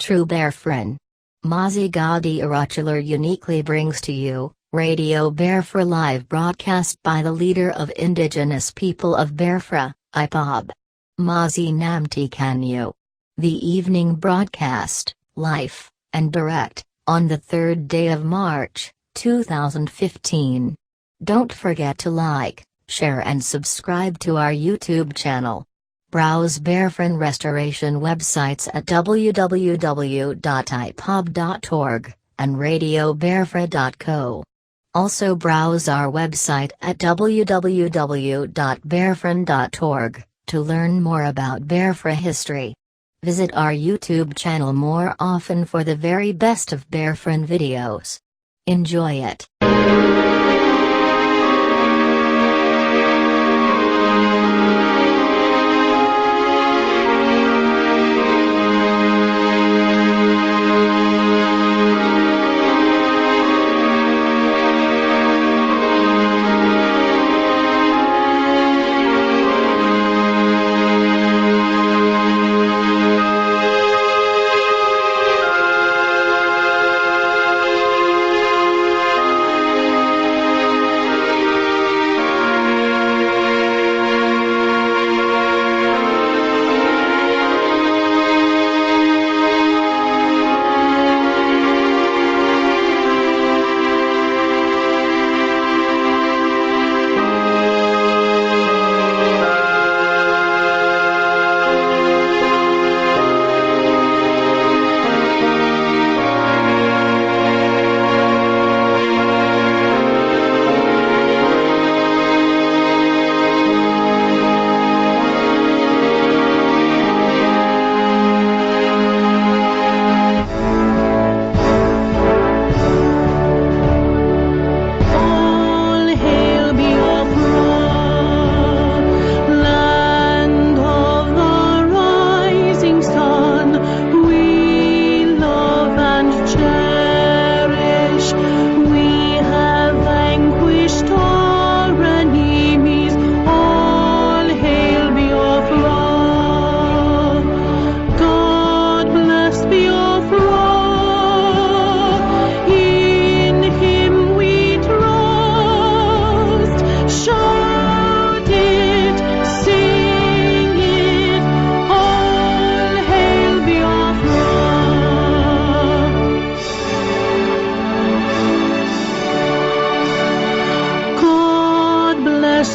true Biafran. MAZI NNAMDI uniquely brings to you Radio Biafra live broadcast by the leader of Indigenous people of Biafra, IPOB. MAZI NNAMDI KANU. The evening broadcast, live, and direct, on the 3rd day of March, 2015. Don't forget to like, share and subscribe to our YouTube channel. Browse Biafran restoration websites at www.ipob.org and radiobiafra.co. Also browse our website at www.biafran.org to learn more about Biafra history. Visit our YouTube channel more often for the very best of Biafran videos. Enjoy it.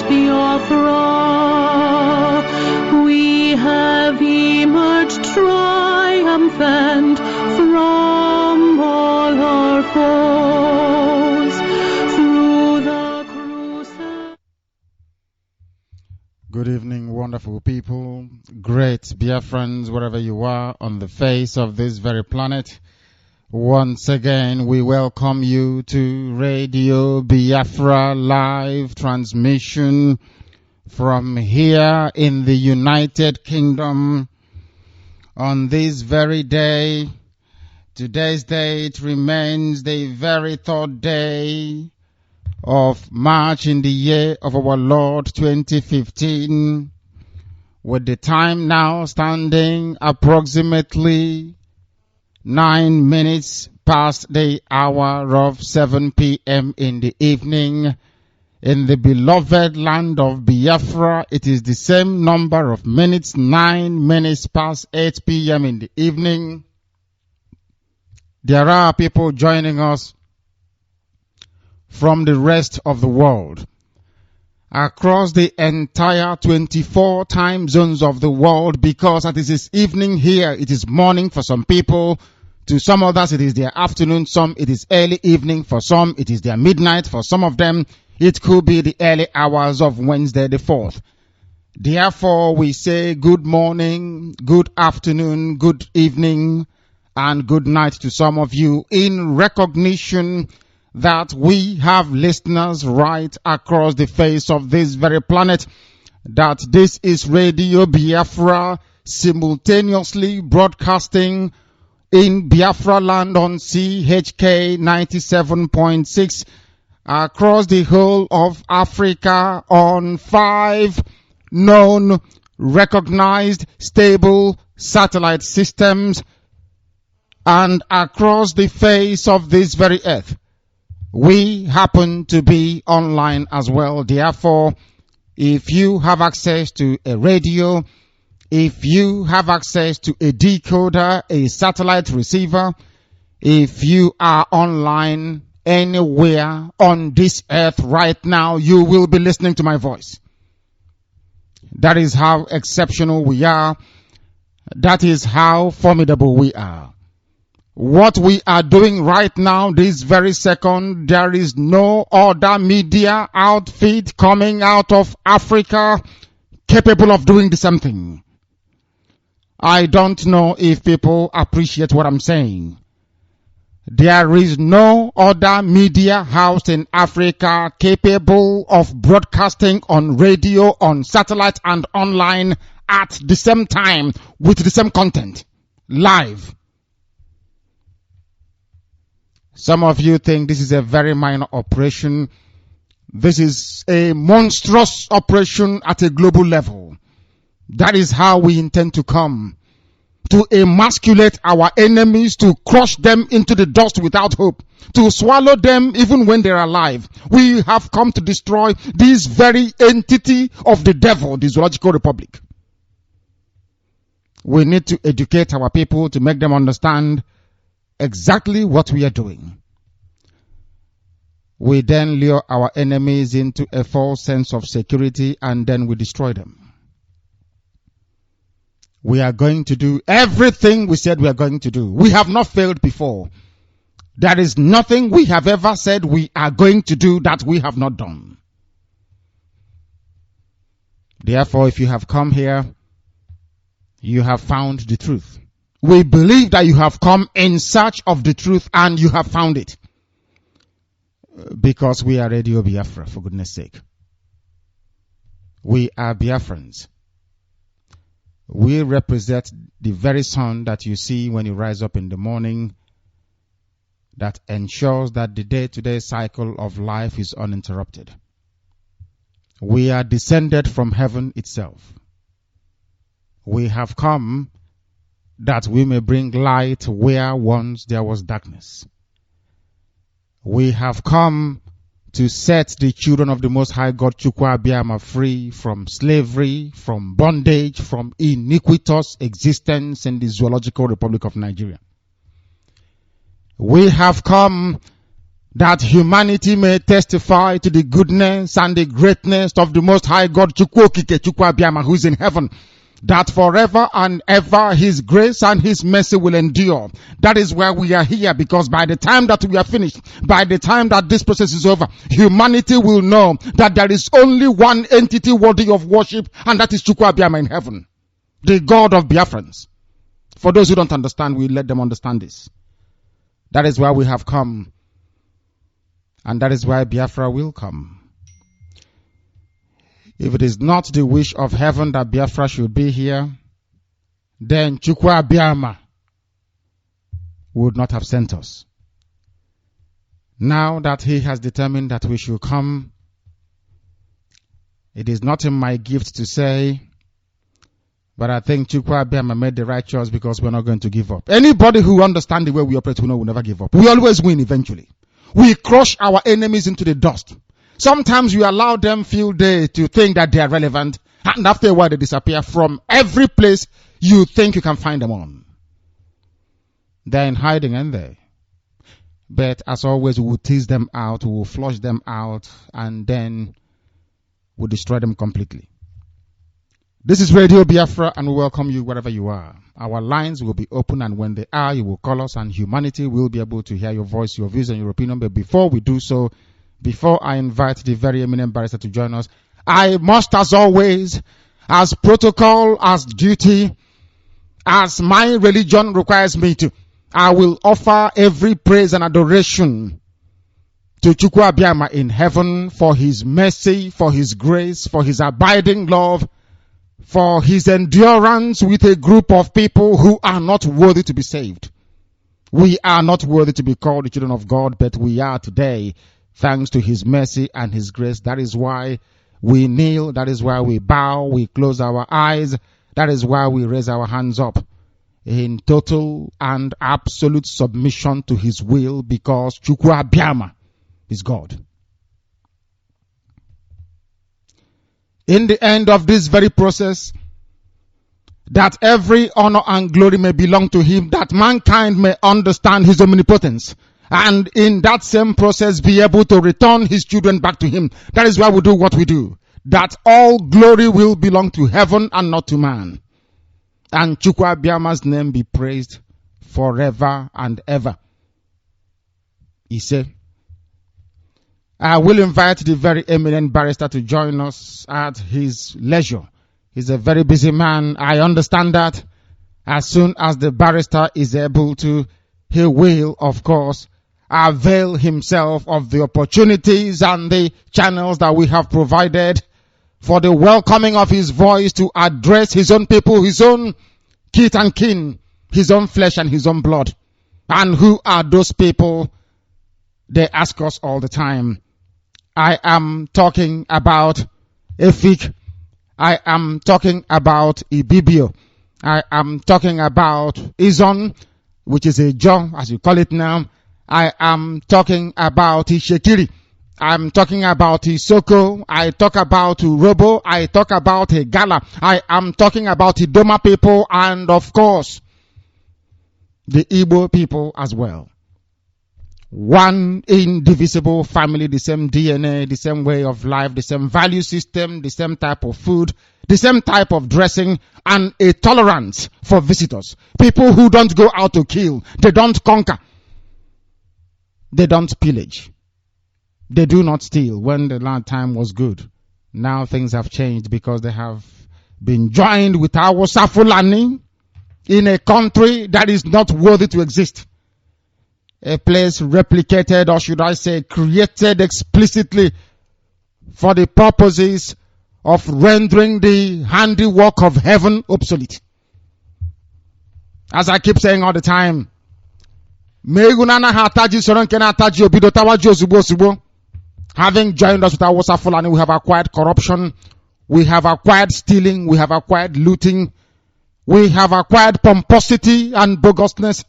Biafra, we have emerged triumphant from all our foes through the crusade. Good evening, wonderful people, great Biafrans, wherever you are on the face of this very planet. Once again, we welcome you to Radio Biafra live transmission from here in the United Kingdom on this very day. Today's date remains the very 3rd day of March in the year of our Lord 2015, with the time now standing approximately 9 minutes past the hour of 7 p.m. in the evening. In the beloved land of Biafra, it is the same number of minutes, 9 minutes past 8 p.m. in the evening. There are people joining us from the rest of the world, across the entire 24 time zones of the world, because it is evening here, it is morning for some people. To some others, it is their afternoon. Some, it is early evening. For some, it is their midnight. For some of them, it could be the early hours of Wednesday the 4th. Therefore, we say good morning, good afternoon, good evening, and good night to some of you, in recognition that we have listeners right across the face of this very planet, that this is Radio Biafra, simultaneously broadcasting in Biafra land on CHK 97.6, across the whole of Africa on 5 known, recognized, stable satellite systems, and across the face of this very earth. We happen to be online as well. Therefore, if you have access to a radio, if you have access to a decoder, a satellite receiver, if you are online anywhere on this earth right now, you will be listening to my voice. That is how exceptional we are. That is how formidable we are. What we are doing right now, this very second, there is no other media outfit coming out of Africa capable of doing the same thing. I don't know if people appreciate what I'm saying. There is no other media house in Africa capable of broadcasting on radio, on satellite, and online at the same time with the same content, live. Some of you think this is a very minor operation. This is a monstrous operation at a global level. That is how we intend to come. To emasculate our enemies, to crush them into the dust without hope, to swallow them even when they're alive. We have come to destroy this very entity of the devil, the Zoological Republic. We need to educate our people to make them understand exactly what we are doing. We then lure our enemies into a false sense of security and then we destroy them. We are going to do everything we said we are going to do. We have not failed before. There is nothing we have ever said we are going to do that we have not done. Therefore, if you have come here, you have found the truth. We believe that you have come in search of the truth and you have found it. Because we are Radio Biafra, for goodness sake. We are Biafrans. We represent the very sun that you see when you rise up in the morning, that ensures that the day-to-day cycle of life is uninterrupted. We are descended from heaven itself. We have come that we may bring light where once there was darkness. We have come to set the children of the Most High God, Chukwu Abiyama, free from slavery, from bondage, from iniquitous existence in the Zoological Republic of Nigeria. We have come that humanity may testify to the goodness and the greatness of the Most High God, Chukwu Abiyama, who is in heaven, that forever and ever his grace and his mercy will endure. That is why we are here, because by the time that we are finished, by the time that this process is over, humanity will know that there is only one entity worthy of worship, and that is Chukwu Abiyama in heaven, the God of Biafrans. For those who don't understand, we let them understand this. That is why we have come, and that is why Biafra will come. If it is not the wish of heaven that Biafra should be here, then Chukwu Abiyama would not have sent us. Now that he has determined that we should come, it is not in my gift to say, but I think Chukwu Abiyama made the right choice, because we're not going to give up. Anybody who understands the way we operate will know we'll never give up. We always win eventually. We crush our enemies into the dust. Sometimes you allow them few days to think that they are relevant, and after a while they disappear from every place you think you can find them on. They're in hiding, aren't they? But as always, we will tease them out, we will flush them out, and then we'll destroy them completely. This is Radio Biafra, and we welcome you wherever you are. Our lines will be open, and when they are, you will call us, and humanity will be able to hear your voice, your views, and your opinion. But before we do so, before I invite the very eminent barrister to join us, I must, as always, as protocol, as duty, as my religion requires me to, I will offer every praise and adoration to Chukwu Abiyama in heaven for his mercy, for his grace, for his abiding love, for his endurance with a group of people who are not worthy to be saved. We are not worthy to be called the children of God, but we are today, thanks to his mercy and his grace. That is why we kneel. That is why we bow. We close our eyes. That is why we raise our hands up. in total and absolute submission to his will, because Chukwu Abiyama is God. In the end of this very process, that every honor and glory may belong to him, that mankind may understand his omnipotence, and in that same process be able to return his children back to him. That is why we do what we do. That all glory will belong to heaven and not to man. And Chukwu Abiyama's name be praised forever and ever. He said, I will invite the very eminent barrister to join us at his leisure. He's a very busy man. I understand that. As soon as the barrister is able to, he will, of course, avail himself of the opportunities and the channels that we have provided for the welcoming of his voice to address his own people, his own kith and kin, his own flesh and his own blood. And who are those people? They ask us all the time. I am talking about Efik. I am talking about Ibibio. I am talking about Izon, which is a John, as you call it now. I am talking about Ishekiri. I'm talking about Isoko. I talk about Urobo. I talk about Igala. I am talking about Idoma people and, of course, the Igbo people as well. One indivisible family, the same DNA, the same way of life, the same value system, the same type of food, the same type of dressing, and a tolerance for visitors. People who don't go out to kill. They don't conquer. They don't pillage. They do not steal when the last time was good. Now things have changed because they have been joined with our Safulani in a country that is not worthy to exist. A place replicated, or should I say created explicitly for the purposes of rendering the handiwork of heaven obsolete. As I keep saying all the time, having joined us with our Safulani, we have acquired corruption, we have acquired stealing, we have acquired looting, we have acquired pomposity and bogusness.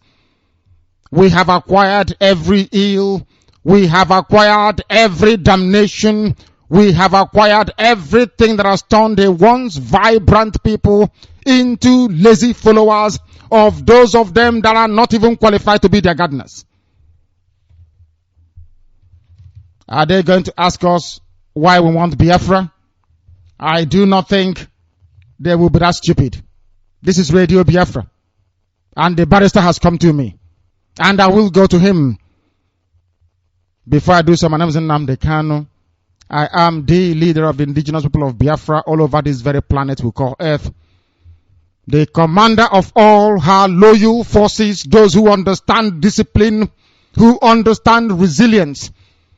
We have acquired every ill. We have acquired every damnation. We have acquired everything that has turned a once vibrant people into lazy followers of those of them that are not even qualified to be their gardeners. Are they going to ask us why we want Biafra? I do not think they will be that stupid. This is Radio Biafra. And the barrister has come to me. And I will go to him. Before I do so, my name is Nnamdi Kanu. I am the leader of the indigenous people of Biafra all over this very planet we call Earth. The commander of all her loyal forces, those who understand discipline, who understand resilience,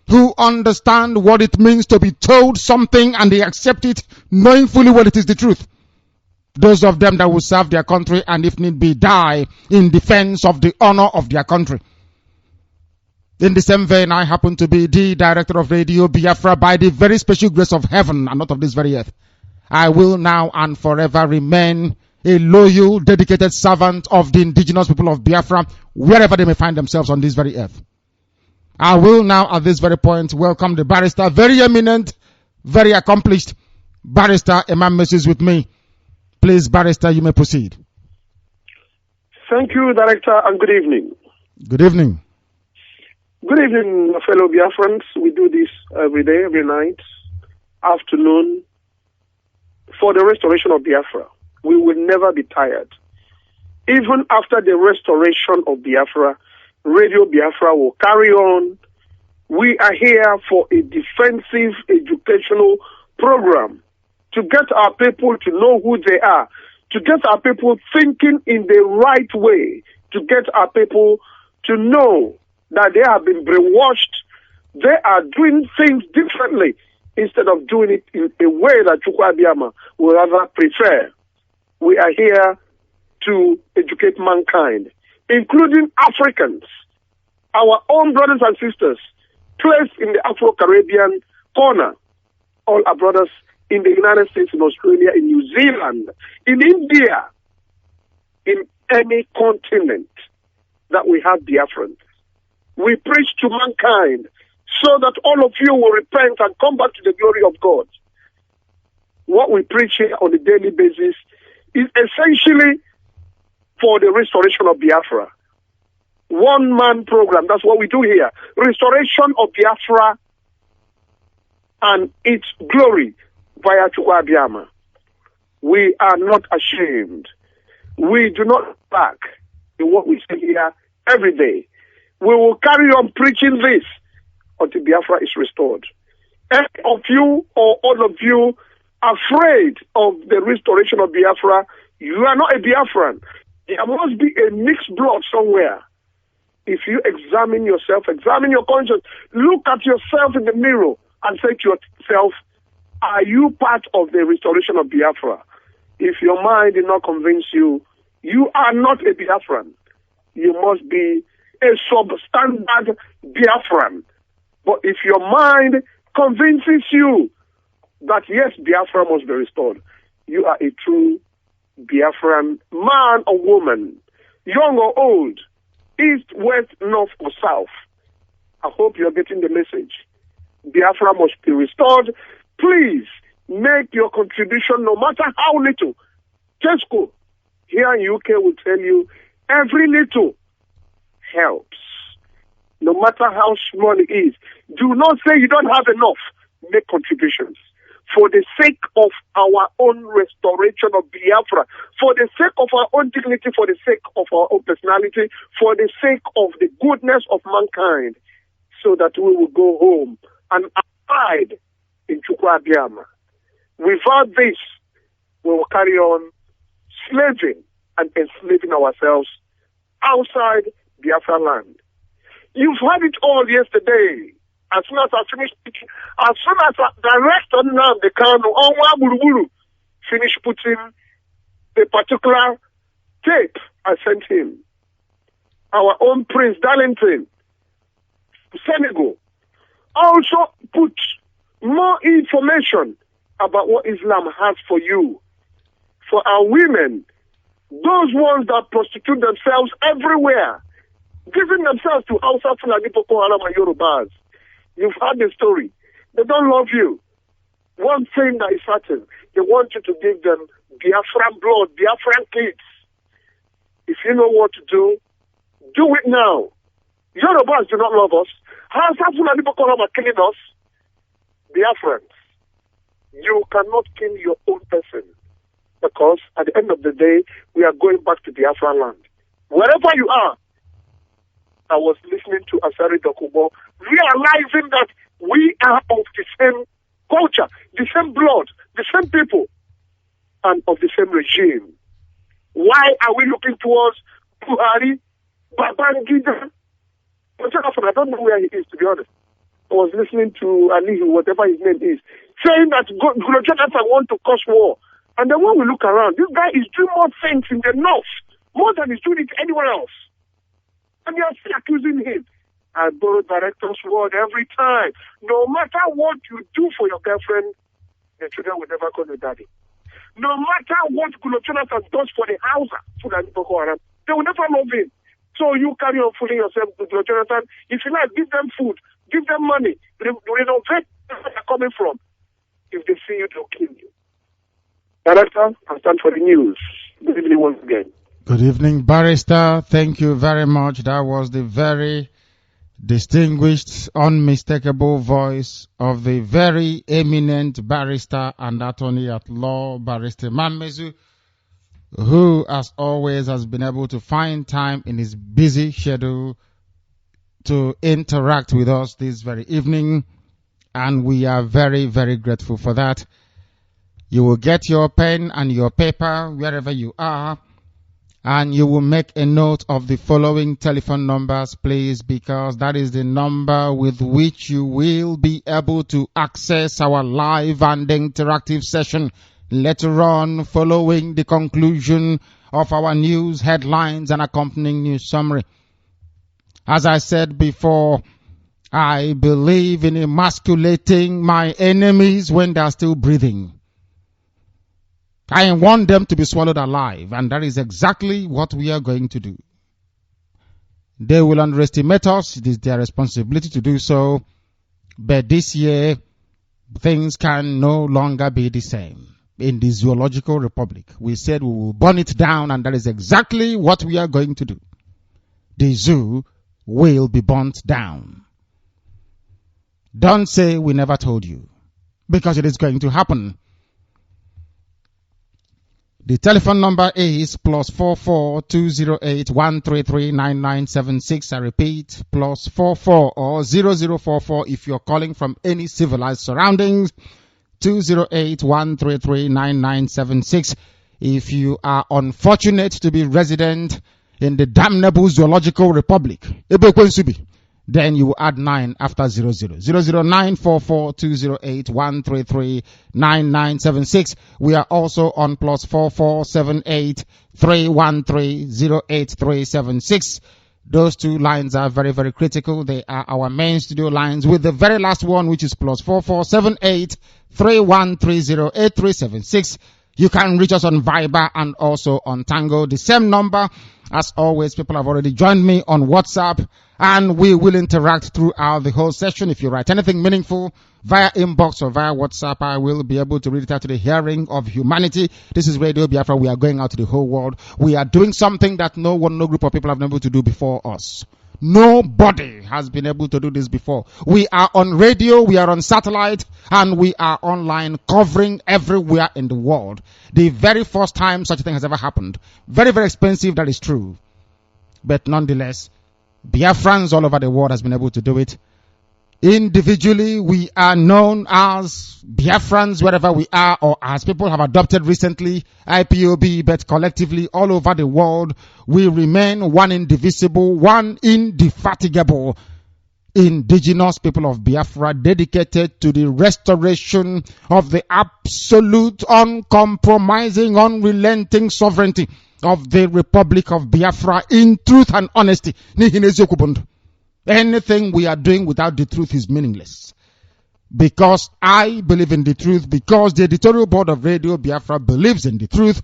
who understand what it means to be told something and they accept it, knowing fully well it is the truth. Those of them that will serve their country and if need be die in defense of the honor of their country. In the same vein, I happen to be the director of Radio Biafra by the very special grace of heaven and not of this very earth. I will now and forever remain a loyal, dedicated servant of the indigenous people of Biafra wherever they may find themselves on this very earth. I will now at this very point welcome the barrister, very eminent, very accomplished barrister Imam Mrs. with me. Please, barrister, you may proceed. Thank you, Director, and good evening. Good evening. Good evening, fellow Biafrans. We do this every day, every night, afternoon, for the restoration of Biafra. We will never be tired. Even after the restoration of Biafra, Radio Biafra will carry on. We are here for a defensive educational program to get our people to know who they are, to get our people thinking in the right way, to get our people to know that they have been brainwashed, they are doing things differently instead of doing it in a way that Chukwu Abiyama would rather prefer. We are here to educate mankind, including Africans, our own brothers and sisters, placed in the Afro-Caribbean corner, all our brothers in the United States, in Australia, in New Zealand, in India, in any continent that we have Biafrans. We preach to mankind so that all of you will repent and come back to the glory of God. What we preach here on a daily basis is essentially for the restoration of Biafra. One man program, that's what we do here. Restoration of Biafra and its glory via Chukwuabiama. We are not ashamed. We do not back in what we say here every day. We will carry on preaching this until Biafra is restored. Any of you or all of you afraid of the restoration of Biafra, you are not a Biafran. There must be a mixed blood somewhere. If you examine yourself, examine your conscience, look at yourself in the mirror and say to yourself, are you part of the restoration of Biafra? If your mind did not convince you, you are not a Biafran. You must be a substandard Biafran. But if your mind convinces you that yes, Biafra must be restored, you are a true Biafran man or woman, young or old, east, west, north or south. I hope you're getting the message. Biafra must be restored. Please make your contribution, no matter how little. Tesco here in UK will tell you every little helps. No matter how small it is. Do not say you don't have enough. Make contributions. For the sake of our own restoration of Biafra, for the sake of our own dignity, for the sake of our own personality, for the sake of the goodness of mankind, so that we will go home and abide in Chukwuabiama. Without this, we will carry on slaving and enslaving ourselves outside Biafra land. You've heard it all yesterday. As soon as I finished speaking, as soon as Director Nnamdi Kanu, Onwa Buruburu, finished putting the particular tape I sent him, our own Prince Darlington, Senegal, also put more information about what Islam has for you. For our women, those ones that prostitute themselves everywhere, giving themselves to Hausa, Fulani, Boko Haram, and Yorubas. You've heard the story. They don't love you. One thing that is certain, they want you to give them Biafran blood, Biafran kids. If you know what to do it now. Yorubas do not love us. Hausa, Fulani, Boko Haram are killing us. Biafrans, you cannot kill your own person, because at the end of the day, we are going back to Biafra land. Wherever you are, I was listening to Asari Dokubo, realizing that we are of the same culture, the same blood, the same people, and of the same regime. Why are we looking towards Buhari, Babangida? I don't know where he is, to be honest. I was listening to Alihu, whatever his name is, saying that Jonathan want to cause war. And then when we look around, this guy is doing more things in the north, more than he's doing it anywhere else. And you are still accusing him. I borrow director's word every time. No matter what you do for your girlfriend, the children will never call you daddy. No matter what Jonathan does for the house, they will never love him. So you carry on fooling yourself with Jonathan. If you like, give them food, give them money, renovate where they're coming from. If they see you, they'll kill you. Director, I stand for the news. Good evening once again. Good evening, Barrister. Thank you very much. That was the very distinguished, unmistakable voice of the very eminent barrister and attorney at law, Barrister Mamezu, who, as always, has been able to find time in his busy schedule to interact with us this very evening, and we are very, very grateful for that. You will get your pen and your paper wherever you are, and you will make a note of the following telephone numbers, please, because that is the number with which you will be able to access our live and interactive session later on, following the conclusion of our news headlines and accompanying news summary. As I said before, I believe in emasculating my enemies when they are still breathing. I want them to be swallowed alive, and that is exactly what we are going to do. They will underestimate us. It is their responsibility to do so. But this year, things can no longer be the same. In the Zoological Republic, we said we will burn it down, and that is exactly what we are going to do. The zoo will be burnt down. Don't say we never told you, because it is going to happen. The telephone number is +44 208 133 9976. I repeat, +44 or 0044 if you're calling from any civilized surroundings. 208 133 9976. If you are unfortunate to be resident in the damnable Zoological Republic, then you will add 9 after 00. 00944 208 133 9976. We are also on +44 78 313 08376. Those two lines are very, very critical. They are our main studio lines, with the very last one, which is +44 78 313 08376. You can reach us on Viber and also on Tango. The same number. As always, people have already joined me on WhatsApp, and we will interact throughout the whole session. If you write anything meaningful via inbox or via WhatsApp, I will be able to read it out to the hearing of humanity. This is Radio Biafra. We are going out to the whole world. We are doing something that no group of people have been able to do before us. Nobody has been able to do this before. We are on radio, we are on satellite, and we are online, covering everywhere in the world. The very first time such a thing has ever happened. Very, very expensive, that is true. But nonetheless, Biafrans all over the world has been able to do it. Individually, we are known as Biafrans wherever we are, or as people have adopted recently, IPOB, but collectively all over the world, we remain one indivisible, one indefatigable indigenous people of Biafra, dedicated to the restoration of the absolute, uncompromising, unrelenting sovereignty of the Republic of Biafra in truth and honesty. Anything we are doing without the truth is meaningless. Because I believe in the truth, because the editorial board of Radio Biafra believes in the truth,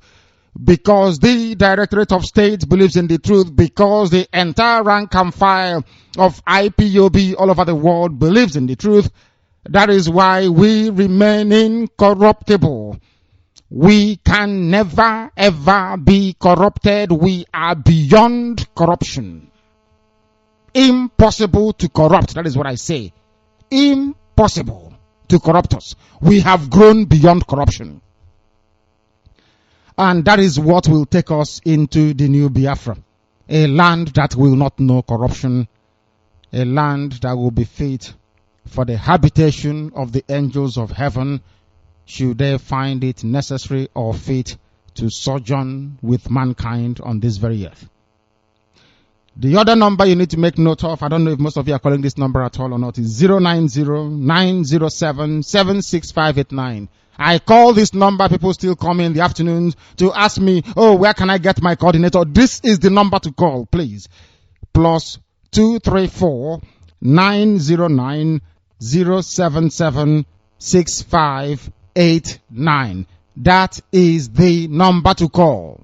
because the Directorate of State believes in the truth, because the entire rank and file of IPOB all over the world believes in the truth. That is why we remain incorruptible. We can never ever be corrupted. We are beyond corruption. Impossible to corrupt. That is what I say. Impossible to corrupt us. We have grown beyond corruption. And that is what will take us into the new Biafra. A land that will not know corruption. A land that will be fit for the habitation of the angels of heaven, should they find it necessary or fit to sojourn with mankind on this very earth. The other number you need to make note of, I don't know if most of you are calling this number at all or not, is 090-907-76589. I call this number, people still call me in the afternoons to ask me, oh, where can I get my coordinator? This is the number to call, please. +234 909 077 6589. That is the number to call.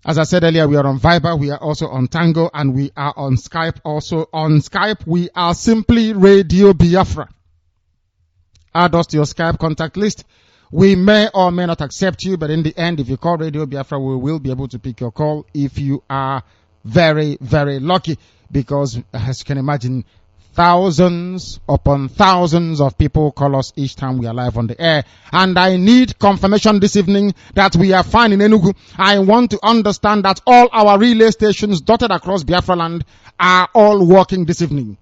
As I said earlier, we are on Viber, we are also on Tango, and we are on Skype. Also on Skype, we are simply Radio Biafra. Add us to your Skype contact list. We may or may not accept you, but in the end, if you call Radio Biafra, we will be able to pick your call if you are very, very lucky. Because, as you can imagine, thousands upon thousands of people call us each time we are live on the air. And I need confirmation this evening that we are fine in Enugu. I want to understand that all our relay stations dotted across Biafra land are all working this evening.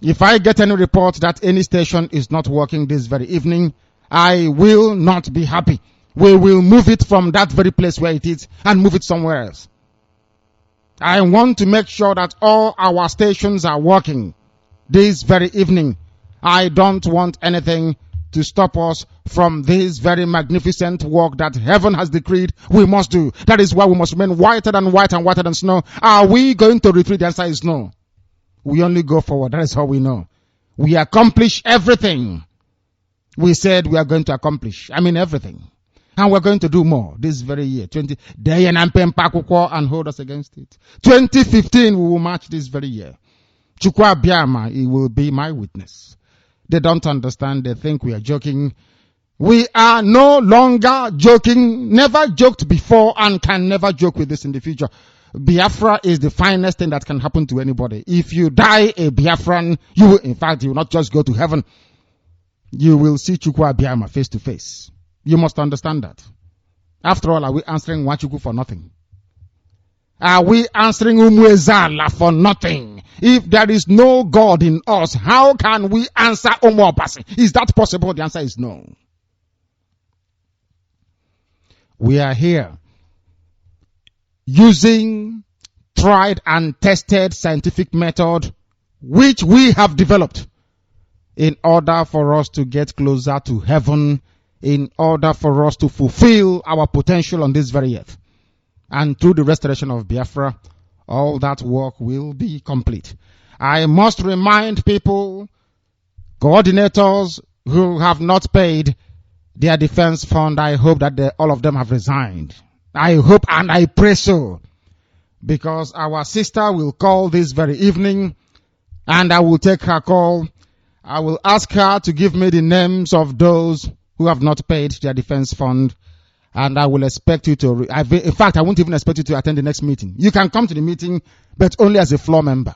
If I get any report that any station is not working this very evening, I will not be happy. We will move it from that very place where it is and move it somewhere else. I want to make sure that all our stations are working this very evening. I don't want anything to stop us from this very magnificent work that heaven has decreed we must do. That is why we must remain whiter than white and whiter than snow. Are we going to retreat? The answer is no. We only go forward. That is all we know. We accomplish everything We said we are going to accomplish, everything. And we're going to do more this very year. And hold us against it. 2015, we will march this very year. Chukwa Biama, he will be my witness. They don't understand. They think we are joking. We are no longer joking. Never joked before and can never joke with this in the future. Biafra is the finest thing that can happen to anybody. If you die a Biafran, you will not just go to heaven. You will see Chukwa Biama face to face. You must understand that. After all, are we answering Wachuku for nothing? Are we answering Umwezala for nothing? If there is no God in us, how can we answer Umwabasi? Is that possible? The answer is no. We are here using tried and tested scientific method which we have developed in order for us to get closer to heaven, in order for us to fulfill our potential on this very earth. And through the restoration of Biafra, all that work will be complete. I must remind people, coordinators who have not paid their defense fund, I hope that all of them have resigned. I hope and I pray so. Because our sister will call this very evening and I will take her call. I will ask her to give me the names of those who have not paid their defense fund. And I will expect you to, in fact, I won't even expect you to attend the next meeting. You can come to the meeting, but only as a floor member.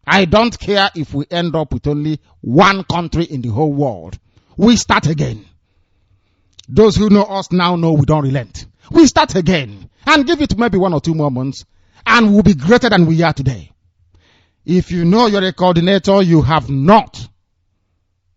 I don't care if we end up with only one country in the whole world. We start again. Those who know us now know we don't relent. We start again and give it maybe 1 or 2 more months and we'll be greater than we are today. If you know you're a coordinator, you have not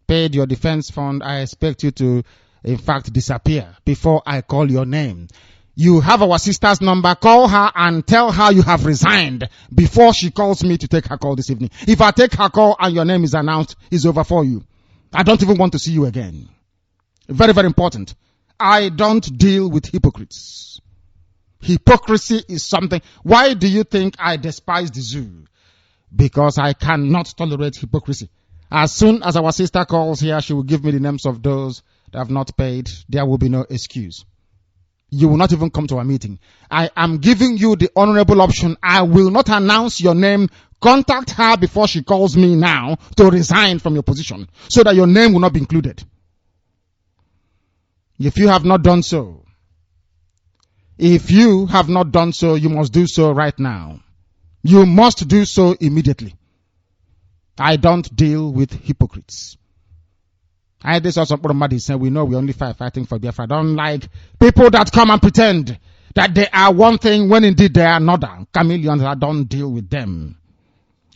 paid your defense fund, I expect you to, in fact, disappear before I call your name. You have our sister's number. Call her and tell her you have resigned before she calls me to take her call this evening. If I take her call and your name is announced, it's over for you. I don't even want to see you again. Very, very important. I don't deal with hypocrites. Hypocrisy is something. Why do you think I despise the zoo? Because I cannot tolerate hypocrisy. As soon as our sister calls here, she will give me the names of those that have not paid. There will be no excuse. You will not even come to our meeting. I am giving you the honorable option. I will not announce your name. Contact her before she calls me now to resign from your position so that your name will not be included. If you have not done so, you must do so right now. You must do so immediately. I don't deal with hypocrites. This also somebody said we know we only fighting for Biafra. I don't like people that come and pretend that they are one thing when indeed they are another. Chameleons, I don't deal with them.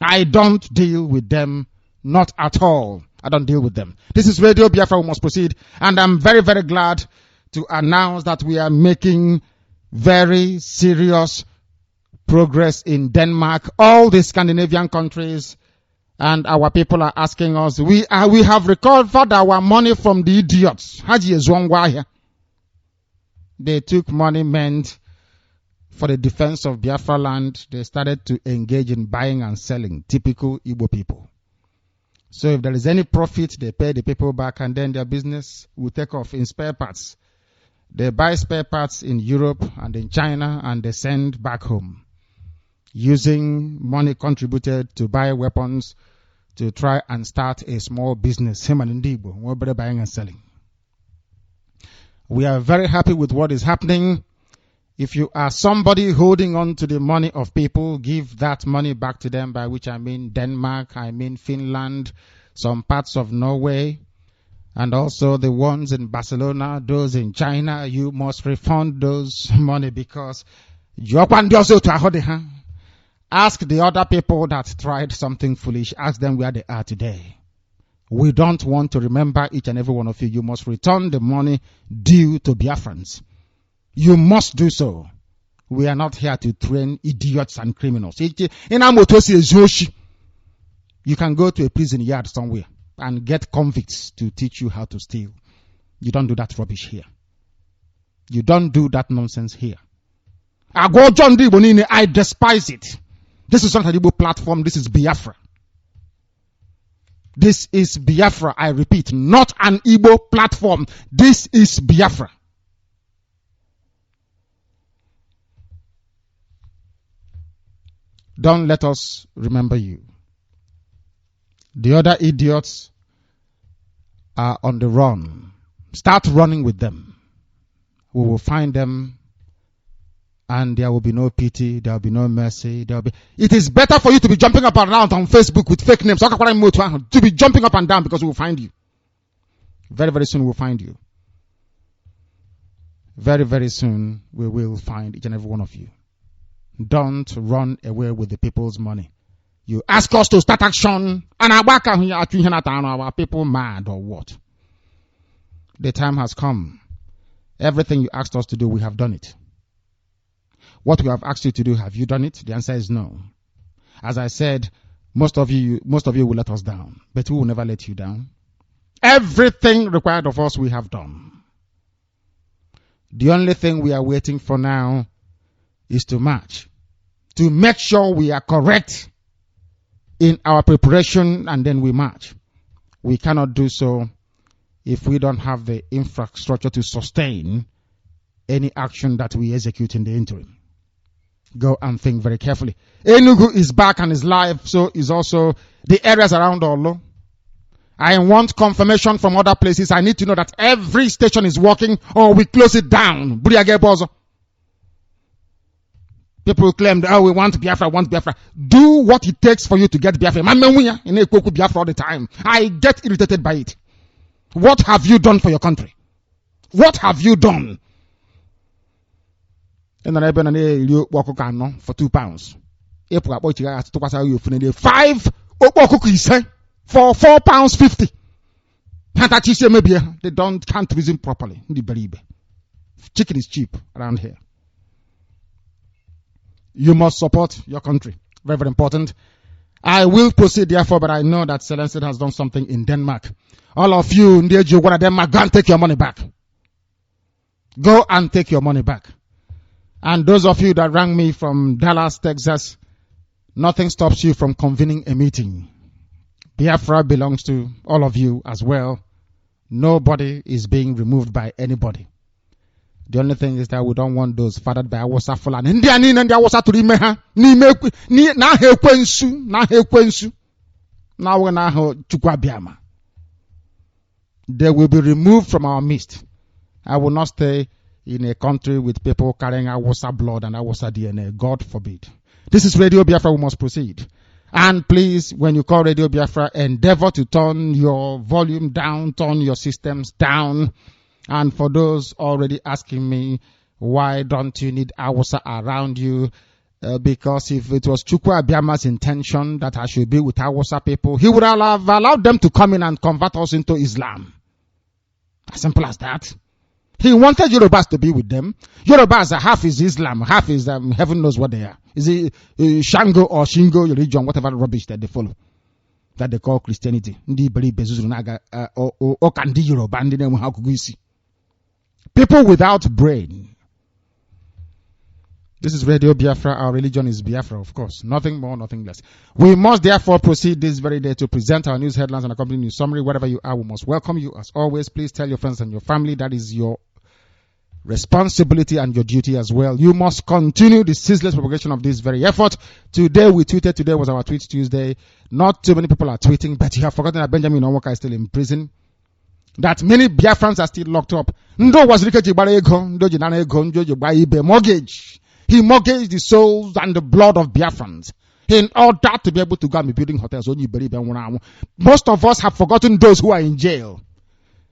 I don't deal with them, not at all. I don't deal with them. This is Radio Biafra, we must proceed. And I'm very, very glad to announce that we are making very serious progress in Denmark, all the Scandinavian countries, and our people are asking us, we have recovered our money from the idiots. They took money meant for the defense of Biafra land. They started to engage in buying and selling, typical Igbo people. So if there is any profit, they pay the people back and then their business will take off in spare parts. They buy spare parts in Europe and in China and they send back home using money contributed to buy weapons to try and start a small business. Him and Igbo, we're better buying and selling. We are very happy with what is happening. If you are somebody holding on to the money of people, give that money back to them, by which I mean Denmark, I mean Finland, some parts of Norway, and also the ones in Barcelona, those in China. You must refund those money because ask the other people that tried something foolish. Ask them where they are today. We don't want to remember each and every one of you. You must return the money due to Biafrans. You must do so. We are not here to train idiots and criminals. You can go to a prison yard somewhere and get convicts to teach you how to steal. You don't do that rubbish here. You don't do that nonsense here. I despise it. This is not an Igbo platform. This is Biafra. This is Biafra, I repeat, not an Igbo platform. This is Biafra. Don't let us remember you. The other idiots are on the run. Start running with them. We will find them, and there will be no pity, there will be no mercy. It is better for you to be jumping up and down on Facebook with fake names, to be jumping up and down, because we will find you. Very, very soon we will find you. Very, very soon we will find each and every one of you. Don't run away with the people's money. You ask us to start action, and our people mad or what? The time has come. Everything you asked us to do, we have done it. What we have asked you to do, have you done it? The answer is no. As I said, most of you will let us down, but we will never let you down. Everything required of us, we have done. The only thing we are waiting for now is to march, to make sure we are correct in our preparation, and then we march. We cannot do so if we don't have the infrastructure to sustain any action that we execute in the interim. Go and think very carefully. Enugu is back and is live, so is also the areas around Olo. I want confirmation from other places. I need to know that every station is working, or we close it down. People claim that, we want Biafra, Do what it takes for you to get Biafra. Biafra all the time. I get irritated by it. What have you done for your country? What have you done? For £2. 5 for £4.50. They can't reason properly. Chicken is cheap around here. You must support your country. Very, very important. I will proceed therefore, but I know that Zelensky has done something in Denmark. All of you in Denmark, go and take your money back. Go and take your money back. And those of you that rang me from Dallas, Texas, nothing stops you from convening a meeting. Biafra belongs to all of you as well. Nobody is being removed by anybody. The only thing is that we don't want those fathered by Awasa Fulan. They will be removed from our midst. I will not stay in a country with people carrying Awasa blood and Awasa DNA. God forbid. This is Radio Biafra. We must proceed. And please, when you call Radio Biafra, endeavor to turn your volume down, turn your systems down. And for those already asking me, why don't you need Awasa around you? Because if it was Chukwu Abiama's intention that I should be with Awasa people, he would have allowed them to come in and convert us into Islam. As simple as that. He wanted Yorubas to be with them. Yorubas, half is Islam, half is heaven knows what they are. Is it Shango or Shingo religion, whatever rubbish that they follow, that they call Christianity. People without brain. This is Radio Biafra. Our religion is Biafra, of course. Nothing more, nothing less. We must therefore proceed this very day to present our news headlines and accompanying news summary. Wherever you are, we must welcome you. As always, please tell your friends and your family. That is your responsibility and your duty as well. You must continue the ceaseless propagation of this very effort. Today we tweeted. Today was our Tweet Tuesday. Not too many people are tweeting, but you have forgotten that Benjamin Onwuka is still in prison. That many Biafrans are still locked up. Mortgage. He mortgaged the souls and the blood of Biafrans in order to be able to go and be building hotels. Most of us have forgotten those who are in jail.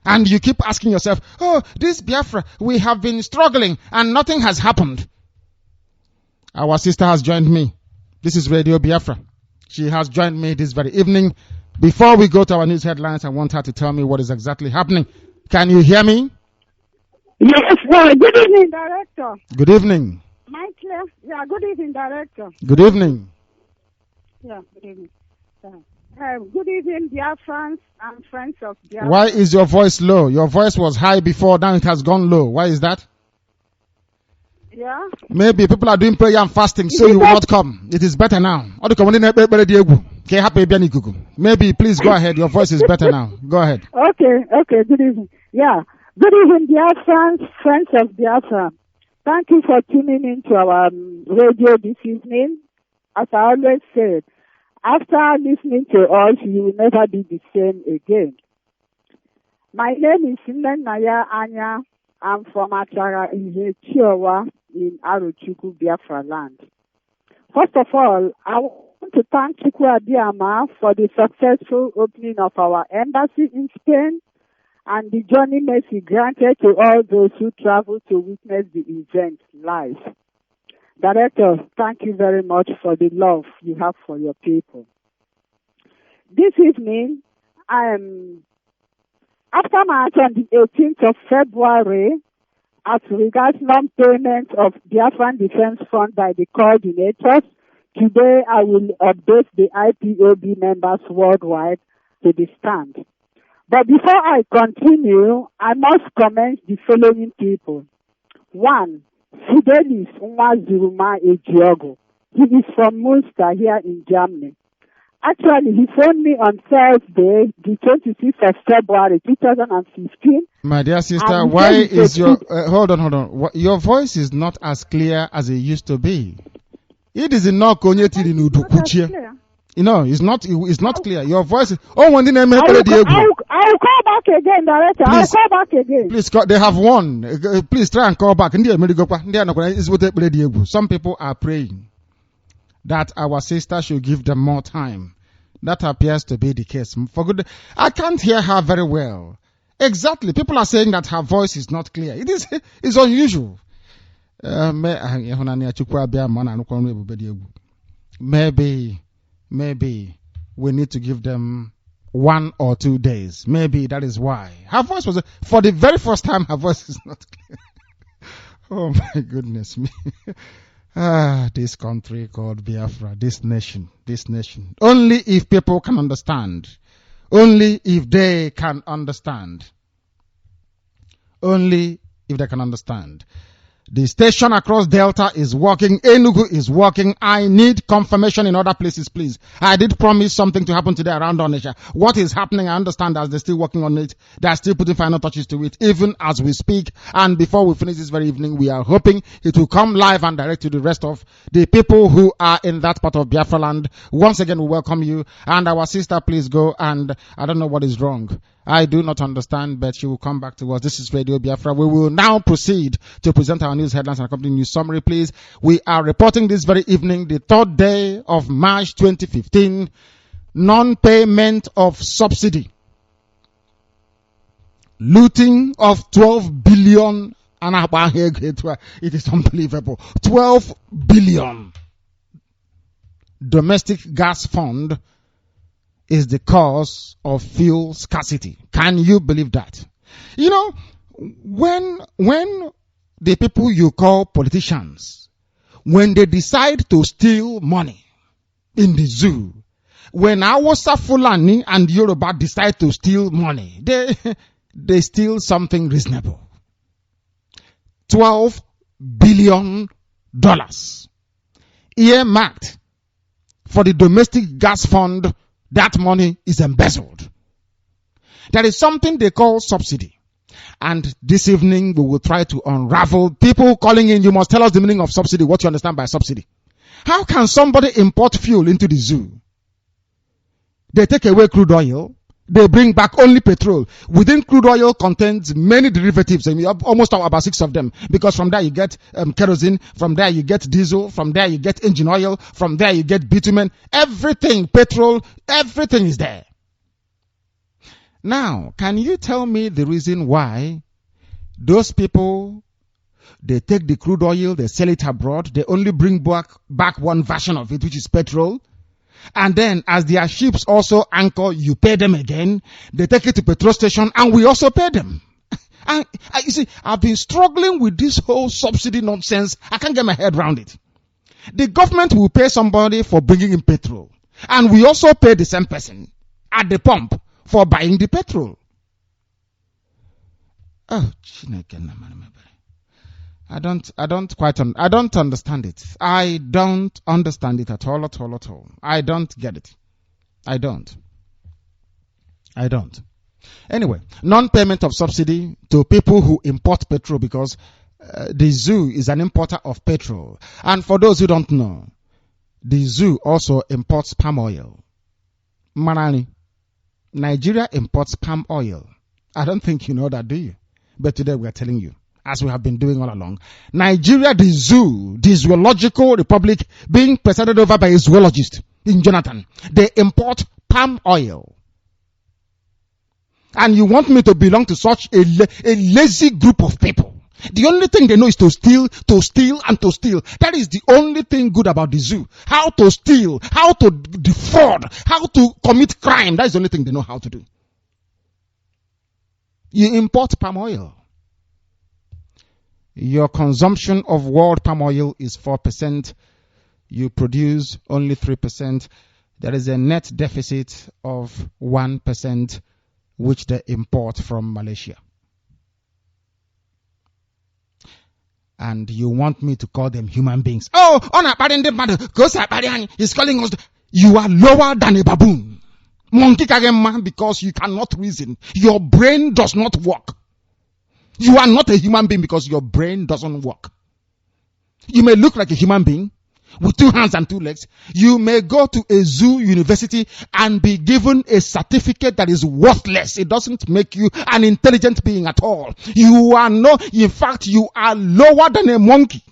And you keep asking yourself, oh, this Biafra, we have been struggling and nothing has happened. Our sister has joined me. This is Radio Biafra. She has joined me this very evening. Before we go to our news headlines, I want her to tell me what is exactly happening. Can you hear me? Yes, well, good evening, Director. Good evening. Yeah, good evening, Director. Good evening. Yeah, good evening. Good evening, Biafrans and friends of Biafra. Why is your voice low? Your voice was high before, now it has gone low. Why is that? Yeah. Maybe people are doing prayer and fasting, so you will not come. It is better now. Maybe please go ahead. Your voice is better now. Go ahead. Okay, good evening. Yeah. Good evening, Biafrans, friends of Biafra. Thank you for tuning in to our radio this evening. As I always said, after listening to us, you will never be the same again. My name is Naija Anya. I'm from Achara Chiowa in Arochukwu, Biafra land. First of all, I want to thank Chukwu Abiyama for the successful opening of our embassy in Spain and the journey mercy granted to all those who travel to witness the event live. Director, thank you very much for the love you have for your people. This evening, after March on the 18th of February, as regards non-payment of Biafran Defense Fund by the coordinators, today I will update the IPOB members worldwide to the stand. But before I continue, I must commend the following people. 1. Fidelis Nwazuruma Ejiogo. He is from Munster here in Germany. Actually, he phoned me on Thursday, the 26th of February, 2015. My dear sister, why is your... hold on. Your voice is not as clear as it used to be. It is not connected in Udukuchi. You know, it's not clear. Your voice is... Oh, one thing I will call back again, Director. I'll call back again. Please, they have won. Please try and call back. Some people are praying that our sister should give them more time. That appears to be the case. For good, I can't hear her very well. Exactly. People are saying that her voice is not clear. It's unusual. Maybe we need to give them 1 or 2 days. Maybe that is why. Her voice was, for the very first time, her voice is not clear. Oh my goodness me. This country called Biafra, this nation. Only if people can understand. Only if they can understand. Only if they can understand. The station across Delta is working. Enugu is working. I need confirmation in other places, please. I did promise something to happen today around Onitsha. What is happening? I understand that they're still working on it. They're still putting final touches to it, even as we speak. And before we finish this very evening, we are hoping it will come live and direct to the rest of the people who are in that part of Biafra land. Once again, we welcome you. And our sister, please go. And I don't know what is wrong. I do not understand, but she will come back to us. This is Radio Biafra. We will now proceed to present our news headlines and accompanying news summary, please. We are reporting this very evening, the 3rd day of March 2015, non-payment of subsidy. Looting of 12 billion. It is unbelievable. 12 billion. Domestic gas fund is the cause of fuel scarcity. Can you believe that? You know, when the people you call politicians, when they decide to steal money in the zoo, when Hausa, Fulani and Yoruba decide to steal money, they steal something reasonable. $12 billion earmarked for the domestic gas fund. That money is embezzled. There is something they call subsidy. And this evening we will try to unravel. People calling in, you must tell us the meaning of subsidy, what you understand by subsidy. How can somebody import fuel into the zoo? They take away crude oil. They bring back only petrol. Within crude oil contains many derivatives, and almost about 6 of them. Because from there you get kerosene, from there you get diesel, from there you get engine oil, from there you get bitumen. Everything, petrol, everything is there. Now, can you tell me the reason why those people, they take the crude oil, they sell it abroad, they only bring back one version of it, which is petrol? And then as their ships also anchor, you pay them again. They take it to petrol station and we also pay them. And you see, I've been struggling with this whole subsidy nonsense. I can't get my head around it. The government will pay somebody for bringing in petrol. And we also pay the same person at the pump for buying the petrol. Oh, I don't understand it. I don't understand it at all. I don't get it. I don't. Anyway, non-payment of subsidy to people who import petrol, because the zoo is an importer of petrol. And for those who don't know, the zoo also imports palm oil. Manani, Nigeria imports palm oil. I don't think you know that, do you? But today we are telling you, as we have been doing all along. Nigeria, the zoo, the zoological republic, being presided over by a zoologist in Jonathan, they import palm oil. And you want me to belong to such a lazy group of people? The only thing they know is to steal, and to steal. That is the only thing good about the zoo. How to steal, how to defraud, how to commit crime. That is the only thing they know how to do. You import palm oil. Your consumption of world palm oil is 4%. You produce only 3%. There is a net deficit of 1%, which they import from Malaysia. And you want me to call them human beings? Oh, he's calling us. You are lower than a baboon. Monkey kagema, because you cannot reason. Your brain does not work. You are not a human being because your brain doesn't work. You may look like a human being with 2 hands and 2 legs. You may go to a zoo university and be given a certificate that is worthless. It doesn't make you an intelligent being at all. In fact, you are lower than a monkey.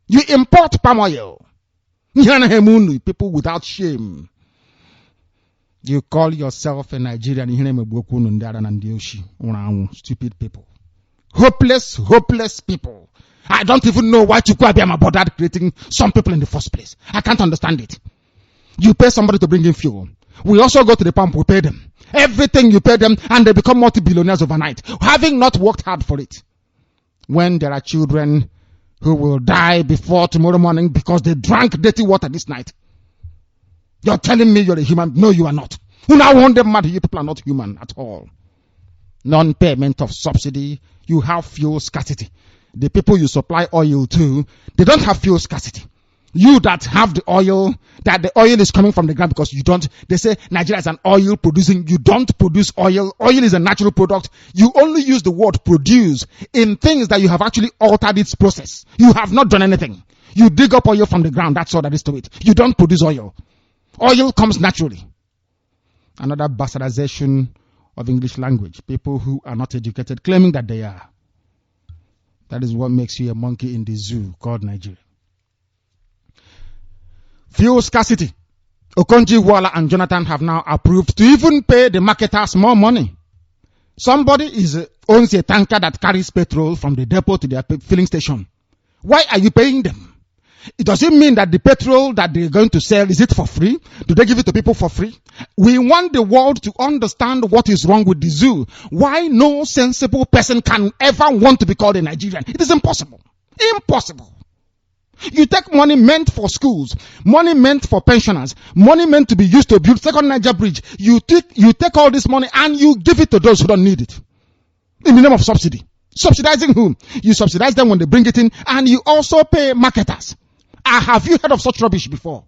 You import palm oil. People without shame. You call yourself a Nigerian. Stupid people. Hopeless people. I don't even know why Chukwuabiama bothered creating some people in the first place. I can't understand it. You pay somebody to bring in fuel. We also go to the pump, we pay them. Everything you pay them, and they become multi-billionaires overnight, having not worked hard for it. When there are children who will die before tomorrow morning because they drank dirty water this night. You're telling me you're a human? No, you are not. Who now want them mad? You people are not human at all. Non-payment of subsidy. You have fuel scarcity. The people you supply oil to, they don't have fuel scarcity. You that have the oil, that the oil is coming from the ground because you don't. They say Nigeria is an oil producing. You don't produce oil. Oil is a natural product. You only use the word produce in things that you have actually altered its process. You have not done anything. You dig up oil from the ground. That's all that is to it. You don't produce oil. Oil comes naturally. Another bastardization of English language. People who are not educated claiming that they are. That is what makes you a monkey in the zoo called Nigeria. Fuel scarcity. Okonjo-Iweala and Jonathan have now approved to even pay the marketers more money. Somebody owns a tanker that carries petrol from the depot to their filling station. Why are you paying them? It doesn't mean that the petrol that they're going to sell, is it for free? Do they give it to people for free? We want the world to understand what is wrong with the zoo. Why no sensible person can ever want to be called a Nigerian? It is impossible. Impossible. You take money meant for schools, money meant for pensioners, money meant to be used to build Second Niger Bridge. You take all this money and you give it to those who don't need it. In the name of subsidy. Subsidizing whom? You subsidize them when they bring it in, and you also pay marketers. Have you heard of such rubbish before?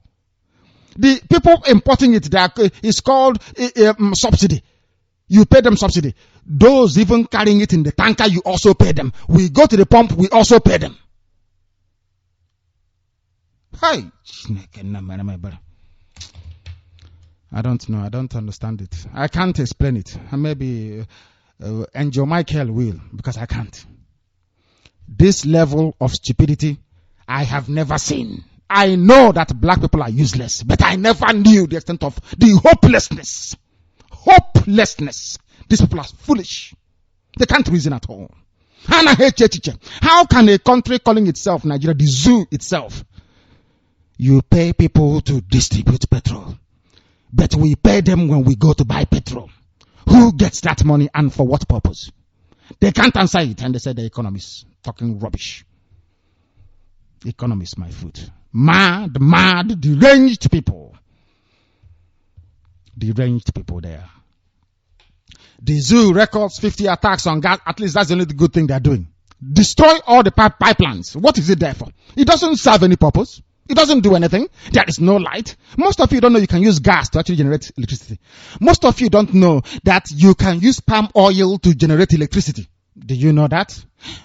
The people importing it, is called subsidy. You pay them subsidy. Those even carrying it in the tanker, you also pay them. We go to the pump, we also pay them. Hi. I don't know. I don't understand it. I can't explain it. Maybe Angel Michael will, because I can't. This level of stupidity I have never seen. I know that black people are useless, but I never knew the extent of the hopelessness. Hopelessness. These people are foolish. They can't reason at all. How can a country calling itself Nigeria, the zoo itself, you pay people to distribute petrol, but we pay them when we go to buy petrol? Who gets that money and for what purpose? They can't answer it, and they say the economists talking rubbish. Economists, my foot. Mad, deranged people. Deranged people there. The zoo records 50 attacks on gas. At least that's the only good thing they're doing. Destroy all the pipelines. What is it there for? It doesn't serve any purpose. It doesn't do anything. There is no light. Most of you don't know you can use gas to actually generate electricity. Most of you don't know that you can use palm oil to generate electricity. Do you know that?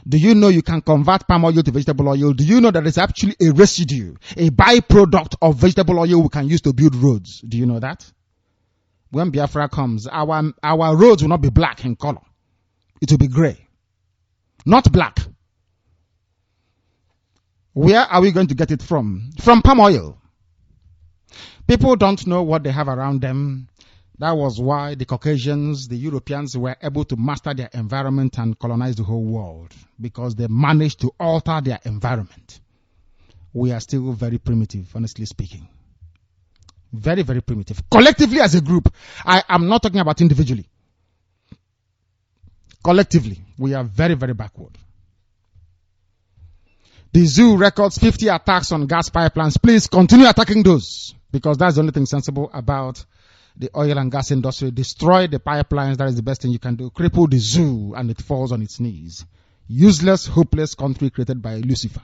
Do you know you can convert palm oil to vegetable oil? Do you know that it's actually a residue, a byproduct of vegetable oil we can use to build roads? Do you know that? When Biafra comes, our roads will not be black in color. It will be gray. Not black. Where are we going to get it from? From palm oil. People don't know what they have around them. That was why the Caucasians, the Europeans were able to master their environment and colonize the whole world, because they managed to alter their environment. We are still very primitive, honestly speaking. Very, very primitive. Collectively as a group. I am not talking about individually. Collectively, we are very, very backward. The zoo records 50 attacks on gas pipelines. Please continue attacking those, because that's the only thing sensible about the oil and gas industry. Destroy the pipelines. That is the best thing you can do. Cripple the zoo and it falls on its knees. Useless, hopeless country created by Lucifer.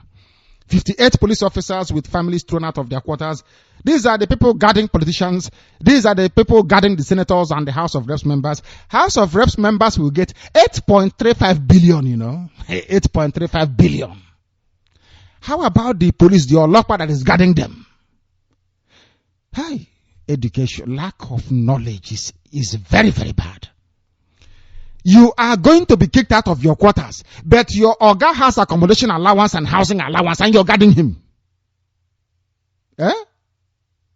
58 police officers with families thrown out of their quarters. These are the people guarding politicians. These are the people guarding the senators and the House of Reps members. House of Reps members will get 8.35 billion, 8.35 billion. How about the police, the Olokpa that is guarding them? Hey, education, lack of knowledge is very, very bad. You are going to be kicked out of your quarters, but your Oga has accommodation allowance and housing allowance, and you're guarding him.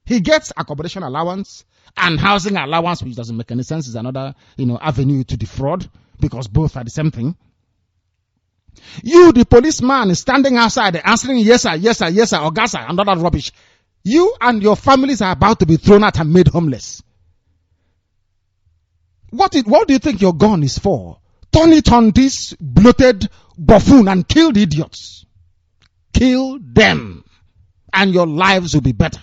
He gets accommodation allowance and housing allowance, which doesn't make any sense. It's another, avenue to defraud, because both are the same thing. You, the policeman, is standing outside answering yes sir, yes sir, yes sir, Oga sir, and all that rubbish. You and your families are about to be thrown out and made homeless. What do you think your gun is for? Turn it on this bloated buffoon and kill the idiots. Kill them, and your lives will be better.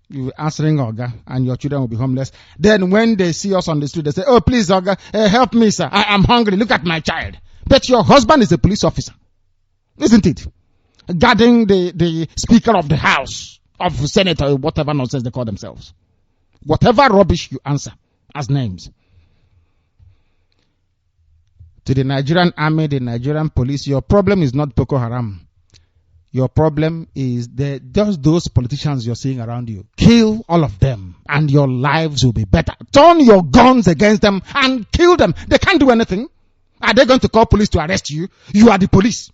You answering Oga, and your children will be homeless. Then when they see us on the street, they say, "Oh, please, Oga, help me, sir. I'm hungry. Look at my child." But your husband is a police officer, isn't it? Guarding the Speaker of the House, of Senate, or whatever nonsense they call themselves. Whatever rubbish you answer as names. To the Nigerian army, the Nigerian police, your problem is not Boko Haram. Your problem is just those politicians you're seeing around you. Kill all of them, and your lives will be better. Turn your guns against them and kill them. They can't do anything. Are they going to call police to arrest you? You are the police.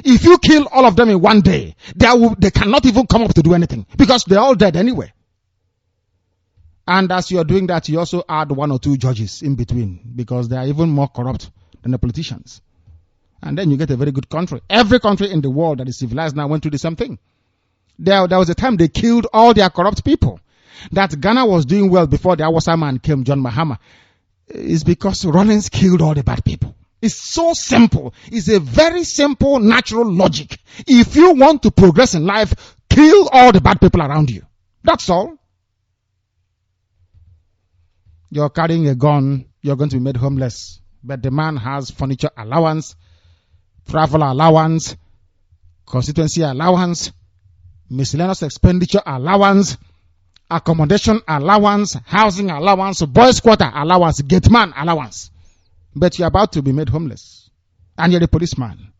If you kill all of them in one day, they cannot even come up to do anything, because they're all dead anyway. And as you're doing that, you also add 1 or 2 judges in between, because they are even more corrupt than the politicians. And then you get a very good country. Every country in the world that is civilized now went through the same thing. There was a time they killed all their corrupt people. That Ghana was doing well before the Awasa man came, John Mahama, is because Rollins killed all the bad people. It's so simple. It's a very simple, natural logic. If you want to progress in life, kill all the bad people around you. That's all. You're carrying a gun, you're going to be made homeless. But the man has furniture allowance, travel allowance, constituency allowance, miscellaneous expenditure allowance, accommodation allowance, housing allowance, boys' quarter allowance, gate man allowance. But you're about to be made homeless. And you're a policeman.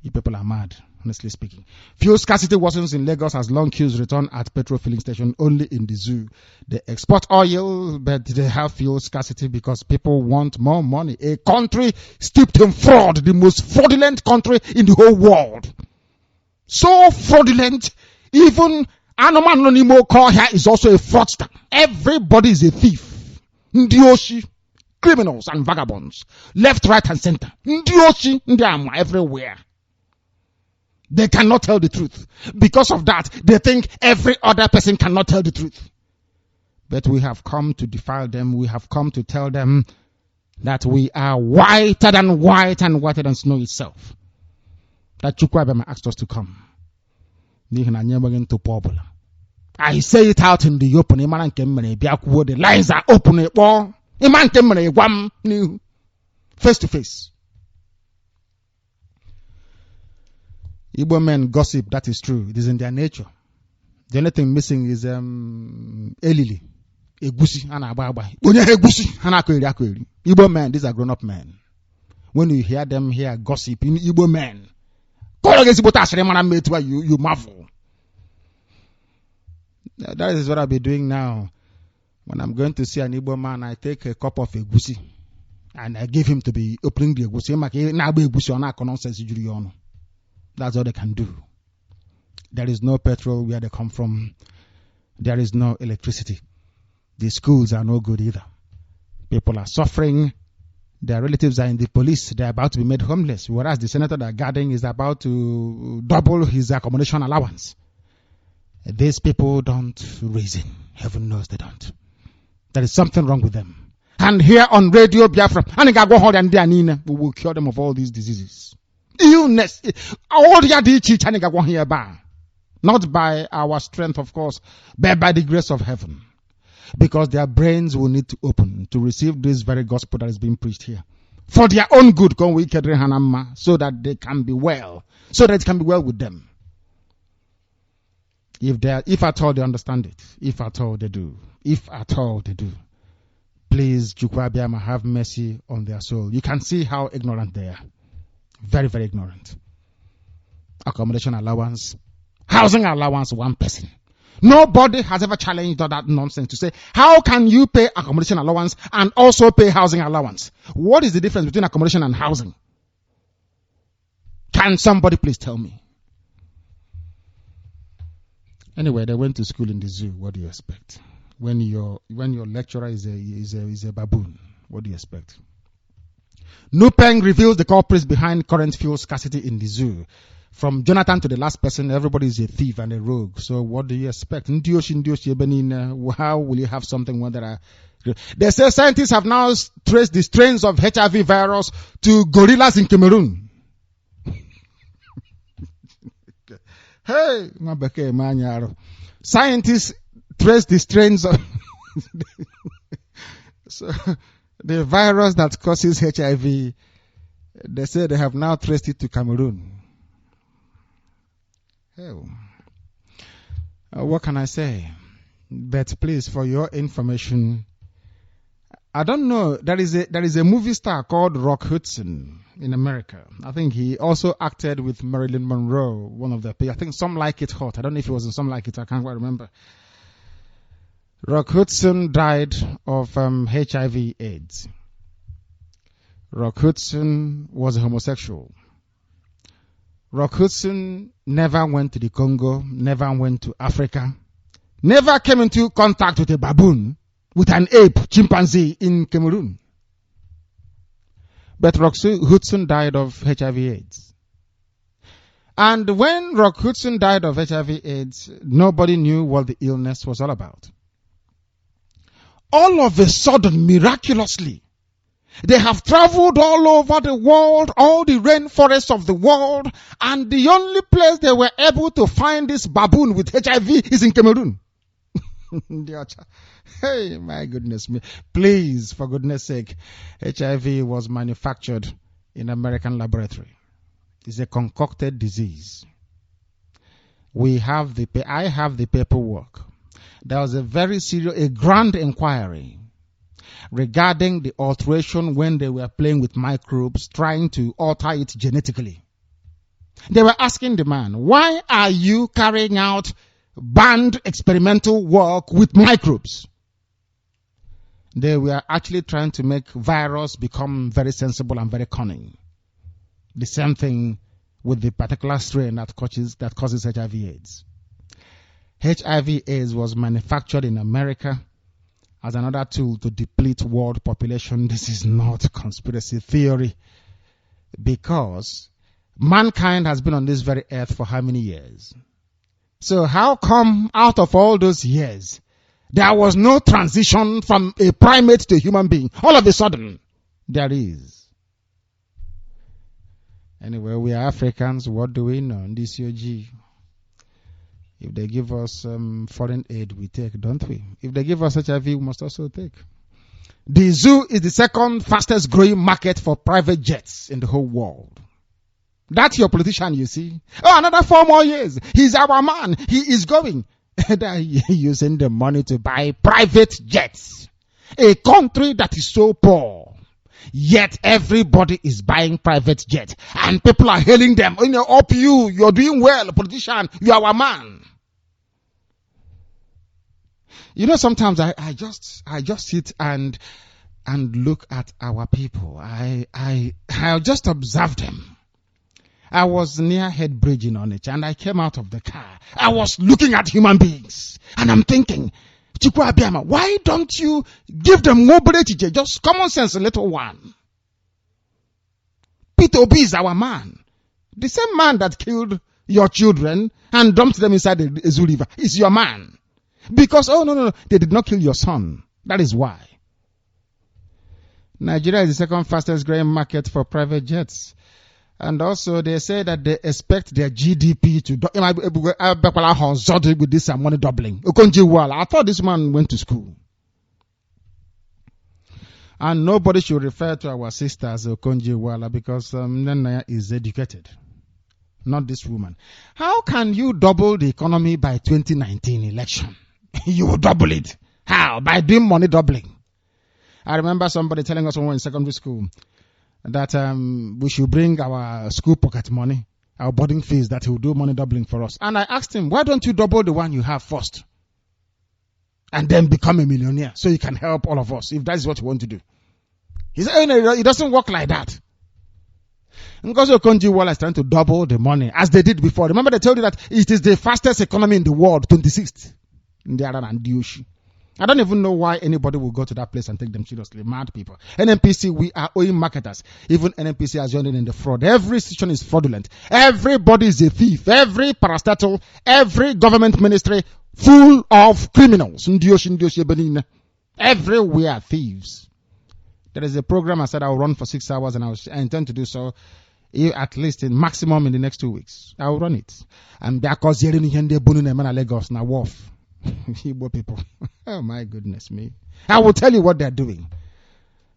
You people are mad, honestly speaking. Fuel scarcity worsens in Lagos as long queues return at petrol filling station. Only in the zoo. They export oil, but they have fuel scarcity because people want more money. A country steeped in fraud, the most fraudulent country in the whole world. So fraudulent, even Anoman Nonimo Koya is also a fraudster. Everybody is a thief. Ndioshi, criminals and vagabonds, left, right, and center. Ndioshi, Ndiama, everywhere. They cannot tell the truth. Because of that, they think every other person cannot tell the truth. But we have come to defile them. We have come to tell them that we are whiter than white and whiter than snow itself. That Chukwuemeka asked us to come. I say it out in the open. The lines are open. Face to face. Igbo men gossip, that is true. It is in their nature. The only thing missing is elili. Egusi, anababa. Egusi, anakweri. Igbo men, these are grown-up men. When you hear them here gossip in Igbo men, you marvel. That is what I'll be doing now. When I'm going to see an Igbo man, I take a cup of egusi and I give him to be opening the egusi. That's all they can do. There is no petrol where they come from. There is no electricity. The schools are no good either. People are suffering. Their relatives are in the police. They're about to be made homeless. Whereas the senator they're guarding is about to double his accommodation allowance. These people don't reason. Heaven knows they don't. There is something wrong with them. And here on Radio Biafra, we will cure them of all these diseases. Illness. Not by our strength, of course, but by the grace of heaven. Because their brains will need to open to receive this very gospel that is being preached here. For their own good, so that they can be well. So that it can be well with them. If at all they understand it. If at all they do. If at all they do. Please, Chukwuabiama, have mercy on their soul. You can see how ignorant they are. Very, very ignorant. Accommodation allowance. Housing allowance, one person. Nobody has ever challenged all that nonsense to say, how can you pay accommodation allowance and also pay housing allowance? What is the difference between accommodation and housing? Can somebody please tell me? Anyway, they went to school in the zoo. What do you expect? When your lecturer is a baboon, what do you expect? Nupeng reveals the culprits behind current fuel scarcity in the zoo. From Jonathan to the last person, everybody is a thief and a rogue. So what do you expect? How will you have something when there are... They say scientists have now traced the strains of HIV virus to gorillas in Cameroon. Hey, scientists trace the strains of so the virus that causes HIV. They say they have now traced it to Cameroon. Oh. What can I say? But please, for your information, I don't know. There is a movie star called Rock Hudson in America. I think he also acted with Marilyn Monroe. One of the, I think Some Like It Hot. I don't know if it was in Some Like It. I can't quite remember. Rock Hudson died of HIV/AIDS. Rock Hudson was a homosexual. Rock Hudson never went to the Congo, never went to Africa, never came into contact with a baboon, with an ape, chimpanzee in Cameroon. But Rock Hudson died of HIV/AIDS. And when Rock Hudson died of HIV/AIDS, nobody knew what the illness was all about. All of a sudden, miraculously, they have traveled all over the world, all the rainforests of the world, and the only place they were able to find this baboon with HIV is in Cameroon. Hey, my goodness me. Please, for goodness sake, HIV was manufactured in American laboratory. It's a concocted disease. I have the paperwork. There was a very serious, a grand inquiry regarding the alteration when they were playing with microbes, trying to alter it genetically. They were asking the man, why are you carrying out banned experimental work with microbes? They were actually trying to make virus become very sensible and very cunning. The same thing with the particular strain that causes HIV/AIDS. HIV/AIDS was manufactured in America as another tool to deplete world population. This is not conspiracy theory, because mankind has been on this very earth for how many years? So how come out of all those years there was no transition from a primate to a human being? All of a sudden there is. Anyway, we are Africans. What do we know? This UG. If they give us foreign aid, we take, don't we? If they give us HIV, we must also take. The zoo is the second fastest growing market for private jets in the whole world. That's your politician, you see. Oh, another 4 more years. He's our man. He is going. Using the money to buy private jets. A country that is so poor. Yet everybody is buying private jet. And people are hailing them. Up you. You're doing well, politician. You are our man. Sometimes I just sit and look at our people. I just observe them. I was near Head Bridge in Onitsha and I came out of the car. I was looking at human beings and I'm thinking, Chukwu Abiyama, why don't you give them mobility, just common sense, a little one? Peter Obi is our man. The same man that killed your children and dumped them inside the Ezu River is your man. Because, no, they did not kill your son. That is why. Nigeria is the second fastest growing market for private jets. And also, they say that they expect their GDP to with this money doubling. I thought this man went to school. And nobody should refer to our sister as Okonjo-Iweala because Nana is educated. Not this woman. How can you double the economy by 2019 election? You will double it. How? By doing money doubling. I remember somebody telling us when we were in secondary school that we should bring our school pocket money, our boarding fees, that he will do money doubling for us. And I asked him, why don't you double the one you have first? And then become a millionaire so you can help all of us, if that is what you want to do. He said, it doesn't work like that. Because Okonjo-Iweala is trying to double the money, as they did before. Remember they told you that it is the fastest economy in the world, 26th. I don't even know why anybody will go to that place and take them seriously. Mad people. NNPC, we are owing marketers. Even NNPC has joined in the fraud. Every institution is fraudulent. Everybody is a thief. Every parastatal, every government ministry full of criminals. Everywhere thieves. There is a program I said I will run for 6 hours and I intend to do so at least in maximum in the next 2 weeks. I will run it. And because you're in Lagos now wharf. Igbo people. Oh my goodness me. I will tell you what they're doing.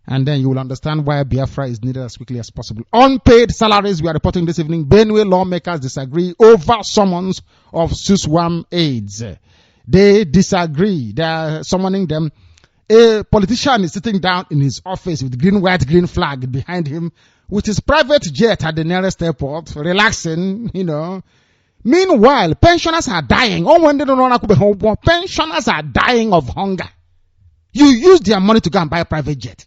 And then you will understand why Biafra is needed as quickly as possible. Unpaid salaries, we are reporting this evening. Benue lawmakers disagree over summons of SUSWAM aides. They disagree. They are summoning them. A politician is sitting down in his office with green, white, green flag behind him with his private jet at the nearest airport, relaxing, Meanwhile, pensioners are dying. Pensioners are dying of hunger. You use their money to go and buy a private jet.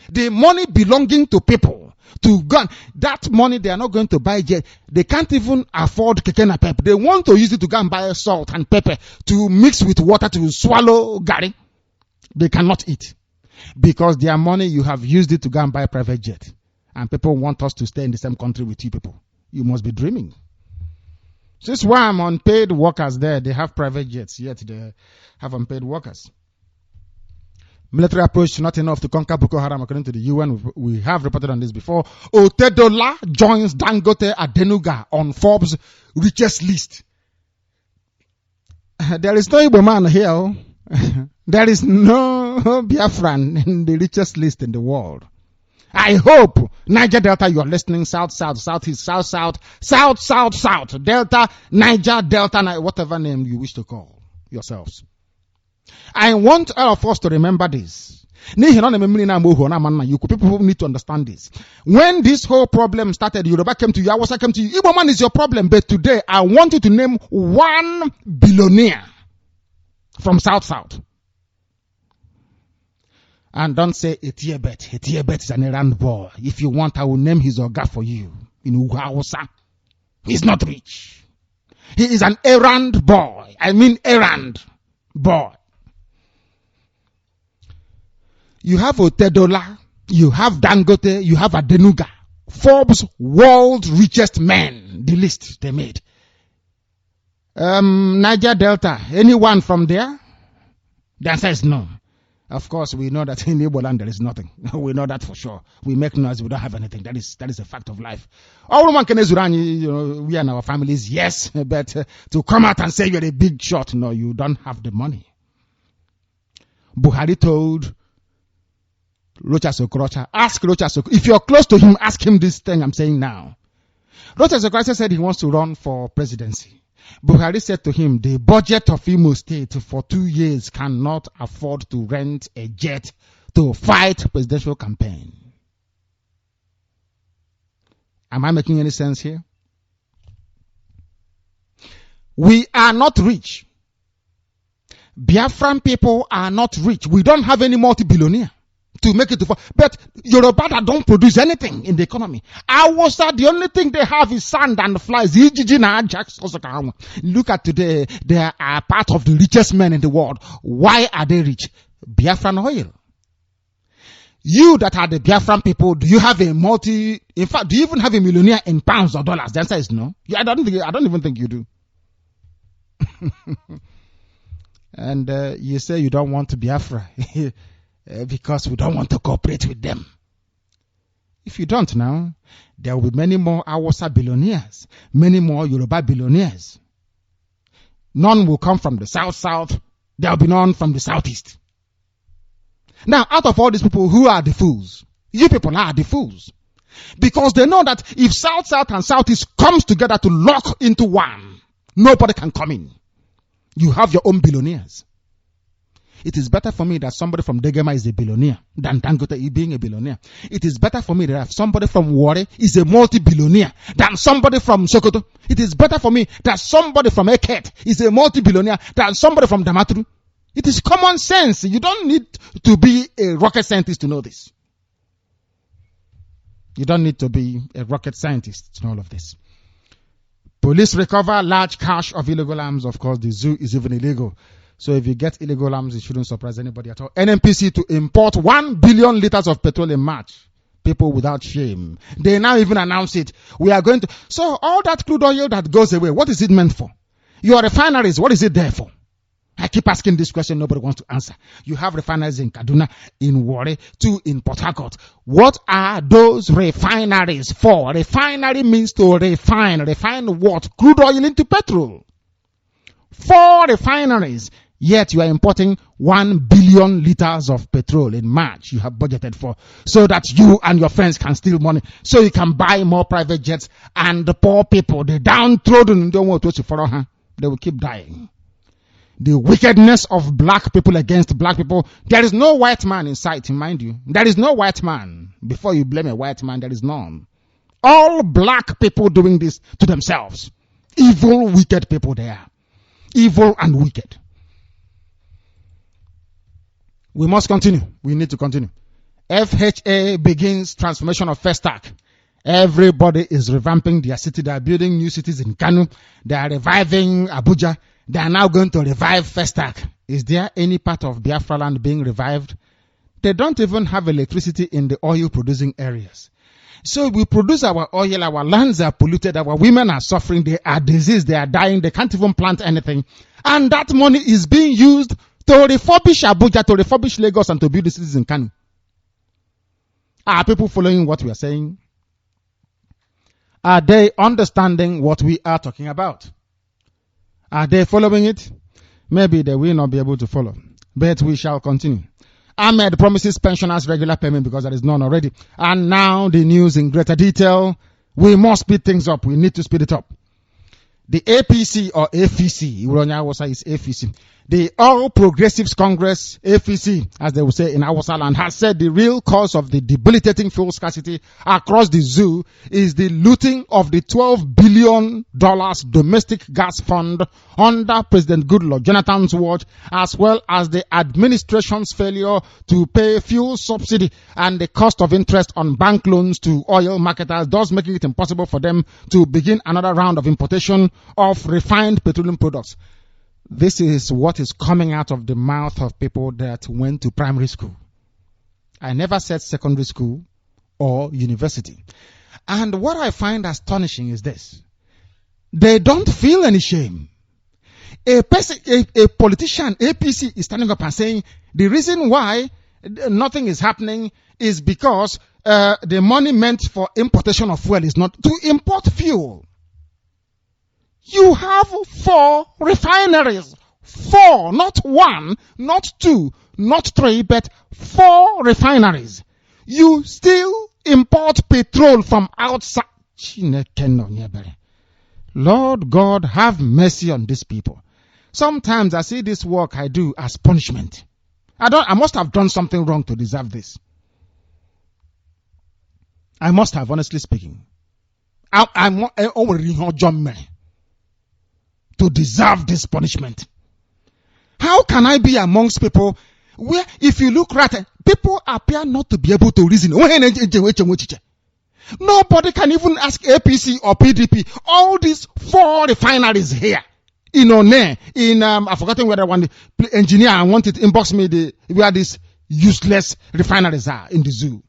The money belonging to people to go. That money they are not going to buy jet. They can't even afford keke na pep. They want to use it to go and buy salt and pepper to mix with water to swallow gari. They cannot eat because their money you have used it to go and buy a private jet. And people want us to stay in the same country with you people. You must be dreaming. This is why I'm unpaid workers there. They have private jets, yet they have unpaid workers. Military approach not enough to conquer Boko Haram, according to the UN. We have reported on this before. Otedola joins Dangote Adenuga on Forbes' richest list. There is no Igbo man here. There is no Biafran in the richest list in the world. I hope Niger Delta, you are listening. South, South, Southeast, South, South, South, South, South, Delta, Niger, Delta, whatever name you wish to call yourselves. I want all of us to remember this. You people need to understand this. When this whole problem started, Yoruba came to you, Hausa came to you. Igbo man is your problem, but today I want you to name one billionaire from South South. And don't say Etiebet. Etiebet is an errand boy. If you want, I will name his Oga for you in Hausa. He's not rich. He is an errand boy. I mean errand boy. You have Otedola, you have Dangote, you have Adenuga. Forbes world richest men, the list they made. Niger Delta, anyone from there? The answer is no. Of course, we know that in Igbo land there is nothing. We know that for sure. We make noise, we don't have anything. That is a fact of life. All one can we and our families, yes, but to come out and say you're a big shot, no, you don't have the money. Buhari told Rocha Sokorocha, ask Rocha Sokorocha. If you're close to him, ask him this thing I'm saying now. Rochester Christ said he wants to run for presidency. Buhari said to him, the budget of Imo State for 2 years cannot afford to rent a jet to fight presidential campaign. Am I making any sense here? We are not rich. Biafran people are not rich. We don't have any multi-billionaire to make it to. But Yoruba don't produce anything in the economy. The only thing they have is sand and flies. Look at today, they are part of the richest men in the world. Why are they rich? Biafran oil. You that are the Biafran people, do you have in fact, do you even have a millionaire in pounds or dollars? The answer is no. I don't even think you do. And you say you don't want to Biafra because we don't want to cooperate with them. If you don't now, there will be many more Awasa billionaires, many more Yoruba billionaires. None will come from the south. There will be none from the southeast. Now, out of all these people, who are the fools? You people are the fools. Because they know that if south and southeast comes together to lock into one, nobody can come in. You have your own billionaires. It is better for me that somebody from Degema is a billionaire than Dangote being a billionaire. It is better for me that somebody from Warri is a multi-billionaire than somebody from Sokoto. It is better for me that somebody from Eket is a multi-billionaire than somebody from Damaturu. It is common sense. You don't need to be a rocket scientist to know this. You don't need to be a rocket scientist to know all of this. Police recover large cache of illegal arms. Of course, the zoo is even illegal. So if you get illegal arms, it shouldn't surprise anybody at all. NNPC to import 1 billion liters of petrol in March. People without shame. They now even announce it. We are going to. So all that crude oil that goes away, what is it meant for? Your refineries, what is it there for? I keep asking this question, nobody wants to answer. You have refineries in Kaduna, in Warri, 2 in Port Harcourt. What are those refineries for? Refinery means to refine. Refine what? Crude oil into petrol. 4 refineries. Yet you are importing 1 billion liters of petrol in March you have budgeted for, so that you and your friends can steal money, so you can buy more private jets, and the poor people, the downtrodden, don't want to follow her. They will keep dying. The wickedness of black people against black people. There is no white man in sight, mind you. There is no white man. Before you blame a white man, there is none. All black people doing this to themselves. Evil, wicked people they are. Evil and wicked. We must continue. We need to continue. FHA begins transformation of Festac. Everybody is revamping their city. They are building new cities in Kanu. They are reviving Abuja. They are now going to revive Festac. Is there any part of Biafra land being revived? They don't even have electricity in the oil producing areas. So we produce our oil, our lands are polluted, our women are suffering, they are diseased, they are dying, they can't even plant anything. And that money is being used to refurbish Abuja, to refurbish Lagos, and to build the cities in Kanu. Are people following what we are saying? Are they understanding what we are talking about? Are they following it? Maybe they will not be able to follow, but we shall continue. Ahmed promises pensioners regular payment because there is none already. And now the news in greater detail. We must speed things up. We need to speed it up. The APC or AFC, Ironya Hausa is AFC. The All Progressives Congress, AFC, as they will say in Hausa land, has said the real cause of the debilitating fuel scarcity across the zoo is the looting of the $12 billion domestic gas fund under President Goodluck Jonathan's watch, as well as the administration's failure to pay fuel subsidy and the cost of interest on bank loans to oil marketers, thus making it impossible for them to begin another round of importation of refined petroleum products. This is what is coming out of the mouth of people that went to primary school. I never said secondary school or university. And what I find astonishing is this. They don't feel any shame. A politician, APC, is standing up and saying the reason why nothing is happening is because the money meant for importation of fuel is not to import fuel. You have 4 refineries. 4, not 1, not 2, not 3, but 4 refineries. You still import petrol from outside. Lord God, have mercy on these people. Sometimes I see this work I do as punishment. I must have done something wrong to deserve this. I must have, honestly speaking. I'm to deserve this punishment. How can I be amongst people where, if you look right, people appear not to be able to reason? Nobody can even ask APC or PDP. All these 4 refineries here in One, I've forgotten whether one engineer I wanted to inbox me where these useless refineries are in the zoo.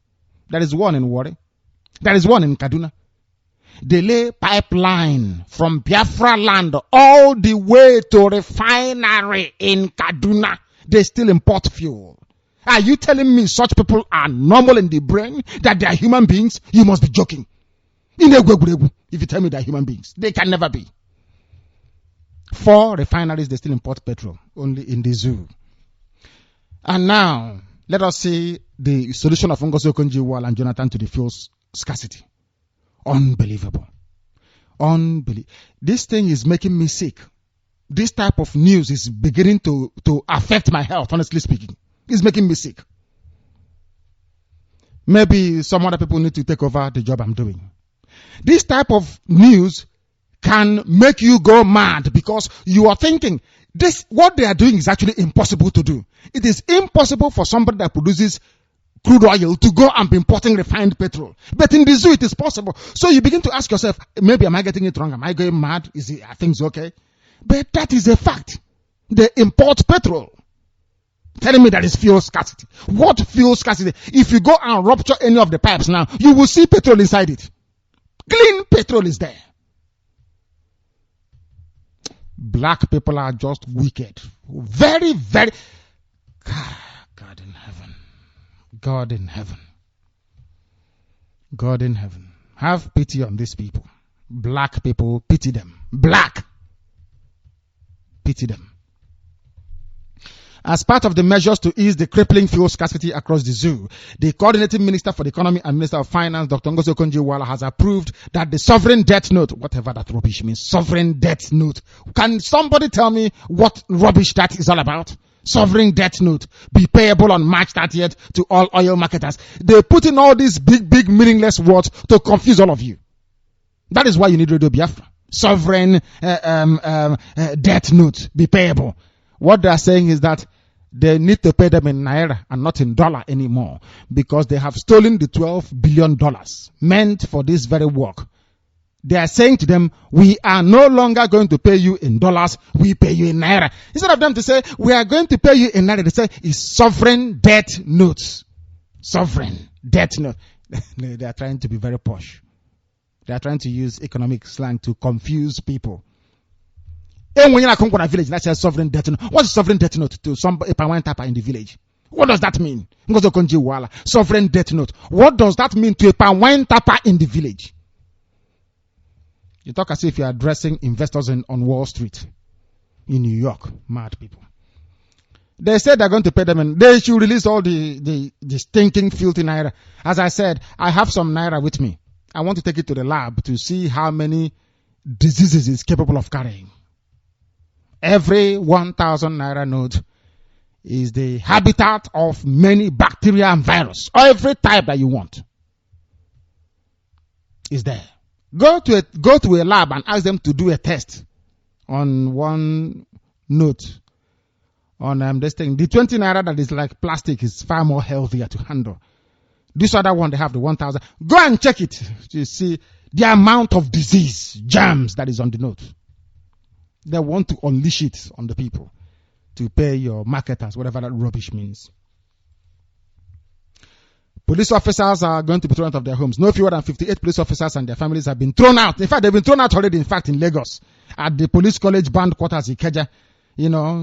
There is one in Warri. There is one in Kaduna. They lay pipeline from Biafra land all the way to refinery in Kaduna. They still import fuel. Are you telling me such people are normal in the brain, that they are human beings? You must be joking. If you tell me they are human beings, they can never be. 4 refineries, they still import petrol, only in the zoo. And now, let us see the solution of Ngozi Okonjo-Iweala and Jonathan to the fuel scarcity. Unbelievable. This thing is making me sick. This type of news is beginning to affect my health, honestly speaking. It's making me sick. Maybe some other people need to take over the job I'm doing. This type of news can make you go mad because you are thinking what they are doing is actually impossible to do. It is impossible for somebody that produces crude oil to go and be importing refined petrol. But in the zoo, it is possible. So you begin to ask yourself, maybe am I getting it wrong? Am I going mad? Are things okay? But that is a fact. They import petrol. Telling me that is fuel scarcity. What fuel scarcity? If you go and rupture any of the pipes now, you will see petrol inside it. Clean petrol is there. Black people are just wicked. Very, very. God in heaven. God in heaven. God in heaven. Have pity on these people. Black people, pity them. Black. Pity them. As part of the measures to ease the crippling fuel scarcity across the zoo, the coordinating minister for the economy and minister of finance, Dr. Ngozi Okonjo-Iweala, has approved that the sovereign debt note, whatever that rubbish means, sovereign debt note. Can somebody tell me what rubbish that is all about? Sovereign debt note be payable on March 30th to all oil marketers. They put in all these big meaningless words to confuse all of you. That is why you need Radio Biafra. Sovereign debt note be payable. What they are saying is that they need to pay them in naira and not in dollar anymore because they have stolen the $12 billion meant for this very work. They are saying to them, we are no longer going to pay you in dollars, we pay you in naira. Instead of them to say, we are going to pay you in naira, they say, it's sovereign debt notes. Sovereign debt note. They are trying to be very posh. They are trying to use economic slang to confuse people. And when you come to a village, that says sovereign debt note. What is sovereign debt note to a Pawan Tapa in the village? What does that mean? Sovereign debt note. What does that mean to a Pawan Tapa in the village? You talk as if you are addressing investors on Wall Street in New York. Mad people. They said they're going to pay them and they should release all the stinking filthy naira. As I said, I have some naira with me. I want to take it to the lab to see how many diseases it's capable of carrying. Every 1,000 naira note is the habitat of many bacteria and virus. Every type that you want is there. Go to a lab and ask them to do a test on one note. On this thing, the 20 naira that is like plastic is far more healthier to handle. This other one, they have the 1,000. Go and check it to see the amount of disease, germs that is on the note. They want to unleash it on the people to pay your marketers, whatever that rubbish means. Police officers are going to be thrown out of their homes. No fewer than 58 police officers and their families have been thrown out. In fact, they've been thrown out already, in fact, in Lagos, at the police college band quarters in Ikeja.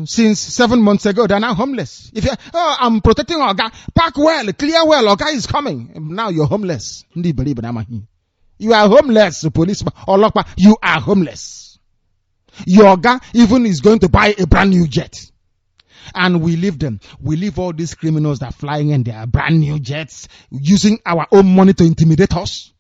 Since 7 months ago, they're now homeless. If I'm protecting our guy, park well, clear well, our guy is coming. Now you're homeless. You are homeless, policeman. You are homeless. Your guy even is going to buy a brand new jet. And we leave them. We leave all these criminals that are flying in their brand new jets, using our own money to intimidate us.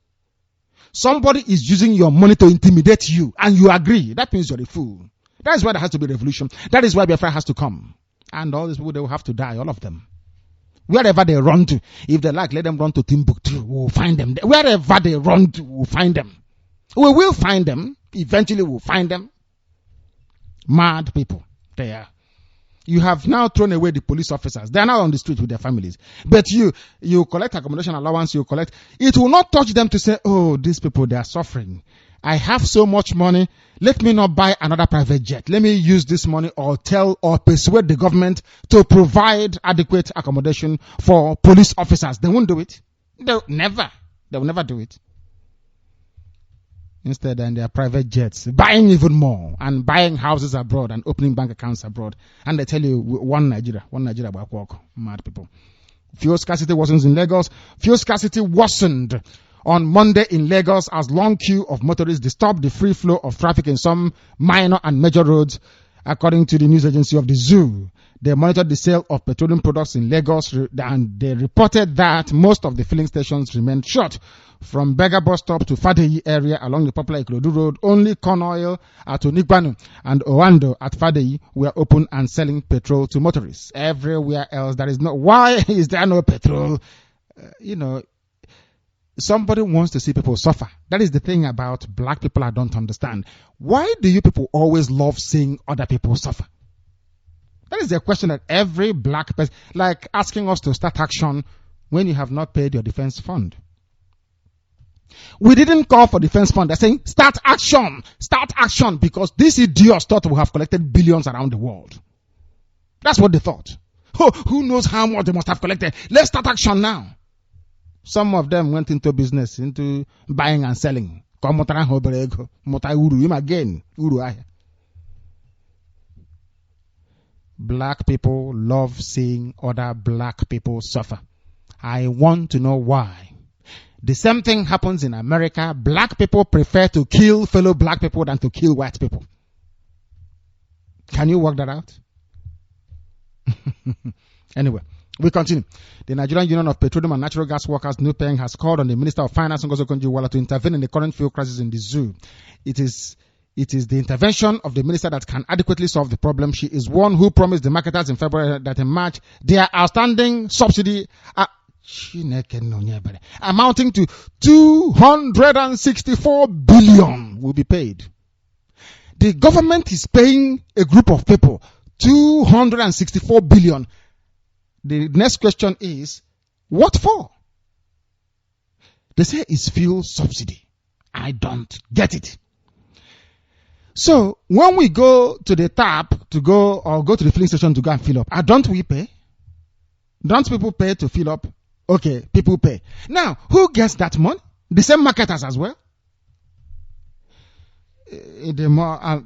somebody is using your money to intimidate you and you agree, that means you're a fool. That is why there has to be a revolution. That is why Biafra has to come. And all these people, they will have to die, all of them. Wherever they run to, if they like, let them run to Timbuktu, we'll find them. Wherever they run to, we'll find them. We will find them. Eventually, we'll find them. Mad people. They are. You have now thrown away the police officers. They are now on the street with their families. But you collect accommodation allowance, it will not touch them to say, oh, these people, they are suffering. I have so much money. Let me not buy another private jet. Let me use this money or persuade the government to provide adequate accommodation for police officers. They won't do it. They will never do it. Instead, in their private jets, buying even more and buying houses abroad and opening bank accounts abroad. And they tell you, one Nigeria, mad people. Fuel scarcity worsens in Lagos. Fuel scarcity worsened on Monday in Lagos as long queue of motorists disturbed the free flow of traffic in some minor and major roads, according to the news agency of the Zoo. They monitored the sale of petroleum products in Lagos and they reported that most of the filling stations remained shut. From Bega bus stop to Fadeyi area along the popular Ikorodu road, only corn oil at Onigbanu and Owando at Fadeyi were open and selling petrol to motorists. Everywhere else, there is no. Why is there no petrol? Somebody wants to see people suffer. That is the thing about black people I don't understand. Why do you people always love seeing other people suffer? That is the question that every black person, like asking us to start action when you have not paid your defense fund. We didn't call for defense fund. They're saying start action because these idiots thought we have collected billions around the world. That's what they thought. Oh, who knows how much they must have collected? Let's start action now. Some of them went into business, into buying and selling. Black people love seeing other black people suffer. I want to know why. The same thing happens in America. Black people prefer to kill fellow black people than to kill white people. Can you work that out? Anyway, we continue. The Nigerian Union of Petroleum and Natural Gas Workers, NUPENG, has called on the Minister of Finance, Ngozi Okonjo-Iweala, to intervene in the current fuel crisis in the zoo. It is the intervention of the minister that can adequately solve the problem. She is one who promised the marketers in February that in March, their outstanding subsidy amounting to 264 billion will be paid. The government is paying a group of people 264 billion. The next question is, what for? They say it's fuel subsidy. I don't get it. So when we go to the tap to go to the filling station to go and fill up, don't we pay? Don't people pay to fill up? Okay, people pay. Now, who gets that money? The same marketers as well? The more I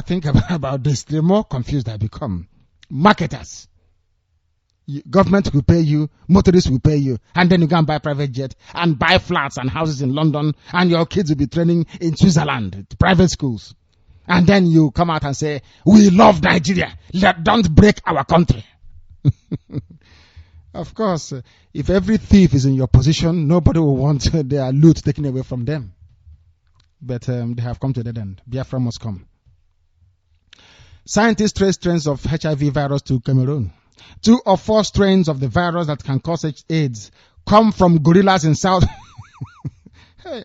think about this, the more confused I become. Marketers. Government will pay you, motorists will pay you, and then you go and buy private jet and buy flats and houses in London, and your kids will be training in Switzerland, private schools. And then you come out and say, we love Nigeria. Don't break our country. Of course, if every thief is in your position, nobody will want their loot taken away from them. But they have come to that end. Biafra must come. Scientists trace strains of HIV virus to Cameroon. 2 of 4 strains of the virus that can cause AIDS come from gorillas in South. 2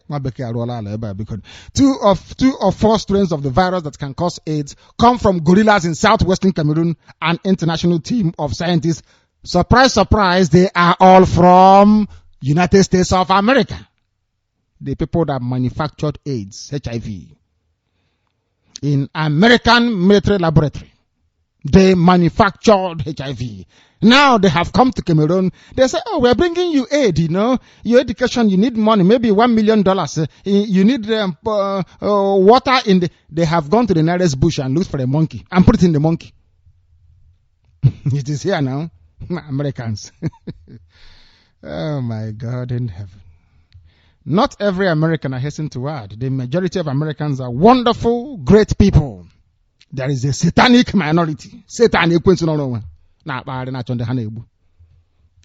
of 4 strains of the virus that can cause AIDS come from gorillas in southwestern Cameroon. An international team of scientists. Surprise, surprise, they are all from United States of America. The people that manufactured AIDS, HIV, in American military laboratory. They manufactured HIV. Now they have come to Cameroon. They say, oh, we're bringing you aid, your education, you need money, maybe $1 million. You need water in the... They have gone to the nearest bush and looked for a monkey and put it in the monkey. It is here now. Americans. Oh my God in heaven. Not every American, I hasten to add. The majority of Americans are wonderful, great people. There is a satanic minority.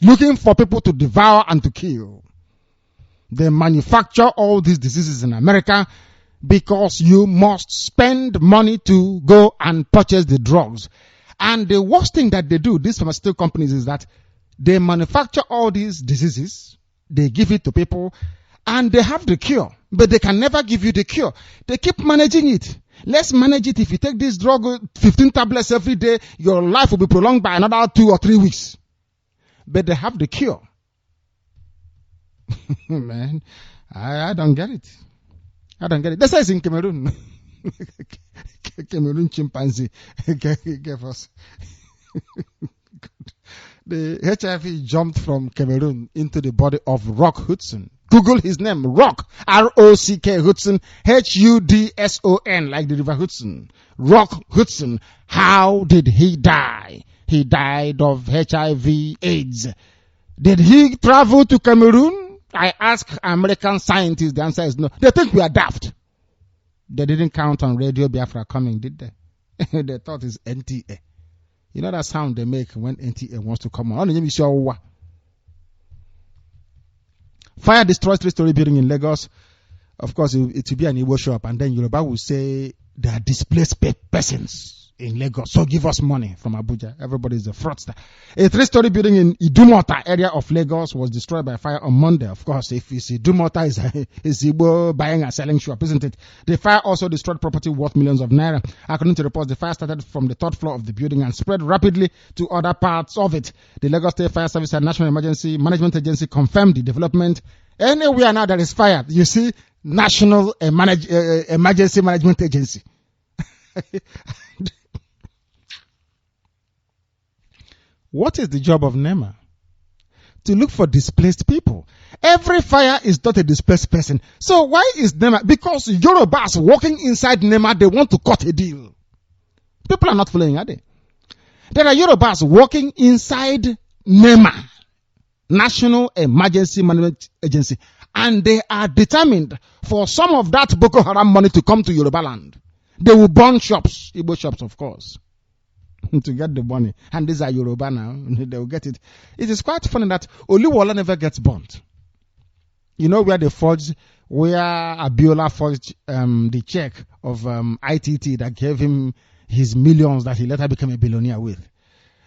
Looking for people to devour and to kill. They manufacture all these diseases in America because you must spend money to go and purchase the drugs. And the worst thing that they do, these pharmaceutical companies, is that they manufacture all these diseases, they give it to people, and they have the cure, but they can never give you the cure. They keep managing it. Let's manage it. If you take this drug, 15 tablets every day, your life will be prolonged by another 2 or 3 weeks. But they have the cure. Man, I don't get it. I don't get it. That's why it's in Cameroon. Cameroon chimpanzee gave us. The HIV jumped from Cameroon into the body of Rock Hudson. Google his name, Rock, R-O-C-K Hudson, H-U-D-S-O-N, like the River Hudson. Rock Hudson. How did he die? He died of HIV AIDS. Did he travel to Cameroon? I ask American scientists, the answer is no. They think we are daft. They didn't count on Radio Biafra coming, did they? They thought it's NTA. You know that sound they make when NTA wants to come on. Fire destroys 3-story building in Lagos. Of course, it will be an Igbo shop, and then Yoruba will say there are displaced persons in Lagos, so give us money from Abuja. Everybody is a fraudster. A 3-story building in Idumota area of Lagos was destroyed by fire on Monday. Of course, if it's Idumota, it's Igbo buying and selling shop, isn't it? The fire also destroyed property worth millions of naira. According to reports, the fire started from the 3rd floor of the building and spread rapidly to other parts of it. The Lagos State Fire Service and National Emergency Management Agency confirmed the development. Anywhere now there is fire, you see National Emergency Management Agency. What is the job of NEMA? To look for displaced people. Every fire is not a displaced person. So why is NEMA? Because Yorubas walking inside NEMA, they want to cut a deal. People are not following, are they? There are Yorubas walking inside NEMA, National Emergency Management Agency, and they are determined for some of that Boko Haram money to come to Yoruba land. They will burn shops, Igbo shops, of course, to get the money. And these are Yoruba now. They will get it. It is quite funny that Oluwola never gets burnt. You know where they forged, where Abiola forged the check of ITT that gave him his millions that he later became a billionaire with.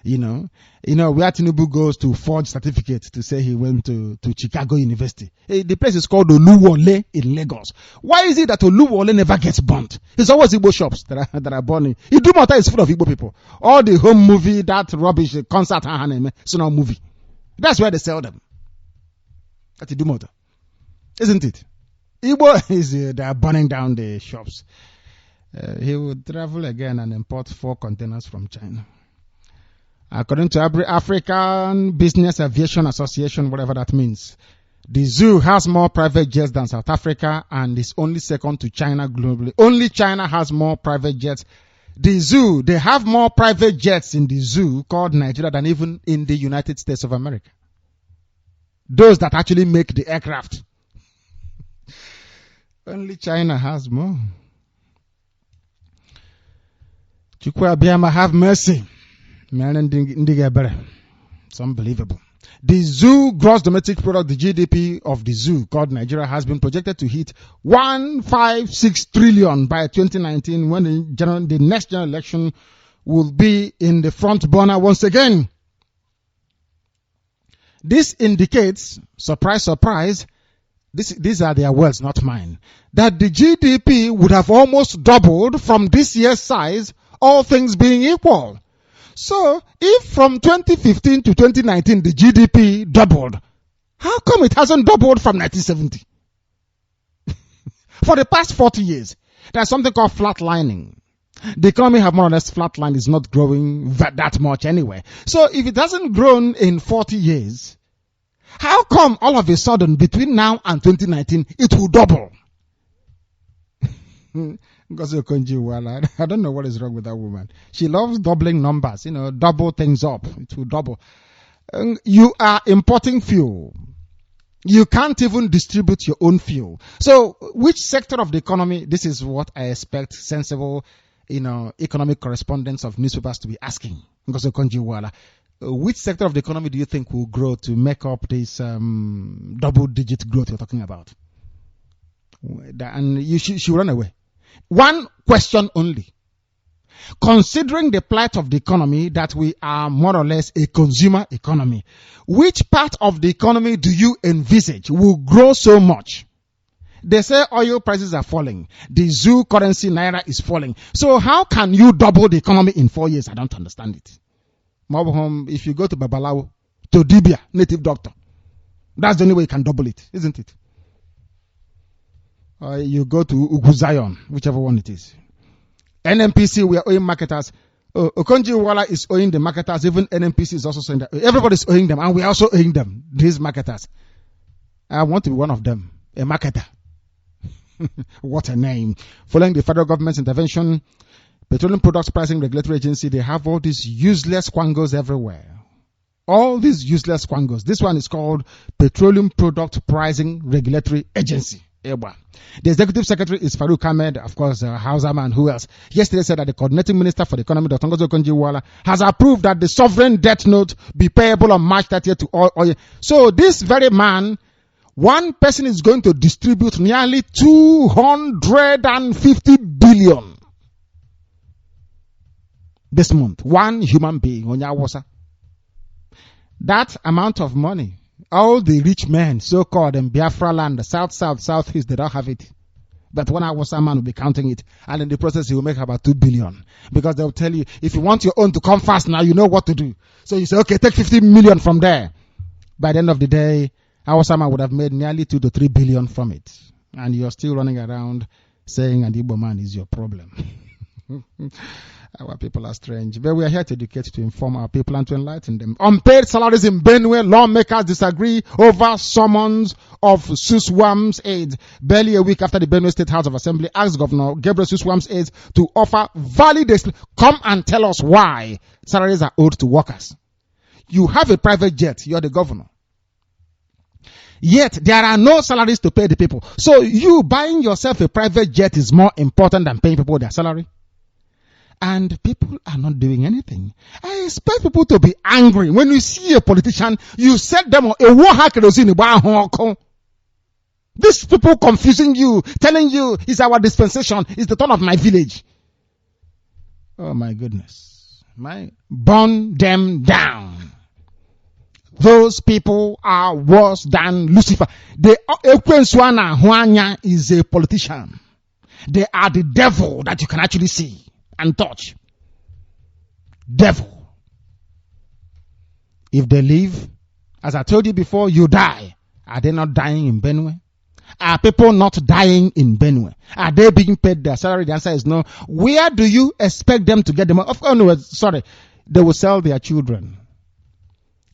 You know where Tinubu goes to forge certificates to say he went to Chicago University. The place is called Oluwole in Lagos. Why is it that Oluwole never gets burnt? It's always Igbo shops that are burning. Idumota is full of Igbo people. All the home movie, that rubbish, concert, so now movie. That's where they sell them. That's Idumota. Isn't it? Igbo is, they are burning down the shops. He would travel again and import 4 containers from China. According to African Business Aviation Association, whatever that means, the zoo has more private jets than South Africa and is only second to China globally. Only China has more private jets. The zoo, they have more private jets in the zoo called Nigeria than even in the United States of America. Those that actually make the aircraft. Only China has more. Chukwu Abiyama, have mercy. It's unbelievable. The zoo gross domestic product, the GDP of the zoo called Nigeria, has been projected to hit 156 trillion by 2019, when the next general election will be in the front burner once again. This indicates, surprise, surprise, these are their words, not mine, that the GDP would have almost doubled from this year's size, all things being equal. So, if from 2015 to 2019 the GDP doubled, how come it hasn't doubled from 1970? For the past 40 years, there's something called flatlining. The economy have more or less flatlined, is not growing that much anyway. So, if it hasn't grown in 40 years, how come all of a sudden between now and 2019 it will double? I don't know what is wrong with that woman. She loves doubling numbers, double things up. It will double. You are importing fuel. You can't even distribute your own fuel. So which sector of the economy? This is what I expect sensible, economic correspondents of newspapers to be asking. which sector of the economy do you think will grow to make up this double-digit growth you're talking about? And you should run away. One question only. Considering the plight of the economy, that we are more or less a consumer economy, which part of the economy do you envisage will grow so much? They say oil prices are falling. The zoo currency Naira is falling. So how can you double the economy in 4 years? I don't understand it. If you go to Babalawo, to Dibia, native doctor, that's the only way you can double it, isn't it? Or you go to Ugu Zion, whichever one it is. NNPC, we are owing marketers. Okonji Wala is owing the marketers. Even NNPC is also saying that everybody's owing them, and we are also owing them, these marketers. I want to be one of them, a marketer. What a name. Following the federal government's intervention, Petroleum Products Pricing Regulatory Agency, they have all these useless quangos everywhere. All these useless quangos. This one is called Petroleum Product Pricing Regulatory Agency. The executive secretary is Farouk Ahmed, of course, Hausa man. Who else? Yesterday said that the coordinating minister for the economy, Dr. Ngozi Okonjo-Iweala, has approved that the sovereign debt note be payable on March 30th to all oil. So this very man, one person is going to distribute nearly 250 billion this month. One human being, Onyawosa. That amount of money, all the rich men, so-called in Biafra land, the south, southeast, they don't have it. But when Awasa man will be counting it, and in the process he will make about 2 billion. Because they'll tell you, if you want your own to come fast now, you know what to do. So you say, okay, take 50 million from there. By the end of the day, Awasa man would have made nearly 2 to 3 billion from it. And you're still running around saying an Igbo man is your problem. Our people are strange. But we are here to educate, to inform our people and to enlighten them. Unpaid salaries in Benue, lawmakers disagree over summons of Suswam's aides. Barely a week after the Benue State House of Assembly asked Governor Gabriel Suswam's aides to offer valid come and tell us why salaries are owed to workers. You have a private jet, you're the governor. Yet there are no salaries to pay the people. So you buying yourself a private jet is more important than paying people their salary. And people are not doing anything. I expect people to be angry. When you see a politician, you set them on a war. These people confusing you, telling you it's our dispensation, it's the turn of my village. Oh my goodness. Burn them down. Those people are worse than Lucifer. The Ekwenswana Huanya is a politician. They are the devil that you can actually see and touch. Devil. If they live, as I told you before, you die. Are they not dying in Benue? Are people not dying in Benue? Are they being paid their salary? The answer is no. Where do you expect them to get them? Of course, no, sorry. They will sell their children.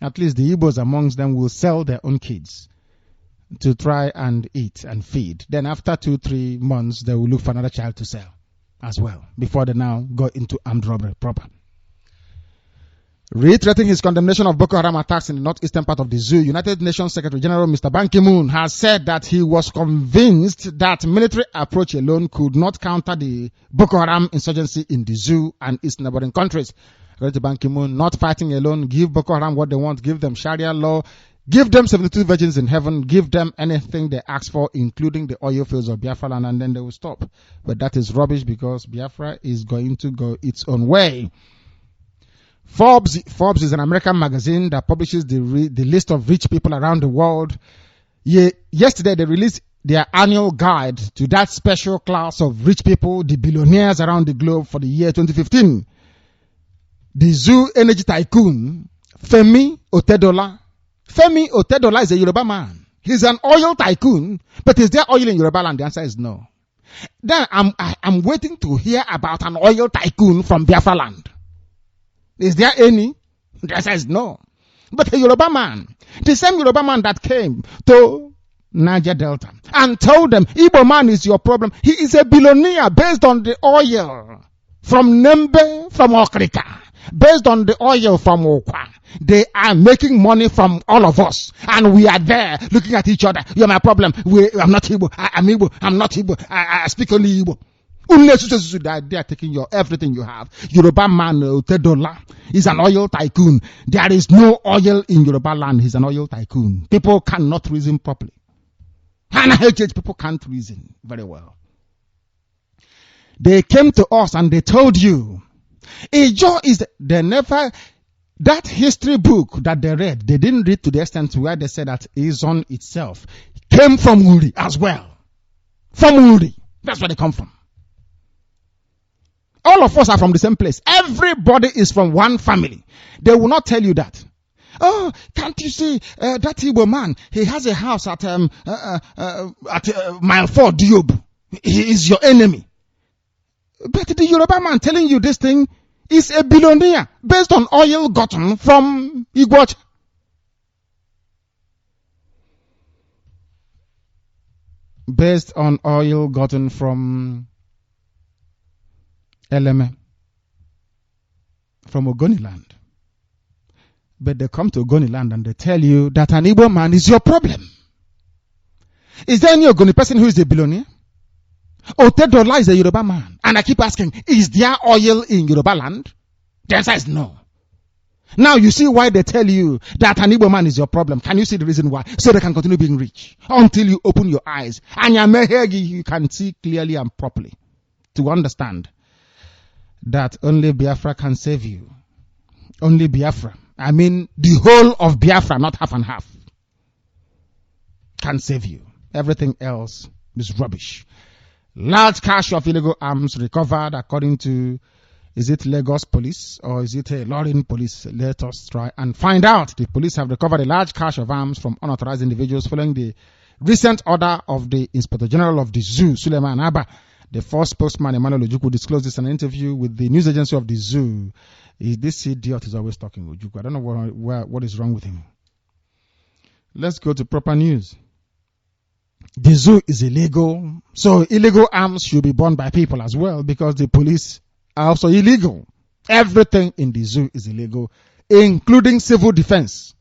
At least the Igbos amongst them will sell their own kids to try and eat and feed. Then after 2-3 months, they will look for another child to sell as well, before they now go into armed robbery proper. Reiterating his condemnation of Boko Haram attacks in the northeastern part of the zoo, United Nations Secretary General Mr. Ban Ki-moon has said that he was convinced that military approach alone could not counter the Boko Haram insurgency in the zoo and its neighboring countries. According to Ban Ki-moon, not fighting alone, give Boko Haram what they want, give them Sharia law, give them 72 virgins in heaven, give them anything they ask for, including the oil fields of Biafra land, and then they will stop. But that is rubbish, because Biafra is going to go its own way. Forbes is an American magazine that publishes the list of rich people around the world. Yesterday, they released their annual guide to that special class of rich people, the billionaires around the globe for the year 2015. The zoo energy tycoon, Femi Otedola. Femi Otedola is a Yoruba man. He's an oil tycoon, but is there oil in Yoruba land? The answer is no. Then I'm waiting to hear about an oil tycoon from Biafra land. Is there any? The answer is no. But a Yoruba man, the same Yoruba man that came to Niger Delta and told them, Igbo man is your problem. He is a billionaire based on the oil from Nembe, from Okrika, based on the oil from Okwa. They are making money from all of us, and we are there looking at each other. You're my problem. I'm not Igbo. I'm Igbo. I'm not Igbo. I speak only Igbo. They are taking your everything you have. Yoruba man, $10 is an oil tycoon. There is no oil in Yoruba land. He's an oil tycoon. People cannot reason properly. And people can't reason very well. They came to us and they told you, that history book that they read, they didn't read to the extent where they said that Izon itself came from Uri as well. From Uri. That's where they come from. All of us are from the same place. Everybody is from one family. They will not tell you that. Oh, can't you see that Igbo man? He has a house at mile 4 Diob. He is your enemy. But the Yoruba man telling you this thing is a billionaire based on oil gotten from Igbo. Based on oil gotten from Eleme, from Ogoni land. But they come to Ogoni land and they tell you that an Igbo man is your problem. Is there any Ogoni person who is a billionaire? $10 is a Yoruba man. And I keep asking, is there oil in Yoruba land? The answer is no. Now you see why they tell you that an Igbo man is your problem. Can you see the reason why? So they can continue being rich until you open your eyes. And you can see clearly and properly to understand that only Biafra can save you. Only Biafra. I mean the whole of Biafra, not half and half, can save you. Everything else is rubbish. Large cache of illegal arms recovered according to, is it Lagos police or is it a Lorin police? Let us try and find out. The police have recovered a large cache of arms from unauthorized individuals following the recent order of the Inspector General of the Zoo, Suleiman Abba. The first spokesman, Emmanuel Ojukwu, disclosed this in an interview with the news agency of the zoo. This idiot is always talking, Ojukwu. I don't know what is wrong with him. Let's go to proper news. The zoo is illegal, so illegal arms should be borne by people as well because the police are also illegal. Everything in the zoo is illegal, including civil defense.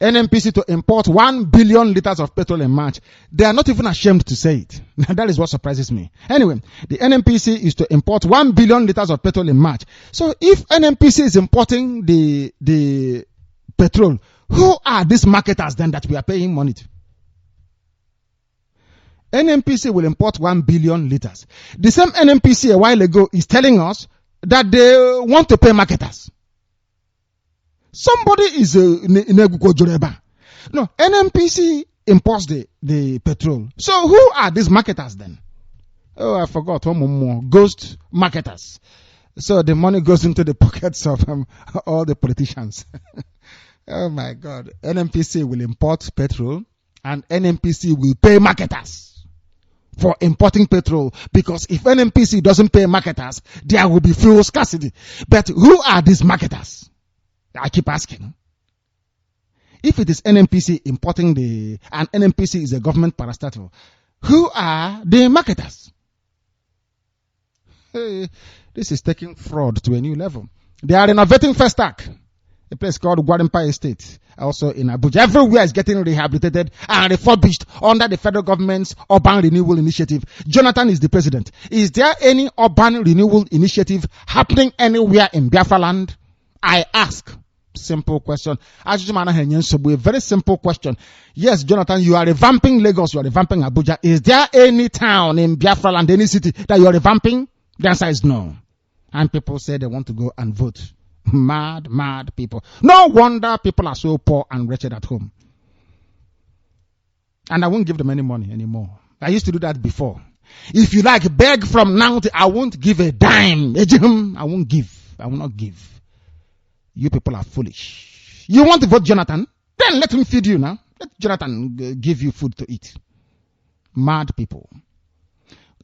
NNPC to import 1 billion liters of petrol in March. They are not even ashamed to say it. That is what surprises me. Anyway, the NNPC is to import 1 billion liters of petrol in March. So if NNPC is importing the petrol, who are these marketers then that we are paying money to? NNPC will import 1 billion liters. The same NNPC a while ago is telling us that they want to pay marketers. Somebody is in Joreba. No, NNPC imports the petrol. So who are these marketers then? Oh, I forgot. One more. Ghost marketers. So the money goes into the pockets of all the politicians. Oh my God. NNPC will import petrol and NNPC will pay marketers for importing petrol, because if NNPC doesn't pay marketers, there will be fuel scarcity. But who are these marketers? I keep asking. If it is NNPC importing and NNPC is a government parastatal, who are the marketers? Hey, this is taking fraud to a new level. They are renovating Festac, a place called Gwarimpa Estate, also in Abuja. Everywhere is getting rehabilitated and refurbished under the federal government's urban renewal initiative. Jonathan is the president. Is there any urban renewal initiative happening anywhere in Biafra land? I ask. Simple question. A very simple question. Yes, Jonathan, you are revamping Lagos, you are revamping Abuja. Is there any town in Biafra land, any city that you are revamping? The answer is no. And people say they want to go and vote. Mad people. No wonder people are so poor and wretched at home. And I won't give them any money anymore. I used to do that before. If you like, beg from now to, I won't give a dime. I won't give. I will not give. You people are foolish. You want to vote Jonathan? Then let him feed you now. Let Jonathan give you food to eat. Mad people.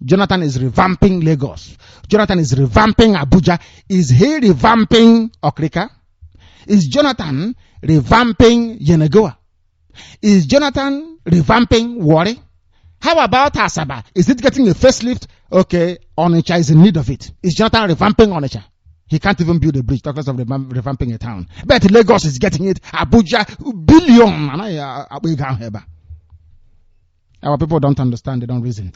Jonathan is revamping Lagos. Jonathan is revamping Abuja. Is he revamping Okrika? Is Jonathan revamping Yenagoa? Is Jonathan revamping Warri? How about Asaba? Is it getting a facelift? Okay, Onitsha is in need of it. Is Jonathan revamping Onitsha? He can't even build a bridge, talk less of revamping a town. But Lagos is getting it. Abuja, billion. Our people don't understand, they don't reason.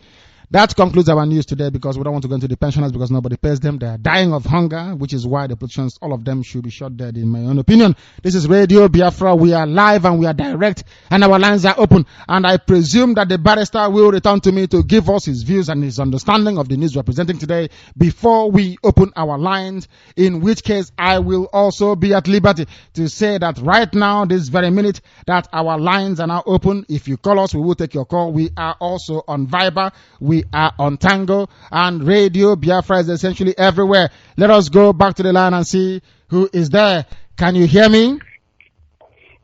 That concludes our news today, because we don't want to go into the pensioners because nobody pays them. They are dying of hunger, which is why the politicians, all of them, should be shot dead, in my own opinion. This is Radio Biafra. We are live and we are direct, and our lines are open. And I presume that the barrister will return to me to give us his views and his understanding of the news we're presenting today before we open our lines, in which case I will also be at liberty to say that right now, this very minute, that our lines are now open. If you call us, we will take your call. We are also on Viber, we are on Tango, and Radio Biafra is essentially everywhere. Let us go back to the line and see who is there. Can you hear me?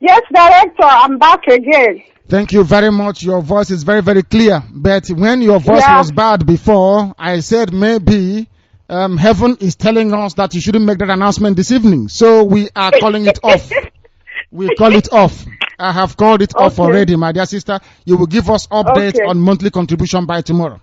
Yes, Director, I'm back again. Thank you very much. Your voice is very, very clear. But when your voice was bad before, I said maybe heaven is telling us that you shouldn't make that announcement this evening. So we are calling it off. We call it off. I have called it off already, my dear sister. You will give us updates on monthly contribution by tomorrow.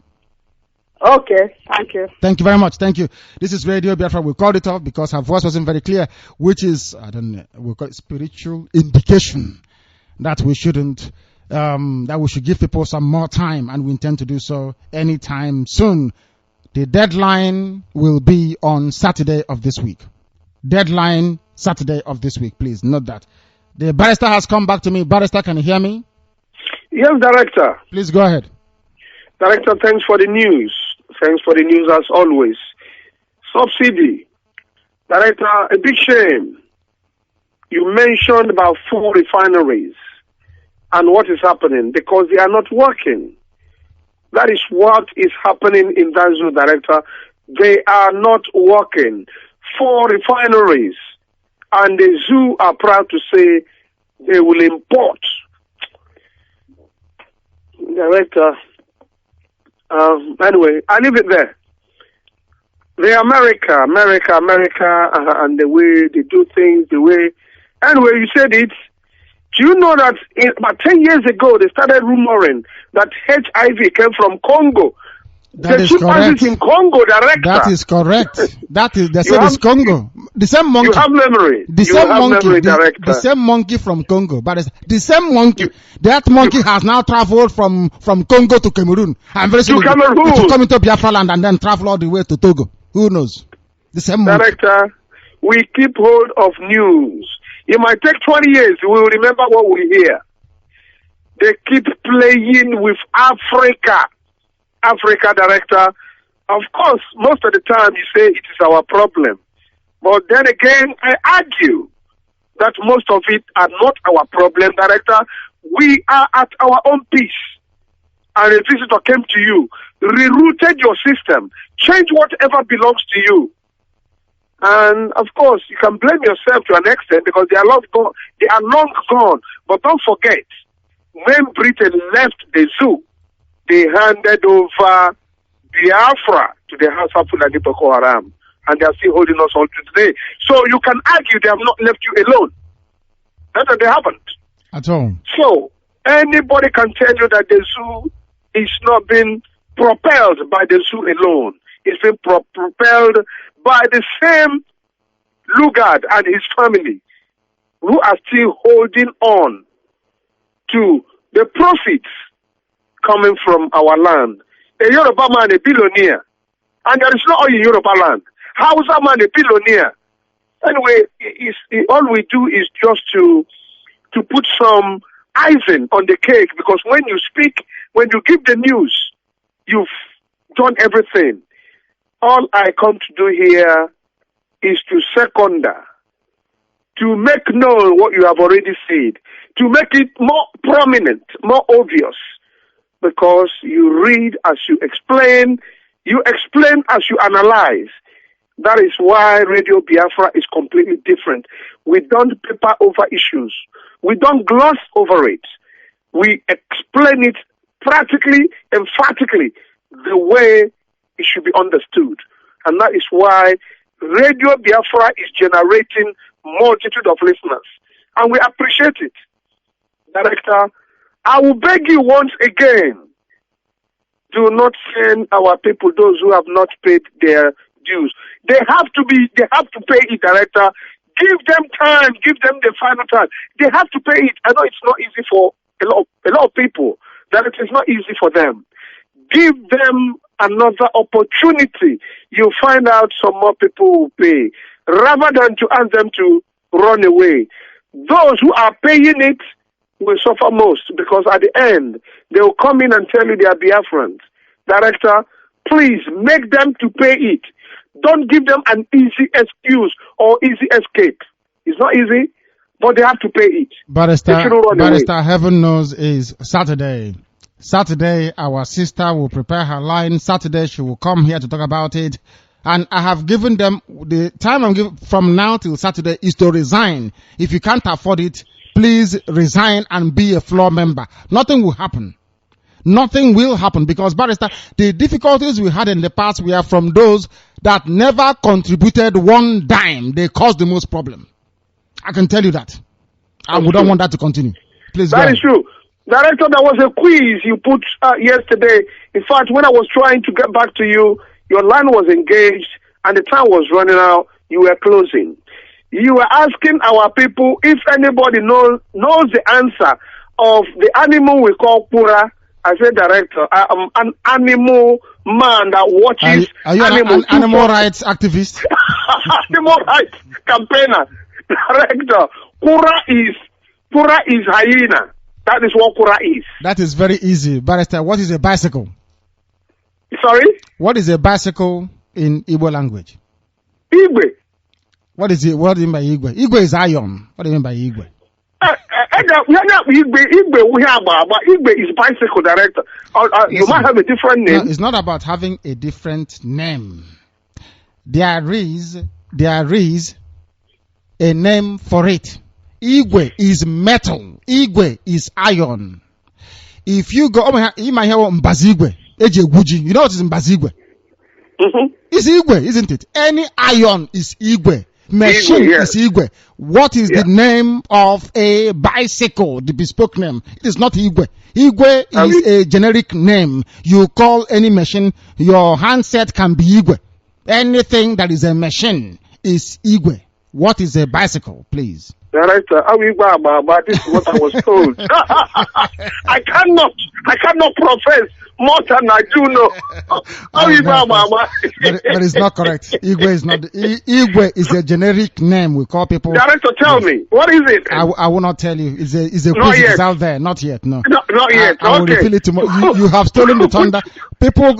Okay, thank you. Thank you very much. Thank you. This is Radio Biafra. We called it off because her voice wasn't very clear, which is, I don't know, we'll call it spiritual indication that we shouldn't, that we should give people some more time, and we intend to do so anytime soon. The deadline will be on Saturday of this week. Deadline Saturday of this week. Please note that. The barrister has come back to me. Barrister, can you hear me? Yes, Director. Please go ahead. Director, thanks for the news. Thanks for the news as always. Subsidy. Director, a big shame. You mentioned about 4 refineries and what is happening because they are not working. That is what is happening in that zoo, Director. They are not working. 4 refineries. And the zoo are proud to say they will import. Director, anyway, I leave it there. The America, and the way they do things, the way... Anyway, you said it. Do you know that about 10 years ago, they started rumoring that HIV came from Congo? That is correct. In Congo, Director. That is correct. They said it's Congo. The same monkey. You have memory. The same monkey from Congo. But the same monkey. That monkey has now traveled from Congo to Cameroon. And very soon it will come into Biafra land and then travel all the way to Togo. Who knows? The same monkey. Director, we keep hold of news. It might take 20 years. We will remember what we hear. They keep playing with Africa, Director. Of course, most of the time you say it is our problem. But then again, I argue that most of it are not our problem, Director. We are at our own peace. And a visitor came to you, rerouted your system, change whatever belongs to you. And of course, you can blame yourself to an extent because they are long gone. But don't forget, when Britain left the zoo, they handed over Biafra to the House of Fulani Boko Haram, and they are still holding us on to today. So you can argue they have not left you alone. That's what they haven't. At all. So anybody can tell you that the zoo is not being propelled by the zoo alone. It's been propelled by the same Lugard and his family who are still holding on to the profits coming from our land. A Yoruba man, a billionaire, and there is no oil in Yoruba land. Hausa man, a billionaire. Anyway, all we do is just to put some icing on the cake, because when you speak, when you give the news, you've done everything. All I come to do here is to seconder, to make known what you have already said, to make it more prominent, more obvious, because you read as you explain as you analyze. That is why Radio Biafra is completely different. We don't paper over issues. We don't gloss over it. We explain it practically, emphatically, the way it should be understood. And that is why Radio Biafra is generating multitude of listeners. And we appreciate it. Director, I will beg you once again, do not send our people, those who have not paid their dues. They have to pay it, Director. Give them time, give them the final time. They have to pay it. I know it's not easy for a lot of people, that it is not easy for them. Give them another opportunity. You find out some more people will pay. Rather than to ask them to run away. Those who are paying it will suffer most, because at the end, they will come in and tell you they are Biafrans. Director, please make them to pay it. Don't give them an easy excuse or easy escape. It's not easy, but they have to pay it. Barrister, heaven knows is Saturday. Saturday, our sister will prepare her line. Saturday, she will come here to talk about it. And I have given them the time I'm giving from now till Saturday is to resign. If you can't afford it, please resign and be a floor member. Nothing will happen. Nothing will happen, because, Barrister, the difficulties we had in the past were from those that never contributed one dime. They caused the most problem. I can tell you that. And we don't want that to continue. Please go ahead. That is true. Director, there was a quiz you put yesterday. In fact, when I was trying to get back to you, your line was engaged and the time was running out. You were closing. You were asking our people if anybody knows the answer of the animal we call Pura. I said, Director, I am an animal man that watches an animal rights activist? Animal rights campaigner. Director, Pura is hyena. That is what Pura is. That is very easy. Barrister, what is a bicycle? Sorry? What is a bicycle in Igbo language? Igwe. What is it? What do you mean by Igwe? Igwe is iron. What do you mean by Igwe? Igwe is bicycle, Director. You might have a different name. No, it's not about having a different name. There is a name for it. Igwe is metal. Igwe is iron. If you go, you might hear Mbazigwe. You know what is Mbazigwe? It's Igwe, isn't it? Any iron is Igwe. Machine is Igwe. What is the name of a bicycle? The bespoke name. It is not Igwe. Igwe is a generic name. You call any machine, your handset can be Igwe. Anything that is a machine is Igwe. What is a bicycle, please? Director, this is what I was told. I cannot profess more than I do know. But it's not correct. Igwe is not. Igwe is a generic name we call people. Director, tell me, what is it? I will not tell you. It's a quiz. It's out there. Not yet. No. Not yet. I will reveal it tomorrow. You have stolen the thunder.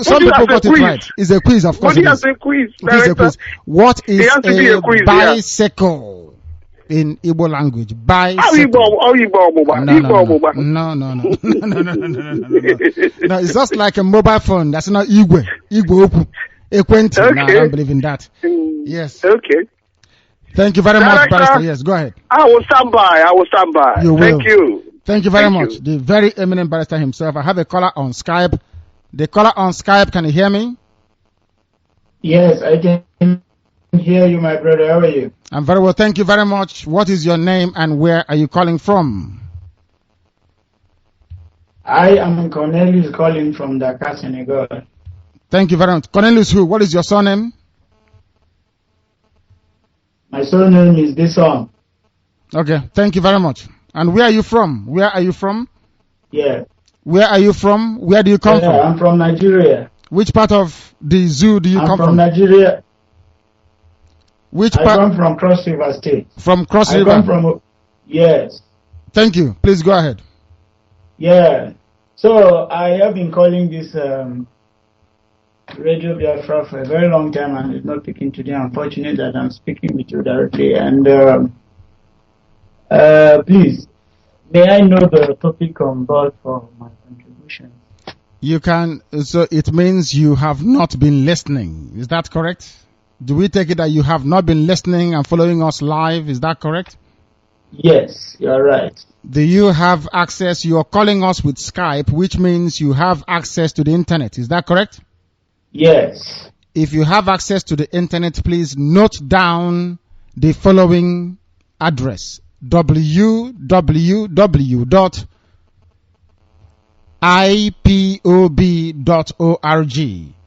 Some people got it right. It's a quiz, of course. What is a quiz? It is a quiz. What is a bicycle? In Igbo language, bicycle. No, it's just like a mobile phone. That's not Igwe. Igwe Equenti. Okay. No, I don't believe in that. Yes. Okay. Thank you very much, Barrister. Yes, go ahead. I will stand by. You will. Thank you. Thank you very much. The very eminent Barrister himself. I have a caller on Skype. The caller on Skype, can you hear me? Yes, I can hear you, my brother. How are you? I'm very well. Thank you very much. What is your name and where are you calling from? I am Cornelius calling from Dakar, Senegal. Thank you very much. Cornelius who? What is your surname? My surname is Dison. Okay. Thank you very much. And where are you from? Where are you from? Yeah. Where are you from? Where do you come from? I'm from Nigeria. Which part of the zoo do you come from? I'm from Nigeria. Which part? I come from Cross River State. From Cross River? I come from, yes. Thank you. Please go ahead. Yeah. So I have been calling this Radio Biafra for a very long time and it's not picking today. I'm fortunate that I'm speaking with you directly. And please, may I know the topic on board for my contribution? You can, so it means you have not been listening. Is that correct? Do we take it that you have not been listening and following us live? Is that correct? Yes, you're right. Do you have access? You're calling us with Skype, which means you have access to the internet. Is that correct? Yes. If you have access to the internet, please note down the following address: www.ipob.org.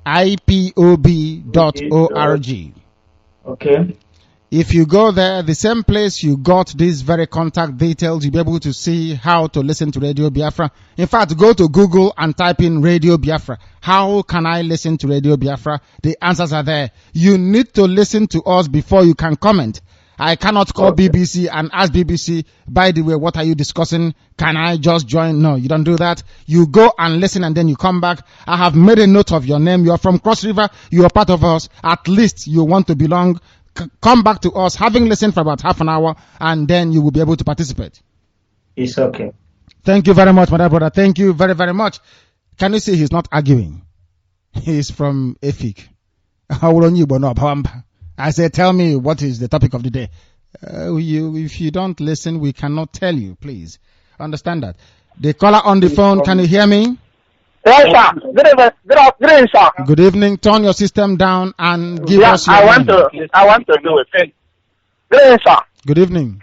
ipob.org. Okay. If you go there, the same place you got these very contact details, you'll be able to see how to listen to Radio Biafra. In fact, go to Google and type in Radio Biafra. How can I listen to Radio Biafra? The answers are there. You need to listen to us before you can comment. I cannot call BBC and ask BBC, by the way, what are you discussing? Can I just join? No, you don't do that. You go and listen and then you come back. I have made a note of your name. You are from Cross River. You are part of us. At least you want to belong. Come back to us, having listened for about half an hour, and then you will be able to participate. It's okay. Thank you very much, my brother. Thank you very, very much. Can you see he's not arguing? He's from Efik. I say, tell me what is the topic of the day. If you don't listen, we cannot tell you. Please understand that. The caller on the phone, can you hear me? Yes, sir. Good evening, sir. Good evening. Turn your system down and give us your I name. want to do it. Good evening, sir. Good evening.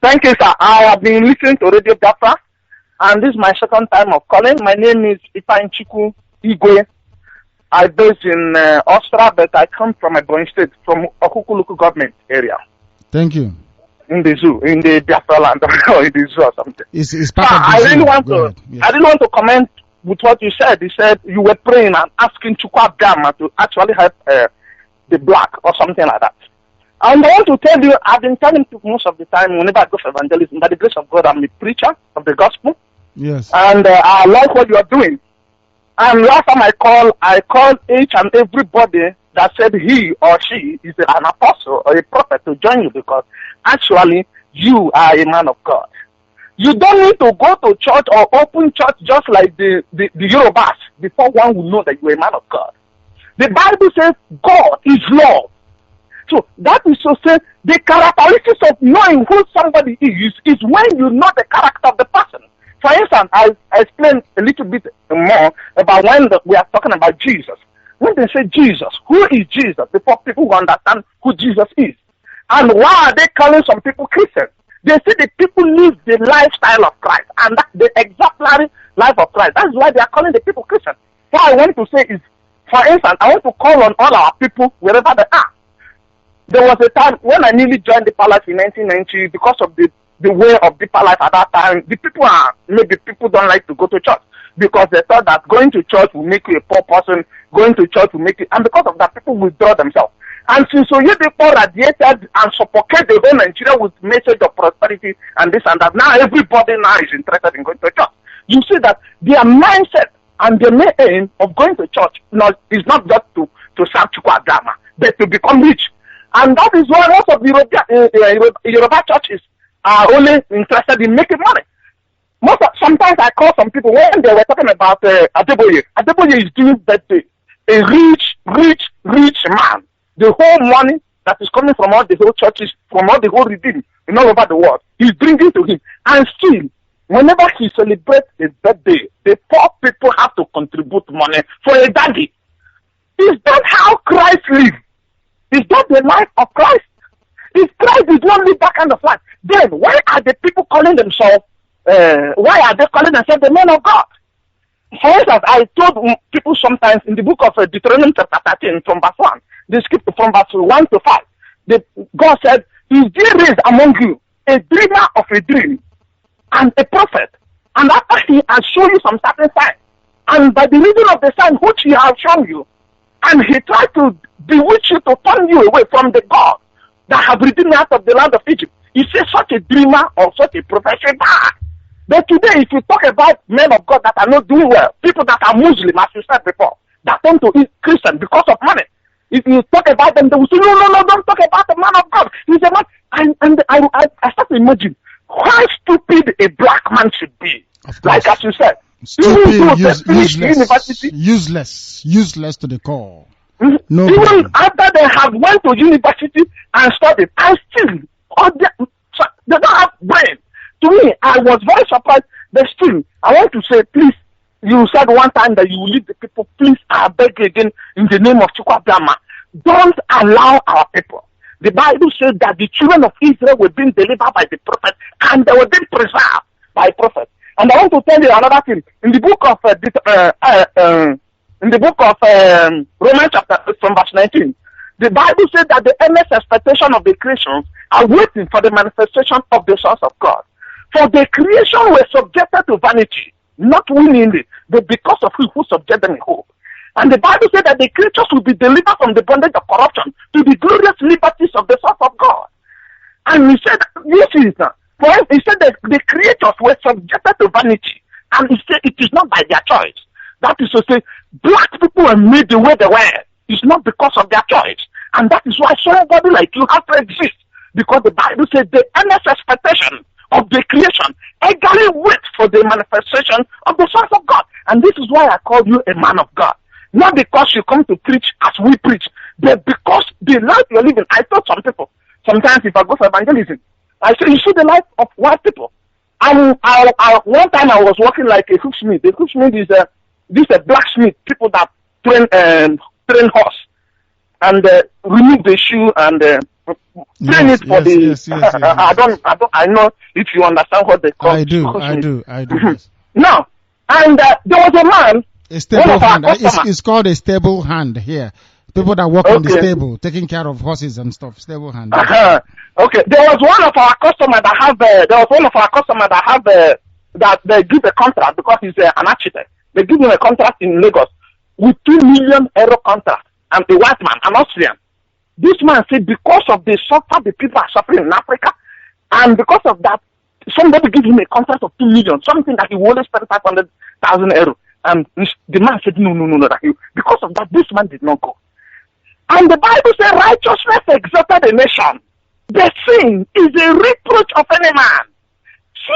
Thank you, sir. I have been listening to Radio Biafra, and this is my second time of calling. My name is Ipanchiku Igwe. I'm based in Austria, but I come from Ebonyi State, from Okuku local government area. Thank you. In the zoo, in the Biafra land, or in the zoo or something. It's part of the I zoo. really want to. Yes. I really want to comment with what you said. You said you were praying and asking Chukwa Gama to actually help the black or something like that. And I want to tell you, I've been telling people most of the time whenever I go for evangelism, by the grace of God, I'm a preacher of the gospel. Yes. And I like what you are doing. And last time I called each and everybody that said he or she is an apostle or a prophet to join you, because actually you are a man of God. You don't need to go to church or open church just like the Yorubas before one will know that you're a man of God. The Bible says God is love. So that is to say the characteristics of knowing who somebody is when you know the character of the person. For instance, I explained a little bit more about when we are talking about Jesus. When they say Jesus, who is Jesus? Before people will understand who Jesus is. And why are they calling some people Christians? They say the people live the lifestyle of Christ, and that's the exemplary life of Christ. That's why they are calling the people Christians. What I want to say is, for instance, I want to call on all our people wherever they are. There was a time when I nearly joined the palace in 1990 because of the way of deeper life at that time. The people don't like to go to church because they thought that going to church will make you a poor person, going to church will make you, and because of that, people withdraw themselves. And since so you people radiated and suffocated the whole Nigeria with message of prosperity and this and that, now everybody now is interested in going to church. You see that their mindset and their main aim of going to church is not just to serve Chukwu Adama, but to become rich. And that is why most of the Yoruba churches are only interested in making money. Sometimes I call some people when they were talking about Adeboye. Adeboye is doing birthday. A rich man. The whole money that is coming from all the whole churches, from all the whole redeemed in all over the world, he's bringing to him. And still, whenever he celebrates his birthday, the poor people have to contribute money for a daddy. Is that how Christ lived? Is that the life of Christ? If Christ did not live that kind of life, then why are the people calling themselves, the men of God? For instance, I told people sometimes in the book of Deuteronomy chapter 13 from verse 1, they skip from verse 1 to 5. God said, is there raised among you a dreamer of a dream and a prophet? And after he has shown you some certain signs, and by the reason of the sign which he has shown you, and he tried to bewitch you to turn you away from the God that have redeemed you out of the land of Egypt, he says such a dreamer or such a prophet should die. But today, if you talk about men of God that are not doing well, people that are Muslim, as you said before, that turn to Christian because of money, if you talk about them, they will say, no, don't talk about the man of God. He's a man. And I start to imagine how stupid a black man should be. Like as you said. Stupid, useless to the core. No even problem. after they have went to university and studied, and still, they don't have brain. To me, I was very surprised. But still, I want to say, please, you said one time that you will lead the people. Please, I beg you again, in the name of Chukwu Abiyama, don't allow our people. The Bible says that the children of Israel were being delivered by the prophet, and they were being preserved by prophet. And I want to tell you another thing. In the book of Romans chapter from verse 19, The Bible said that the earnest expectation of the creation are waiting for the manifestation of the sons of God. For the creation were subjected to vanity, not willingly, but because of who subject them in hope. And the Bible said that the creatures will be delivered from the bondage of corruption to the glorious liberties of the sons of God. And he said, this is for him, he said that the creatures were subjected to vanity. And he said it is not by their choice. That is to say, black people were made the way they were. It's not because of their choice. And that is why somebody like you have to exist. Because the Bible says the earnest expectation of the creation eagerly wait for the manifestation of the sons of God. And this is why I call you a man of God. Not because you come to preach as we preach, but because the life you're living. I told some people, sometimes if I go for evangelism, I say, you see the life of white people. One time I was working like a hoofsmith. The hoofsmith is a blacksmith, people that train horse and remove the shoe and train it for yes. I know if you understand what they call. I do. Yes. Now, and there was a man. A stable hand. It's called a stable hand here. People that work in the stable, taking care of horses and stuff. Stable hand. Okay. There was one of our customers that they give a contract because he's an architect. They give him a contract in Lagos with 2 million euro contract. And a white man, an Austrian. This man said because of the suffer the people are suffering in Africa, and because of that, somebody gives him a contract of 2 million, something that he will only spend 500,000 euro. And the man said, no, because of that, this man did not go. And the Bible says, righteousness exalted a nation. The sin is a reproach of any man.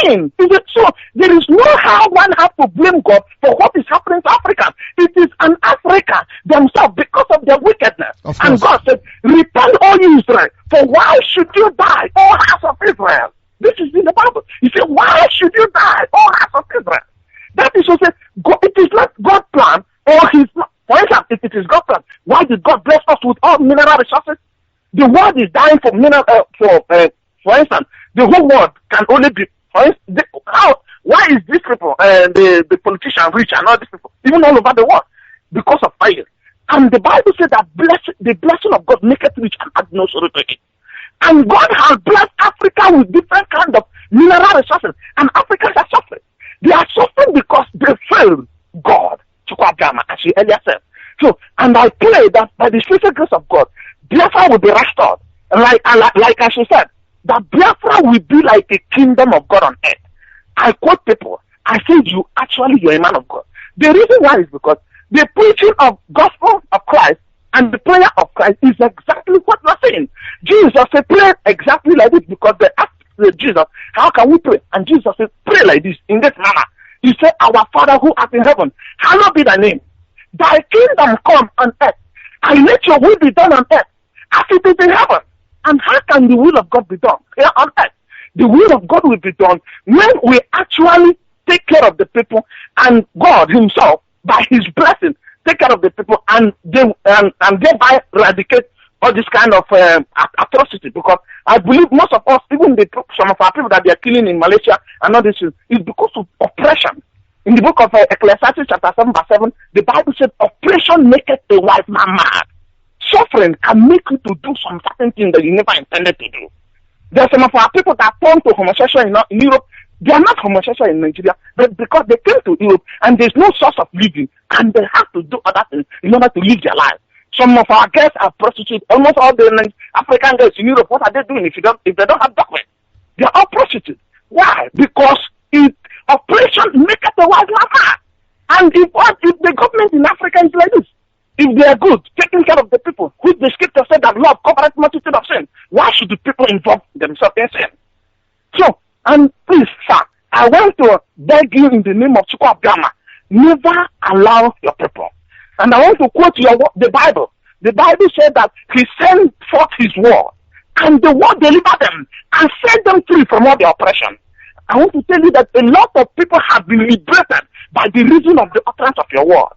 Sin is it? So there is no how one has to blame God for what is happening to Africans. It is an Africa themselves because of their wickedness. And God said, repent, O Israel, for why should you die, O house of Israel? This is in the Bible. He said, why should you die, O house of Israel? That is to say, it is not God's plan, or his. For instance, if it is God's plan, why did God bless us with all mineral resources? The world is dying for mineral. For instance, the whole world can only be. For instance, why is this people, the politicians rich and all these people, even all over the world, because of fire? And the Bible says that the blessing of God maketh rich and add no sorrow to it. And God has blessed Africa with different kinds of mineral resources, and Africans are suffering. They are suffering because they failed God, as she earlier said. So, and I pray that by the special grace of God, Biafra will be restored. Like as she said, that Biafra will be like a kingdom of God on earth. I quote people. I said, you're a man of God. The reason why is because the preaching of gospel of Christ and the prayer of Christ is exactly what we're saying. Jesus said, pray exactly like this, because they asked Jesus, how can we pray? And Jesus said, pray like this, in this manner. He said, our Father who art in heaven, hallowed be thy name. Thy kingdom come on earth, and let your will be done on earth as it is in heaven. And how can the will of God be done here on earth? The will of God will be done when we actually take care of the people, and God himself, by his blessing, take care of the people, and thereby eradicate all this kind of atrocity. Because I believe most of us, even some of our people that they are killing in Malaysia and all this, is because of oppression. In the book of Ecclesiastes chapter 7 verse 7, the Bible said, oppression maketh a wise man mad. Suffering can make you to do some certain things that you never intended to do. There are some of our people that turn to homosexual in Europe. They are not homosexual in Nigeria, but because they came to Europe and there's no source of living, and they have to do other things in order to live their life. Some of our girls are prostitutes. Almost all the African girls in Europe, what are they doing if they don't have documents? They are all prostitutes. Why? Because oppression maketh a wise man mad. And if the government in Africa is like this, if they are good, taking care of the people, which the scripture said that love covereth multitude of sin, why should the people involve themselves in sin? So, and please, sir, I want to beg you in the name of Chukwu Abiyama, never allow your people. And I want to quote the Bible. The Bible said that he sent forth his word, and the word delivered them and set them free from all the oppression. I want to tell you that a lot of people have been liberated by the reason of the utterance of your word.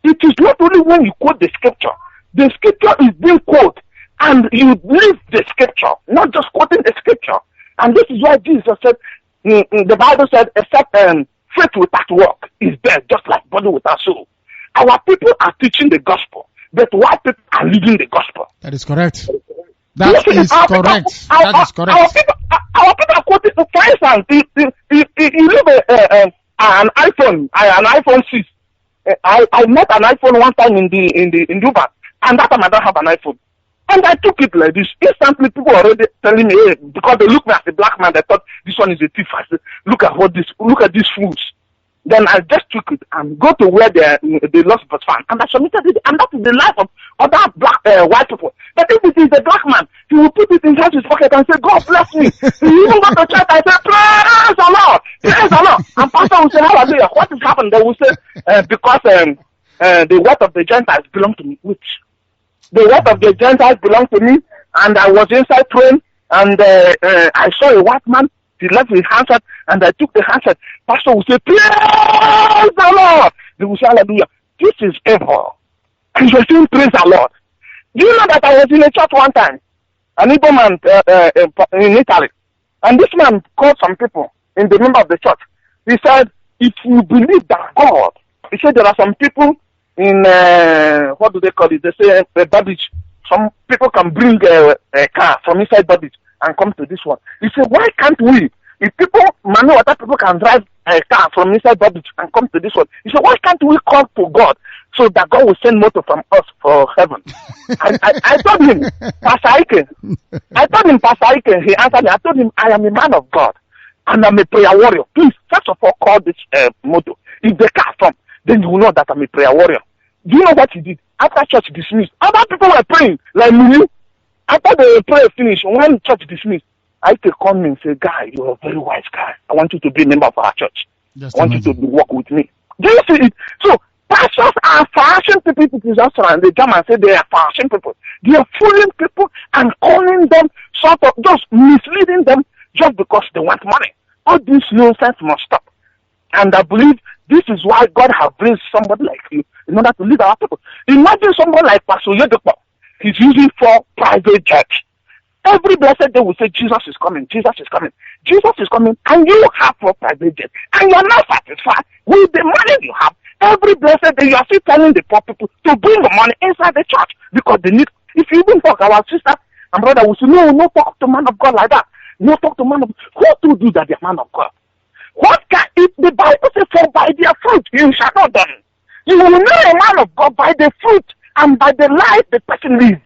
It is not only when you quote the scripture is being quoted, and you live the scripture, not just quoting the scripture. And this is why Jesus said, the Bible said, except faith without work is dead, just like body without soul. Our people are teaching the gospel. but white people are living the gospel. That is correct. That is correct. That is correct. Our people are quoting, for instance, you leave an iPhone 6. I met an iPhone one time in Dubai, and that time I don't have an iPhone. And I took it like this. Instantly, people were already telling me, hey, because they look me as a black man, they thought this one is a thief. I said, look at these fools. Then I just took it and go to where they lost but found, and I submitted it, and that is the life of other black white people. But if it is a black man, he will put it inside his pocket and say, God bless me. He even go to church and say, praise the Lord, praise the Lord. And pastor will say, hallelujah, what has happened? They will say, because the wealth of the Gentiles belong to me. Which? The wealth of the Gentiles belong to me, and I was inside praying, and I saw a white man. He left his handset, and I took the handset. Pastor will say, praise the Lord. They will say, hallelujah. This is evil. And you're saying, praise the Lord. Do you know that I was in a church one time, an Igbo man in Italy, and this man called some people in the member of the church. He said, if you believe that God, he said there are some people in, what do they call it? They say, baggage. Some people can bring a car from inside baggage and come to this one. He said, why can't we? If people, many other people can drive a car from inside baggage and come to this one. He said, why can't we call to God so that God will send motor from us for heaven? I told him, Pastor Ike, he answered me. I told him, I am a man of God and I'm a prayer warrior. Please, first of all, call this motor. If the car comes, then you will know that I'm a prayer warrior. Do you know what he did? After church dismissed, other people were praying, like me. After the prayer finished, when church dismissed, I could call me and say, guy, you're a very wise guy. I want you to be a member of our church. I want you to work with me. Do you see it? So, pastors are fashion people to this restaurant. They come and say they are fashion people. They are fooling people and calling them sort of just misleading them just because they want money. All this nonsense must stop. And I believe this is why God has raised somebody like you in order to lead our people. Imagine someone like Pastor Yedepo. He's using for private church. Every blessed day we say, Jesus is coming, Jesus is coming, Jesus is coming, and you have for private jet, and you're not satisfied with the money you have. Every blessed day you are still telling the poor people to bring the money inside the church because they need. If you even talk, our sister and brother will say, no talk to man of God like that. No talk to man of God. Who to do that, the man of God? What can, if the Bible says, for by their fruit you shall know them. You will know a man of God by the fruit and by the life the person lives.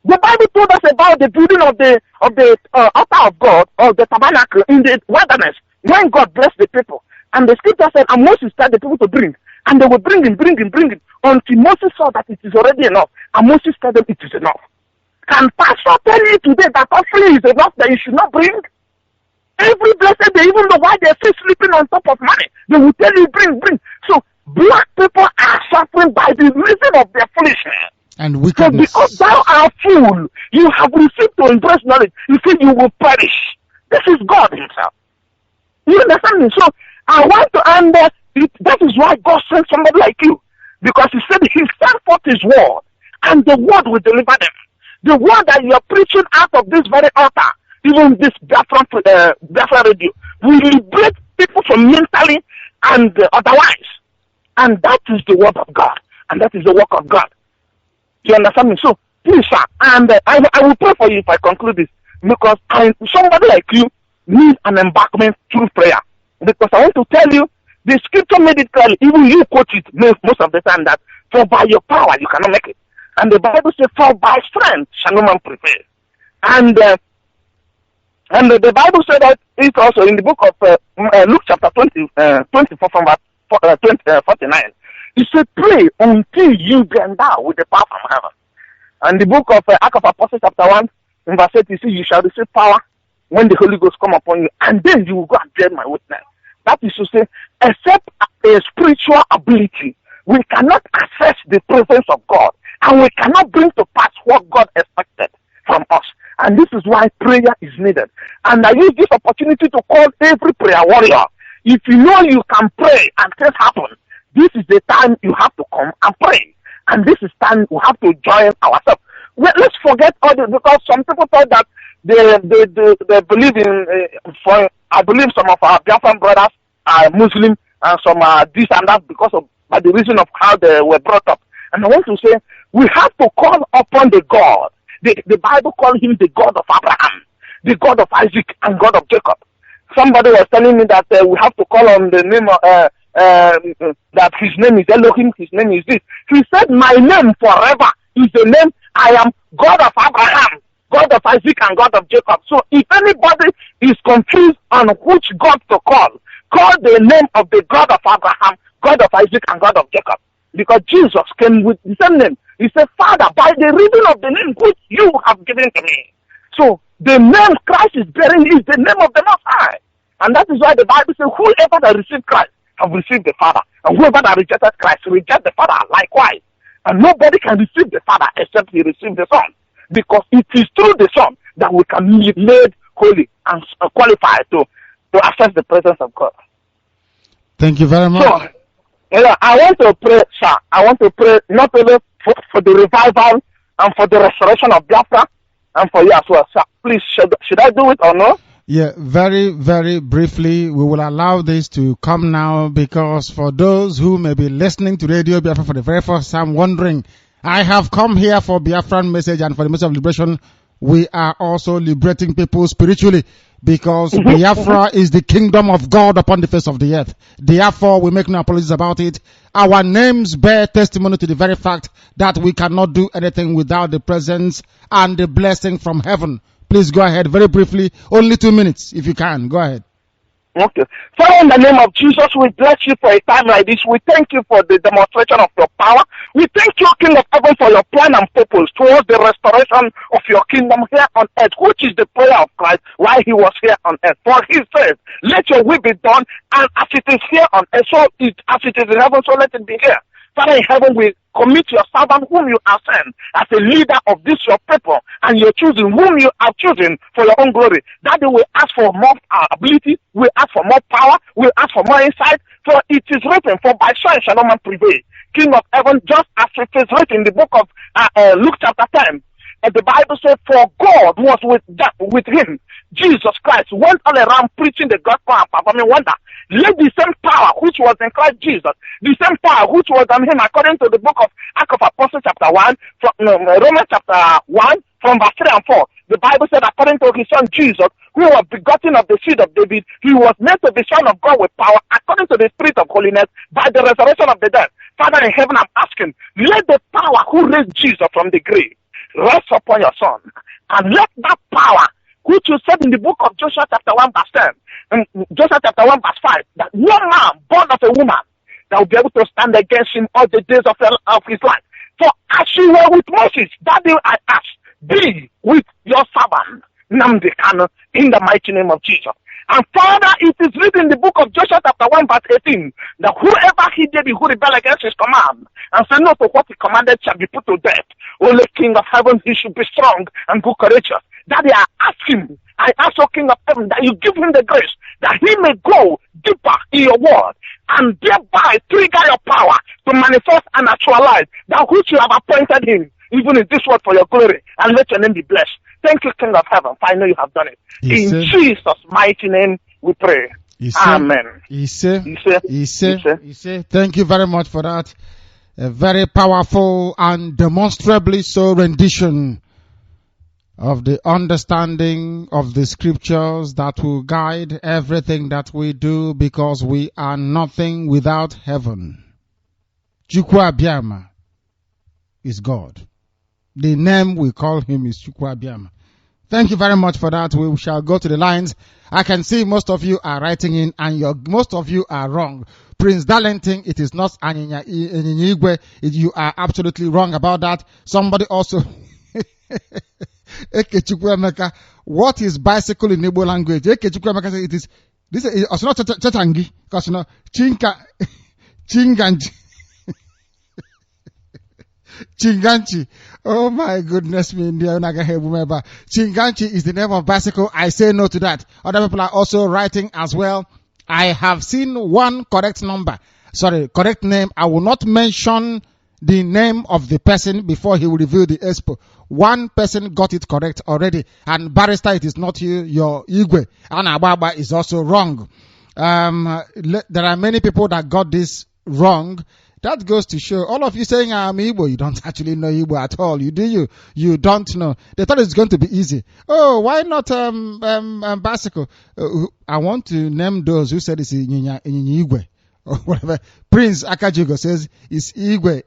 The Bible told us about the building of the altar of God, or the tabernacle in the wilderness, when God blessed the people. And the scripture said, and Moses told the people to bring. And they were bringing, until Moses saw that it is already enough. And Moses told them it is enough. Can pastor tell you today that offering is enough, that you should not bring? Every blessed day, even though while they're still sleeping on top of money, they will tell you, bring. So, black people are suffering by the reason of their foolishness. And wickedness. So because thou art fool, you have received to embrace knowledge, you think you will perish. This is God himself. You understand me? So I want to, and that is why God sent somebody like you. Because he said he sent forth his word, and the word will deliver them. The word that you are preaching out of this very altar, even this Biafra radio, will liberate people from mentally and otherwise. And that is the word of God. And that is the work of God. You understand me? So, please, sir, and I will pray for you if I conclude this, because somebody like you needs an embarkment through prayer. Because I want to tell you, the scripture made it clearly, even you quote it most of the time, that for by your power you cannot make it. And the Bible says, for by strength shall no man prevail. And the Bible said that it also in the book of Luke chapter 24 from verse 49. He said, pray until you be endowed with the power from heaven. And the book of Acts of Apostles chapter 1, in verse 8, you see, you shall receive power when the Holy Ghost come upon you, and then you will go and bear my witness. That is to say, except a spiritual ability, we cannot access the presence of God, and we cannot bring to pass what God expected from us. And this is why prayer is needed. And I use this opportunity to call every prayer warrior. If you know you can pray and things happen, this is the time you have to come and pray. And this is time we have to join ourselves. Well, let's forget all this, because some people thought that they believe in, I believe some of our Biafran brothers are Muslim and some are this and that because of, by the reason of how they were brought up. And I want to say, we have to call upon the God. The Bible calls him the God of Abraham, the God of Isaac, and God of Jacob. Somebody was telling me that we have to call on the name of, that his name is Elohim, his name is this. He said, my name forever is the name, I am God of Abraham, God of Isaac, and God of Jacob. So if anybody is confused on which God to call the name of the God of Abraham, God of Isaac, and God of Jacob. Because Jesus came with the same name. He said, Father, by the reason of the name which you have given to me. So the name Christ is bearing is the name of the Most High. And that is why the Bible says, whoever that received Christ have received the Father. And whoever that rejected Christ reject the Father likewise. And nobody can receive the Father except he received the Son. Because it is through the Son that we can be made holy and qualified to access the presence of God. Thank you very much. So, I want to pray, sir. I want to pray not only for the revival and for the restoration of Biafra and for you as well, sir. Please, should I do it or no? Yeah, very, very briefly, we will allow this to come now because for those who may be listening to Radio Biafra for the very first time wondering, I have come here for Biafran message and for the message of liberation. We are also liberating people spiritually because Biafra is the kingdom of God upon the face of the earth. Therefore, we make no apologies about it. Our names bear testimony to the very fact that we cannot do anything without the presence and the blessing from heaven. Please go ahead very briefly. Only 2 minutes if you can. Go ahead. Okay. Father, in the name of Jesus, we bless you for a time like this. We thank you for the demonstration of your power. We thank you, King of Heaven, for your plan and purpose towards the restoration of your kingdom here on earth, which is the prayer of Christ while he was here on earth. For he says, let your will be done, and as it is here on earth, as it is in heaven, so let it be here. Father in heaven, we commit your servant whom you have sent as a leader of this your people and your children whom you have chosen for your own glory. That they will ask for more ability, we ask for more power, we ask for more insight, for it is written, for by signs shall no man prevail. King of heaven, just as it is written in the book of Luke chapter 10, and the Bible says, for God was with him. Jesus Christ went all around preaching the gospel and performing wonder. Let the same power which was in Christ Jesus, the same power which was on him, according to the book of Acts of Apostles chapter 1, from Romans chapter 1, from verse 3 and 4. The Bible said, according to his son Jesus, who was begotten of the seed of David, he was made to be son of God with power, according to the spirit of holiness, by the resurrection of the dead. Father in heaven, I'm asking, let the power who raised Jesus from the grave rest upon your son, and let that power which you said in the book of Joshua chapter 1 verse 10, and Joshua chapter 1 verse 5, that no man born of a woman that will be able to stand against him all the days of his life. For as you were with Moses, that day I ask, be with your servant Nnamdi Kanu in the mighty name of Jesus. And Father, it is written in the book of Joshua chapter 1 verse 18, that whoever he did who rebel against his command and say no to what he commanded shall be put to death. Only King of heaven, he should be strong and good courageous. Daddy, I ask, O King of heaven, that you give him the grace that he may go deeper in your word and thereby trigger your power to manifest and actualize that which you have appointed him, even in this world for your glory, and let your name be blessed. Thank you, King of heaven, for I know you have done it. In Jesus' mighty name we pray. Amen. Thank you very much for that. A very powerful and demonstrably so rendition of the understanding of the scriptures that will guide everything that we do, because we are nothing without heaven. Chukwu Abiyama is God. The name we call him is Chukwu Abiyama. Thank you very much for that. We shall go to the lines. I can see most of you are writing in, and most of you are wrong. Prince Darlington, it is not Anyinya Igwe. You are absolutely wrong about that. Somebody also... What is bicycle in Igbo language? It is this is also not Chatangi, because Chinganchi. Chinganchi. Oh my goodness me, Chinganchi is the name of bicycle. I say no to that. Other people are also writing as well. I have seen one correct name. I will not mention the name of the person before he will reveal the expo. One person got it correct already, and Barrister, it is not you, your Igwe. And Ababa is also wrong. There are many people that got this wrong. That goes to show all of you saying I'm Igbo, you don't actually know Igbo at all. You don't know. They thought it's going to be easy. Oh, why not bicycle? I want to name those who said it's Igwe or whatever. Prince Akajigo says it's Igwe.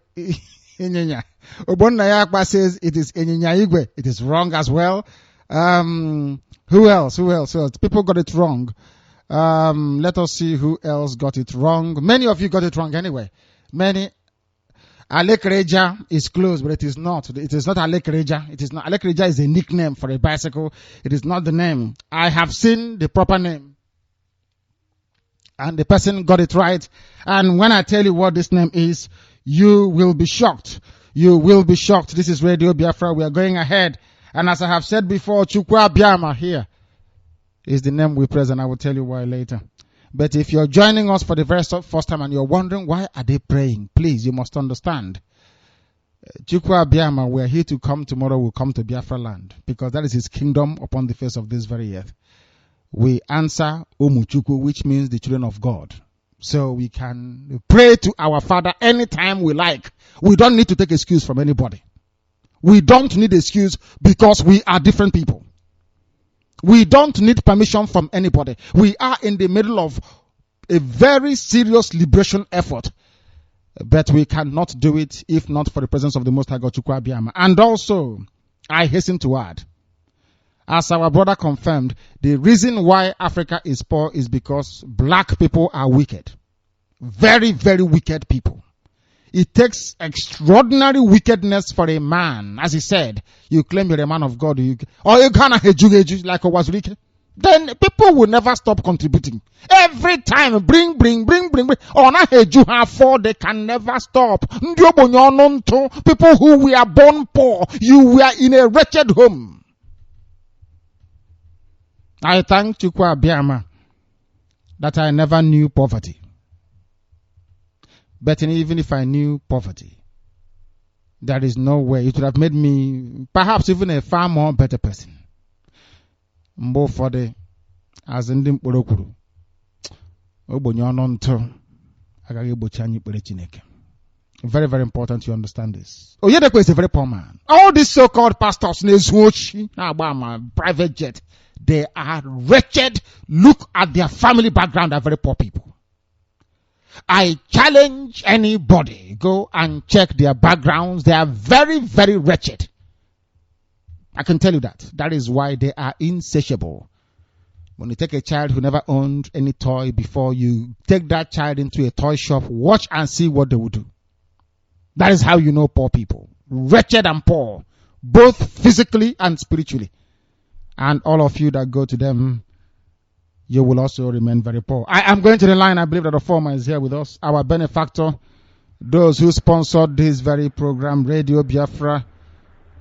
Obonnayakba says it is Igwe. It is wrong as well. Who else? People got it wrong. Let us see who else got it wrong. Many of you got it wrong anyway. Many. Alekreja is close, but it is not. It is not Alekreja. It is not. Alekreja is a nickname for a bicycle. It is not the name. I have seen the proper name. And the person got it right. And when I tell you what this name is, you will be shocked. You will be shocked. This is Radio Biafra. We are going ahead. And as I have said before, Chukwa Biama here is the name we present. I will tell you why later. But if you're joining us for the very first time and you're wondering why are they praying, please, you must understand. Chukwa Biama, we're here to come tomorrow. We'll come to Biafra land because that is his kingdom upon the face of this very earth. We answer Umuchuku, which means the children of God. So we can pray to our Father anytime we like. We don't need to take excuse from anybody. We don't need excuse because we are different people. We don't need permission from anybody. We are in the middle of a very serious liberation effort. But we cannot do it if not for the presence of the Most High God, Chukwu Abiyama. And also, I hasten to add, as our brother confirmed, the reason why Africa is poor is because black people are wicked. Very, very wicked people. It takes extraordinary wickedness for a man. As he said, you claim you're a man of God, or you kind of heju like Owazurike. Then people will never stop contributing. Every time, bring. Or not heju have for, they can never stop. People who were born poor, you were in a wretched home. I thank Chukwu Abiyama that I never knew poverty. But even if I knew poverty, there is no way it would have made me perhaps even a far more better person. Mbo fode as ndi mkporokuru. Ogbonye ono nto agagi gbochi anyi kpere Chineke. Very, very important you understand this. Oyedekwe is a very poor man. All these so-called pastors, private jet, they are wretched. Look at their family background, they are very poor people. I challenge anybody, go and check their backgrounds. They are very, very wretched. I can tell you that. That is why they are insatiable. When you take a child who never owned any toy before, you take that child into a toy shop, watch and see what they will do. That is how you know poor people. Wretched and poor, both physically and spiritually. And all of you that go to them, you will also remain very poor. I am going to the line. I believe that the former is here with us. Our benefactor, those who sponsored this very program, Radio Biafra.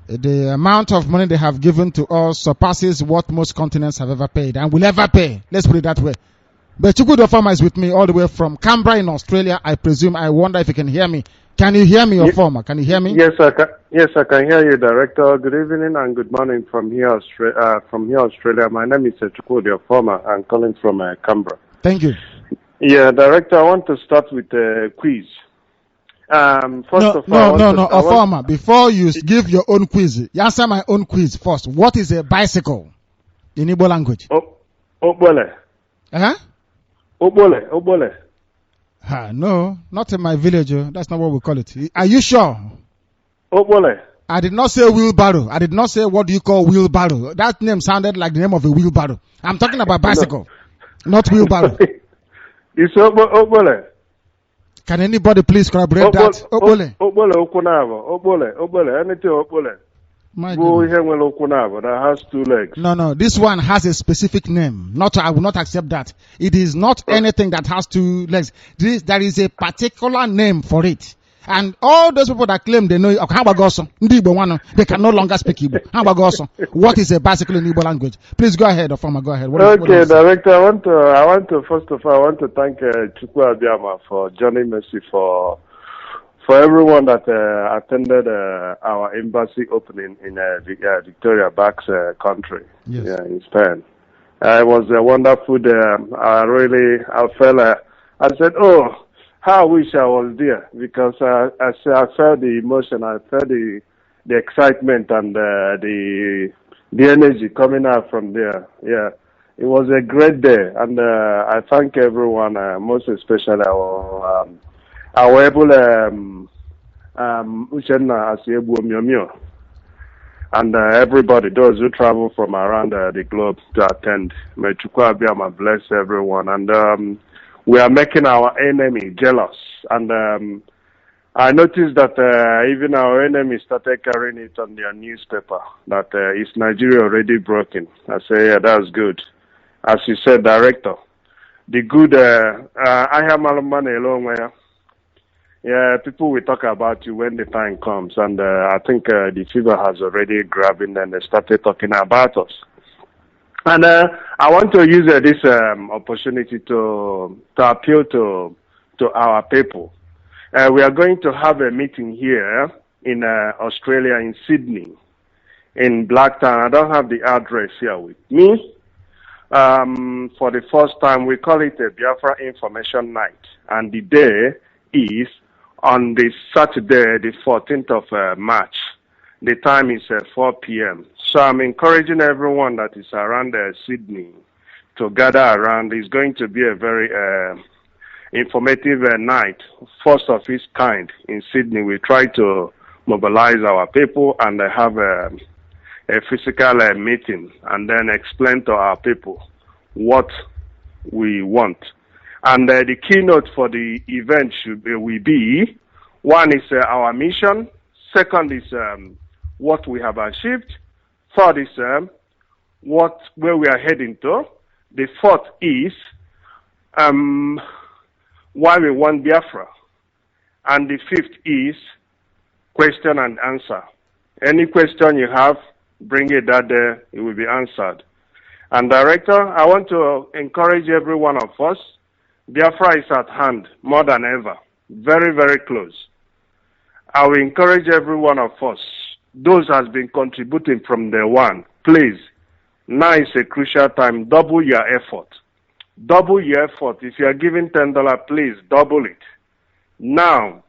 The amount of money they have given to us surpasses what most continents have ever paid and will ever pay. Let's put it that way. But Chukwu Former is with me all the way from Canberra in Australia. I presume, I wonder if you can hear me. Can you hear me, Former? Can you hear me? Yes, I can. Yes, I can hear you, Director. Good evening and good morning from here, Australia. My name is Chukwu Former. I'm calling from Canberra. Thank you. Yeah, Director, I want to start with a quiz. Former, before you give your own quiz, you answer my own quiz first. What is a bicycle in Igbo language? Obole. Huh? Obole. No, not in my village. That's not what we call it. Are you sure? Obole. I did not say wheelbarrow. I did not say what do you call wheelbarrow. That name sounded like the name of a wheelbarrow. I'm talking about bicycle, not wheelbarrow. It's Obole. Can anybody please corroborate that? Obole. Obole. Anything Obole. My goodness. That has two legs. No. This one has a specific name. I will not accept that. It is not anything that has two legs. There is a particular name for it. And all those people that claim they know they can no longer speak Igbo. What is a bicycle in Igbo language? Please go ahead, Former. Go ahead. Okay, Director. I want to first of all thank Chukwu Abiyama for joining Mercy for everyone that attended our embassy opening in Victoria Back's country, yes. In Spain. It was wonderful. I said, how I wish I was there, because I felt the emotion, I felt the excitement and the energy coming out from there. Yeah, it was a great day, and I thank everyone, most especially our able Uchenna Asiebu Miomio, and everybody, those who travel from around the globe to attend. May Chukwu Abiyama bless everyone, and we are making our enemy jealous, and I noticed that even our enemy started carrying it on their newspaper, that is Nigeria already broken. I say, yeah, that's good. As you said, Director, the good, I have Malamane along where, yeah, people will talk about you when the time comes, and I think the fever has already grabbed in and they started talking about us. And I want to use this opportunity to appeal to our people. We are going to have a meeting here in Australia, in Sydney, in Blacktown. I don't have the address here with me. For the first time, we call it a Biafra Information Night, and the day is on the Saturday, the 14th of March. The time is 4 p.m. So I'm encouraging everyone that is around Sydney to gather around. It's going to be a very informative night, first of its kind in Sydney. We try to mobilize our people and have a physical meeting, and then explain to our people what we want. And the keynote for the event will be, one is our mission, second is what we have achieved, third is where we are heading to, the fourth is why we want Biafra, and the fifth is question and answer. Any question you have, bring it that day, it will be answered. And Director, I want to encourage every one of us, Biafra is at hand more than ever, very, very close. I will encourage every one of us, those has been contributing from day one, please, now is a crucial time, double your effort. Double your effort. If you are giving $10, please double it. Now,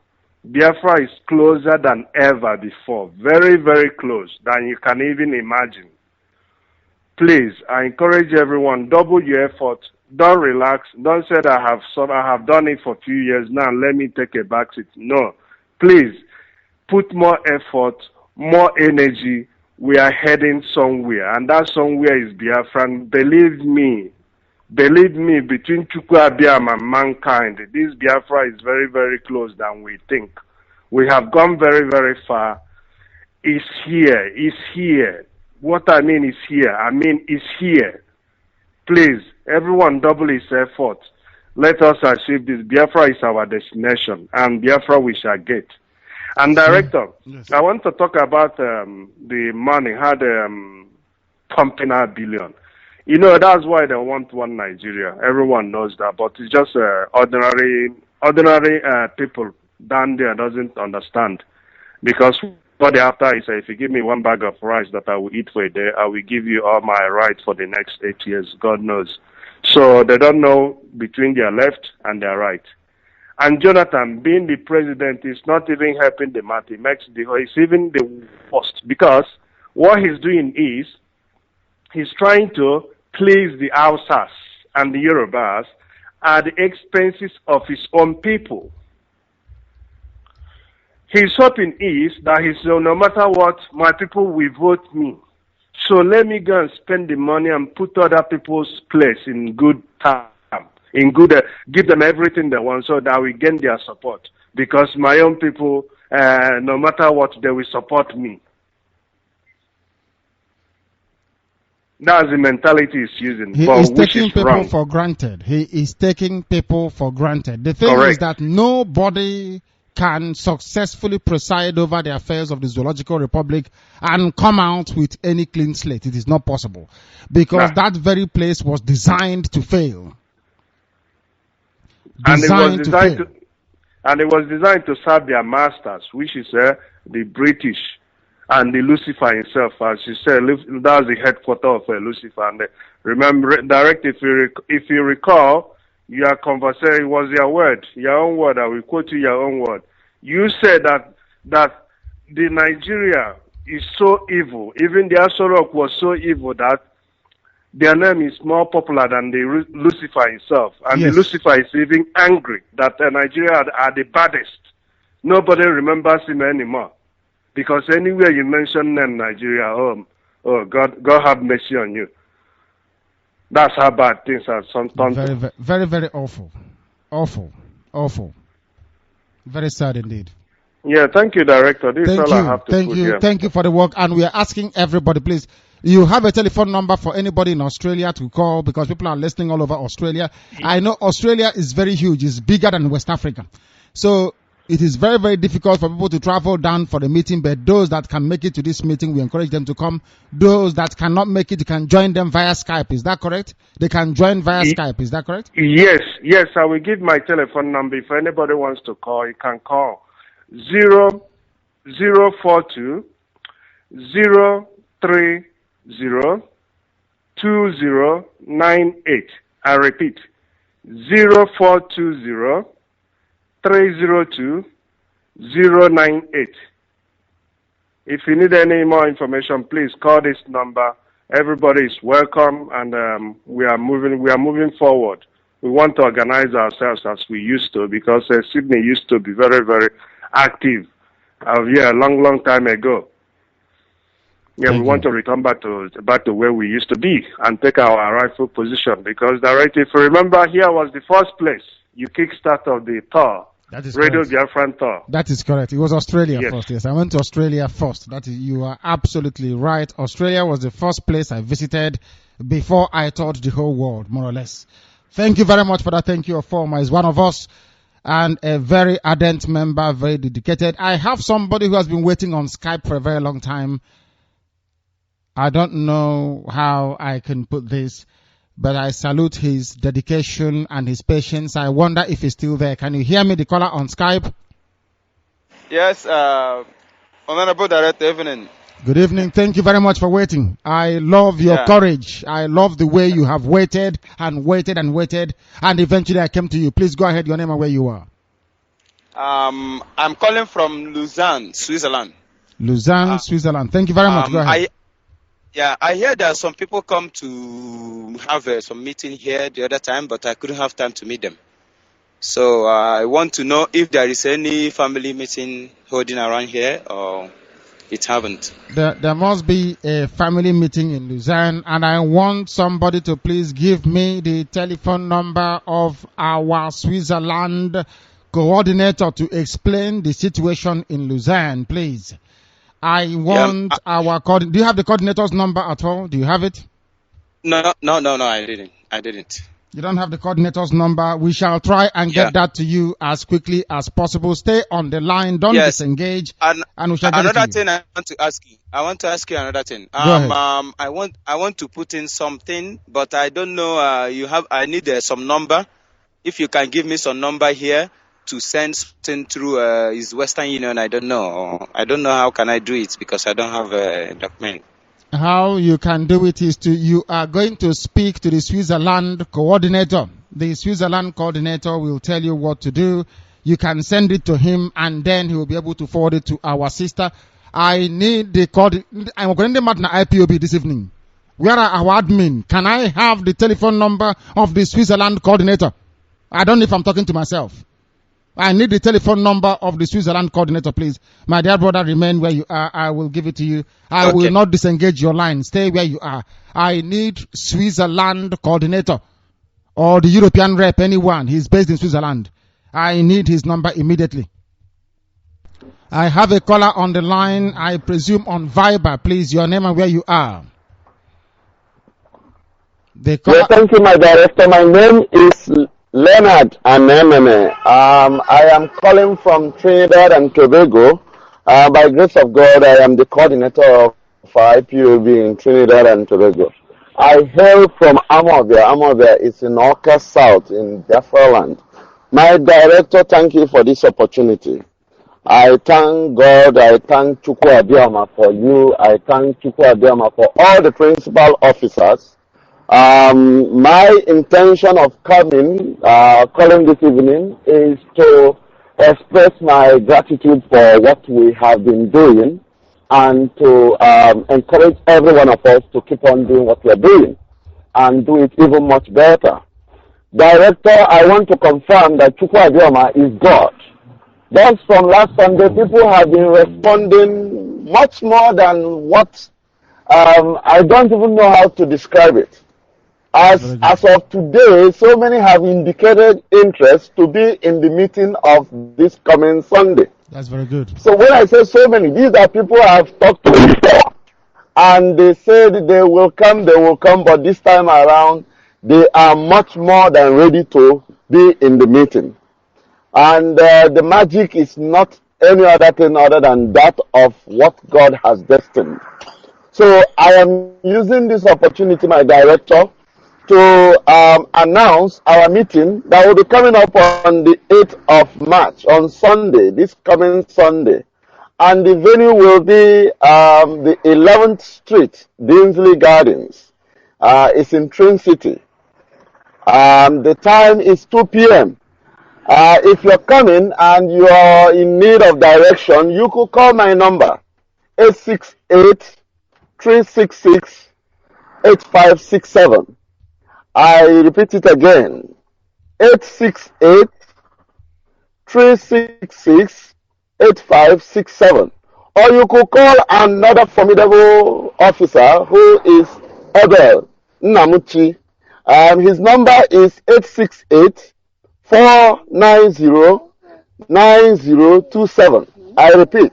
Biafra is closer than ever before, very, very close than you can even imagine. Please, I encourage everyone, double your effort. Don't relax. Don't say that I have done it for a few years now, let me take a back seat. No. Please, put more effort, more energy. We are heading somewhere, and that somewhere is Biafran. Believe me, between Chukwu Abiyama and mankind, this Biafra is very, very close than we think. We have gone very, very far. It's here. It's here. What I mean is here. I mean it's here. Please, everyone double his effort. Let us achieve this. Biafra is our destination, and Biafra we shall get. And Director, yes. I want to talk about the money, how the pumping out billion. You know, that's why they want one Nigeria. Everyone knows that, but it's just ordinary people down there doesn't understand. Because what they're after is, if you give me one bag of rice that I will eat for a day, I will give you all my rights for the next 8 years. God knows. So they don't know between their left and their right. And Jonathan, being the president, is not even helping the matter. It's even the worst. Because what he's doing is, he's trying to please the Hausas and the Yorubas at the expenses of his own people. His hoping is that no matter what, my people will vote me. So let me go and spend the money and put other people's place in good time, give them everything they want so that we gain their support. Because my own people, no matter what, they will support me. That's the mentality he's using. He is taking people for granted. He is taking people for granted. The thing is that nobody can successfully preside over the affairs of the Zoological Republic and come out with any clean slate. It is not possible. Because that very place was designed to fail. And it was designed to serve their masters, which is the British. And the Lucifer himself, as you said, that's the headquarters of Lucifer. And remember, Direct, if you recall, your conversation, it was your word, your own word. I will quote you your own word. You said that the Nigeria is so evil, even the Asorok was so evil that their name is more popular than the Lucifer himself. And Yes. the Lucifer is even angry that Nigeria are the baddest. Nobody remembers him anymore. Because anywhere you mention name Nigeria, oh God have mercy on you. That's how bad things are sometimes. Very, very, very, very awful. Awful. Awful. Very sad indeed. Yeah, thank you, Director. This is all I have to Thank put you. here. Thank you for the work. And we are asking everybody, please, you have a telephone number for anybody in Australia to call, because people are listening all over Australia. I know Australia is very huge. It's bigger than West Africa. So it is very, very difficult for people to travel down for the meeting, but those that can make it to this meeting, we encourage them to come. Those that cannot make it, you can join them via Skype. Is that correct? They can join via Skype. Is that correct? Yes, I will give my telephone number. If anybody wants to call, you can call 042 030 2098. I repeat, 0420 302 098. If you need any more information, please call this number. Everybody is welcome, and we are moving forward. We want to organize ourselves as we used to, because Sydney used to be very, very active a long time ago. Yeah, we want to return back to where we used to be and take our rightful position, because if you remember, here was the first place you kickstart of the tour. That is Radio correct. Biafran tour. That is correct. It was Australia Yes. first. Yes, I went to Australia first. You are absolutely right. Australia was the first place I visited before I toured the whole world, more or less. Thank you very much for that. Thank you, Former is one of us and a very ardent member, very dedicated. I have somebody who has been waiting on Skype for a very long time. I don't know how I can put this, but I salute his dedication and his patience. I wonder if he's still there. Can you hear me, the caller on Skype? Yes, Honorable Director, evening. Good evening. Thank you very much for waiting. I love your courage. I love the way you have waited and waited and waited, and eventually I came to you. Please go ahead, your name and where you are. I'm calling from Lausanne, Switzerland. Lausanne, Switzerland. Thank you very much. Go ahead. I hear that some people come to have some meeting here the other time, but I couldn't have time to meet them. So I want to know if there is any family meeting holding around here, or it haven't. There must be a family meeting in Lausanne, and I want somebody to please give me the telephone number of our Switzerland coordinator to explain the situation in Lausanne, please. I want our do you have the coordinator's number at all? Do you have it? No, I didn't. You don't have the coordinator's number. We shall try and get that to you as quickly as possible. Stay on the line. Don't disengage. And we shall get another it to you. thing I want to ask you. I want to ask you another thing. Go ahead. I want to put in something, but I don't know. I need some number. If you can give me some number here to send something through his Western Union, I don't know. I don't know how can I do it, because I don't have a document. How you can do it is you are going to speak to the Switzerland coordinator. The Switzerland coordinator will tell you what to do. You can send it to him, and then he will be able to forward it to our sister. I need the I'm going to IPOB this evening. Where are our admin? Can I have the telephone number of the Switzerland coordinator? I don't know if I'm talking to myself. I need the telephone number of the Switzerland coordinator, please. My dear brother, remain where you are. I will give it to you. I will not disengage your line. Stay where you are. I need Switzerland coordinator or the European rep, anyone. He's based in Switzerland. I need his number immediately. I have a caller on the line, I presume on Viber. Please, your name and where you are. Thank you, my director. My name is Leonard Anemene. I am calling from Trinidad and Tobago. By grace of God, I am the coordinator of IPOB in Trinidad and Tobago. I hail from Amovia. Amovia is in Orca South in Biafra land. My director, thank you for this opportunity. I thank God, I thank Chukwu Abiyama for you, I thank Chukwu Abiyama for all the principal officers My intention of calling this evening is to express my gratitude for what we have been doing and to encourage every one of us to keep on doing what we're doing and do it even much better. Director, I want to confirm that Chukwu Abioma is God. Thus, from last Sunday, people have been responding much more than what I don't even know how to describe it. As of today, so many have indicated interest to be in the meeting of this coming Sunday. That's very good. So when I say so many, these are people I have talked to before. And they said they will come, but this time around, they are much more than ready to be in the meeting. And the magic is not any other thing other than that of what God has destined. So I am using this opportunity, my director, to announce our meeting that will be coming up on the 8th of March, on Sunday, this coming Sunday. And the venue will be the 11th Street, Dinsley Gardens. It's in Trin City. The time is 2 p.m. If you're coming and you're in need of direction, you could call my number, 868-366-8567. I repeat it again, 868-366-8567. Or you could call another formidable officer who is Abel Nnamuchi. His number is 868-490-9027. I repeat,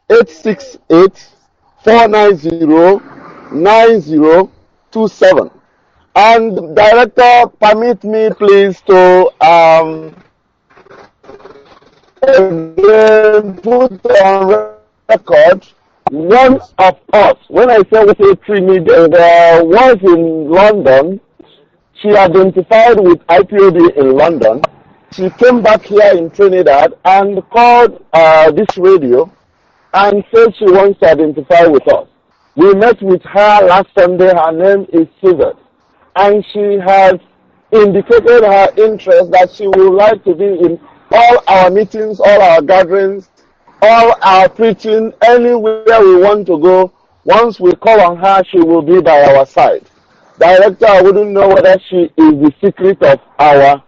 868-490-9027. And director, permit me please to put on record one of us. When I say we say Trinidad, was in London. She identified with IPOB in London. She came back here in Trinidad and called this radio and said she wants to identify with us. We met with her last Sunday. Her name is Susan. And she has indicated her interest that she would like to be in all our meetings, all our gatherings, all our preaching, anywhere we want to go. Once we call on her, she will be by our side. Director, I wouldn't know whether she is the secret of our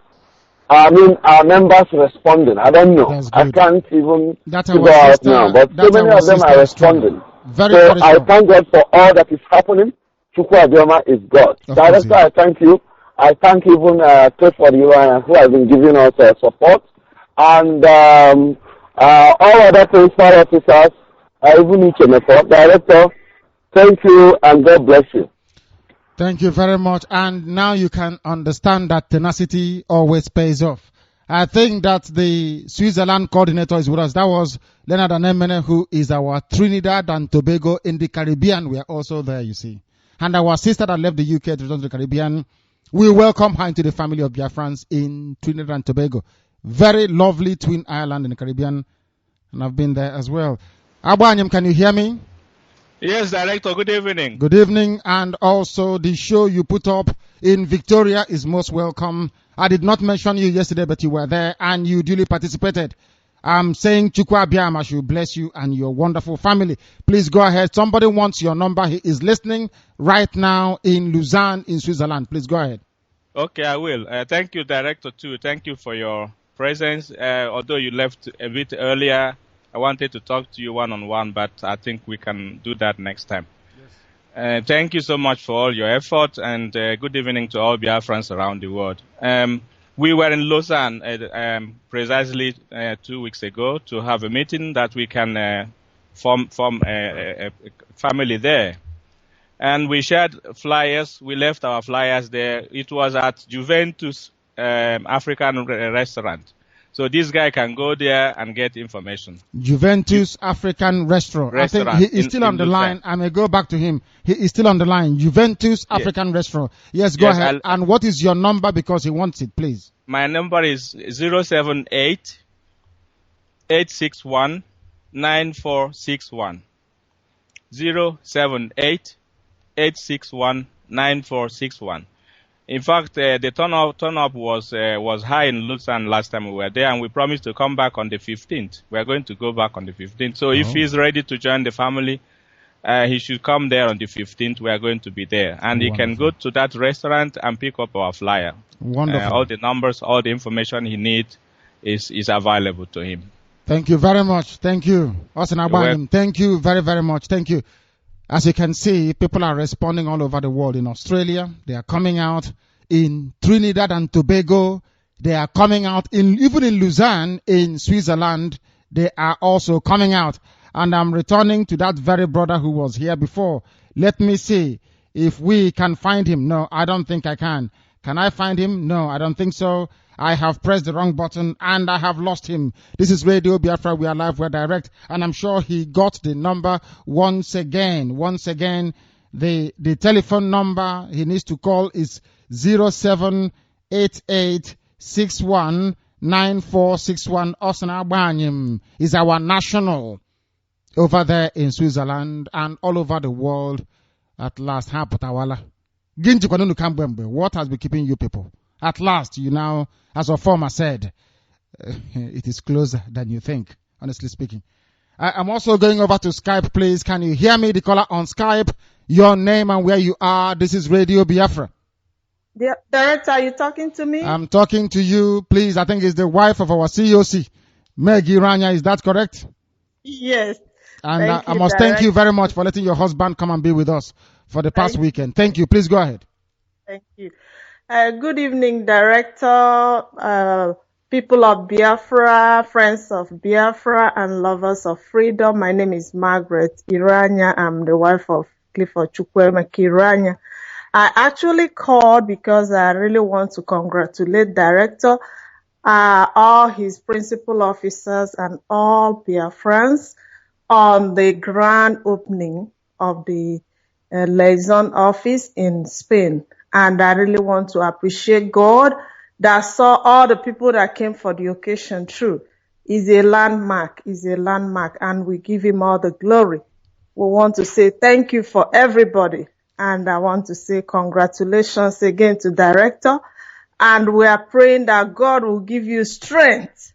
members responding. I don't know. I can't even figure out now. But so many of them are responding. So I thank God for all that is happening. Chukwu Abioma is God. Director, I thank you. I thank even Cliff for you who has been giving us support. And all other principal officers, even Ichemeko. Director, thank you and God bless you. Thank you very much. And now you can understand that tenacity always pays off. I think that the Switzerland coordinator is with us. That was Leonard Anemene, who is our Trinidad and Tobago in the Caribbean. We are also there, you see. And our sister that left the UK to return to the Caribbean, we welcome her into the family of Biafrans in Trinidad and Tobago. Very lovely twin island in the Caribbean. And I've been there as well. Abanyam, can you hear me? Yes, Director. Good evening. Good evening. And also the show you put up in Victoria is most welcome. I did not mention you yesterday, but you were there and you duly participated. I'm saying Chukwu Abioma should bless you and your wonderful family. Please go ahead. Somebody wants your number. He is listening right now in Lausanne in Switzerland. Please go ahead. Okay, I will. Thank you, Director, too. Thank you for your presence. Although you left a bit earlier, I wanted to talk to you one-on-one, but I think we can do that next time. Yes. Thank you so much for all your effort, and good evening to all Biafrans around the world. We were in Lausanne precisely 2 weeks ago to have a meeting that we can form a family there. And we shared flyers. We left our flyers there. It was at Juventus African restaurant. So this guy can go there and get information. Juventus African Restaurant. I think he is still on the line. I may go back to him. He is still on the line. Juventus African Restaurant. Yes, go ahead. And what is your number? Because he wants it, please. My number is 078-861-9461. 078-861-9461. 9461. In fact, the turn up was high in Lucerne last time we were there, and we promised to come back on the 15th. We are going to go back on the 15th. So if he's ready to join the family, he should come there on the 15th. We are going to be there. And he can go to that restaurant and pick up our flyer. Wonderful. All the numbers, all the information he needs is available to him. Thank you very much. Thank you. Thank you very, very much. Thank you. As you can see, people are responding all over the world. In Australia, they are coming out. In Trinidad and Tobago, they are coming out. Even in Lausanne, in Switzerland, they are also coming out. And I'm returning to that very brother who was here before. Let me see if we can find him. No, I don't think I can. Can I find him? No, I don't think so. I have pressed the wrong button and I have lost him. This is Radio Biafra. We are live, we're direct. And I'm sure he got the number once again. Once again, the telephone number he needs to call is 0788619461. Osana Banyim is our national over there in Switzerland and all over the world. At last, what has been keeping you people? At last, you now, as a former said, it is closer than you think, honestly speaking. I'm also going over to Skype, please. Can you hear me, the caller on Skype? Your name and where you are. This is Radio Biafra. Director, are you talking to me? I'm talking to you, please. I think it's the wife of our COC, Meg Iranya. Is that correct? Yes. And I must thank you very much for letting your husband come and be with us for the past weekend. Thank you. Please go ahead. Thank you. Good evening, Director, people of Biafra, friends of Biafra, and lovers of freedom. My name is Margaret Iranya. I'm the wife of Clifford Chukwuemeka Iranya. I actually called because I really want to congratulate Director, all his principal officers, and all Biafrans on the grand opening of the liaison office in Spain. And I really want to appreciate God that saw all the people that came for the occasion through. Is a landmark, and we give him all the glory. We want to say thank you for everybody. And I want to say congratulations again to Director. And we are praying that God will give you strength.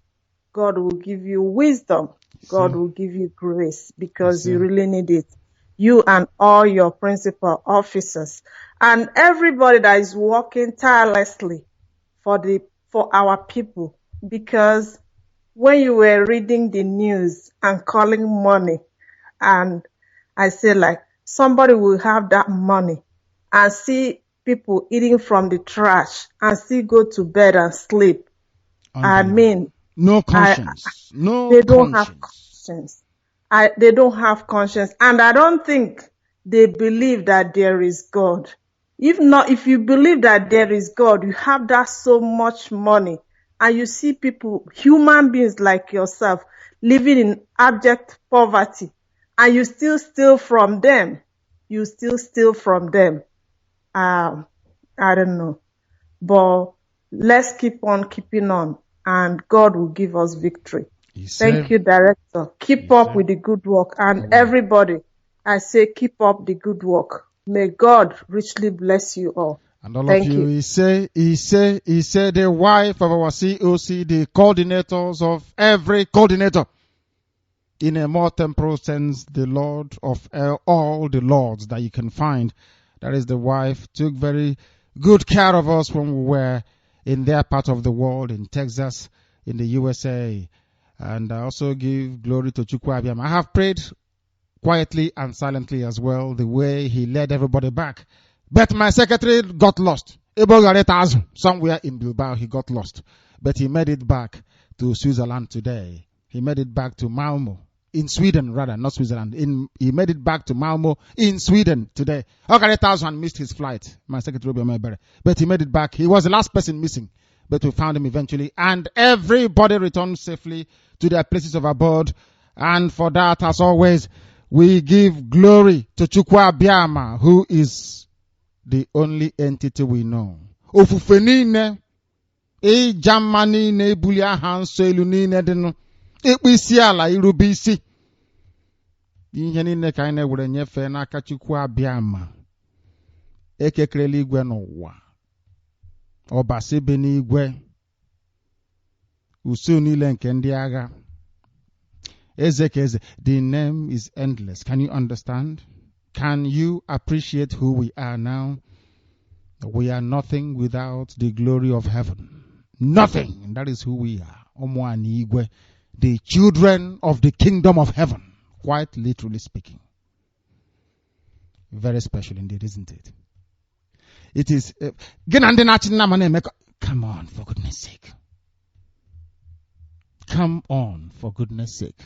God will give you wisdom. God will give you grace because you really need it. You and all your principal officers and everybody that is working tirelessly for our people. Because when you were reading the news and calling money, and I say like somebody will have that money and see people eating from the trash and still go to bed and sleep. I mean, no conscience. They don't have conscience. They don't have conscience. And I don't think they believe that there is God. If you believe that there is God, you have that so much money, and you see people, human beings like yourself, living in abject poverty, and you still steal from them. I don't know. But let's keep on keeping on, and God will give us victory. Thank you, Director. Keep up with the good work. And everybody, I say keep up the good work. May God richly bless you all. And all of you, he said the wife of our COC, the coordinators of every coordinator. In a more temporal sense, the Lord of all the lords that you can find. That is the wife, took very good care of us when we were in their part of the world, in Texas, in the USA. And I also give glory to Chukwu Abiyama. I have prayed quietly and silently as well, the way he led everybody back. But my secretary got lost. Somewhere in Bilbao, he got lost. But he made it back to Switzerland today. He made it back to Malmo. In Sweden, rather, not Switzerland. He made it back to Malmo in Sweden today. Ogaretazu missed his flight. My secretary, but he made it back. He was the last person missing. But we found him eventually. And everybody returned safely to their places of abode. And for that, as always, we give glory to Chukwu Abiyama, who is the only entity we know. Ofufe niile, ijama niile, ebuli aha nsọ elu niile dị nụ, ịkpụ isi ala irube isi. Ihe niile ka anyị na-ewere nyefee n'aka Chukwu Abiyama. ekekrele igwe n'ụwa ọbasi bi n'igwe usu niile nke ndị agha eze ka eze. The name is endless. Can you understand? Can you appreciate who we are now? We are nothing without the glory of heaven. Nothing. That is who we are. Omoani igwe, the children of the kingdom of heaven. Quite literally speaking. Very special indeed, isn't it? It is. Come on, for goodness sake. Come on, for goodness sake.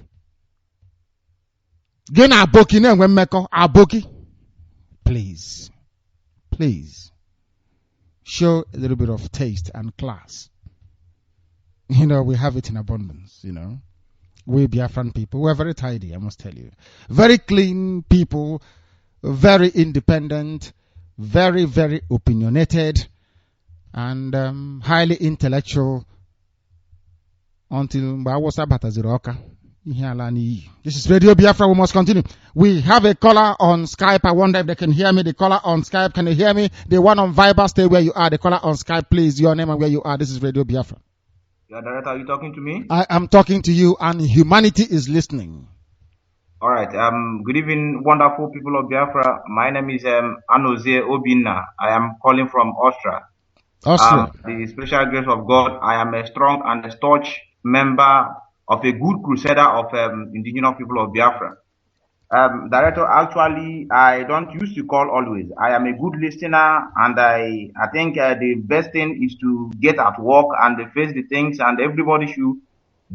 Please. Please. Show a little bit of taste and class. You know, we have it in abundance, you know. We Biafran people, we're very tidy, I must tell you. Very clean people, very independent, very, very opinionated, and highly intellectual until this is Radio Biafra. We must continue. We have a caller on Skype. I wonder if they can hear me. The caller on Skype, can you hear me? The one on Viber, stay where you are. The caller on Skype, please, your name and where you are. This is Radio Biafra. Yeah, Director, are you talking to me? I am talking to you, and humanity is listening. All right. Good evening, wonderful people of Biafra. My name is Anozie Obinna. I am calling from Austria. Austria. The special grace of God, I am a strong and a staunch member of a good crusader of indigenous people of Biafra. Director, actually, I don't used to call always. I am a good listener, and I think the best thing is to get at work and face the things, and everybody should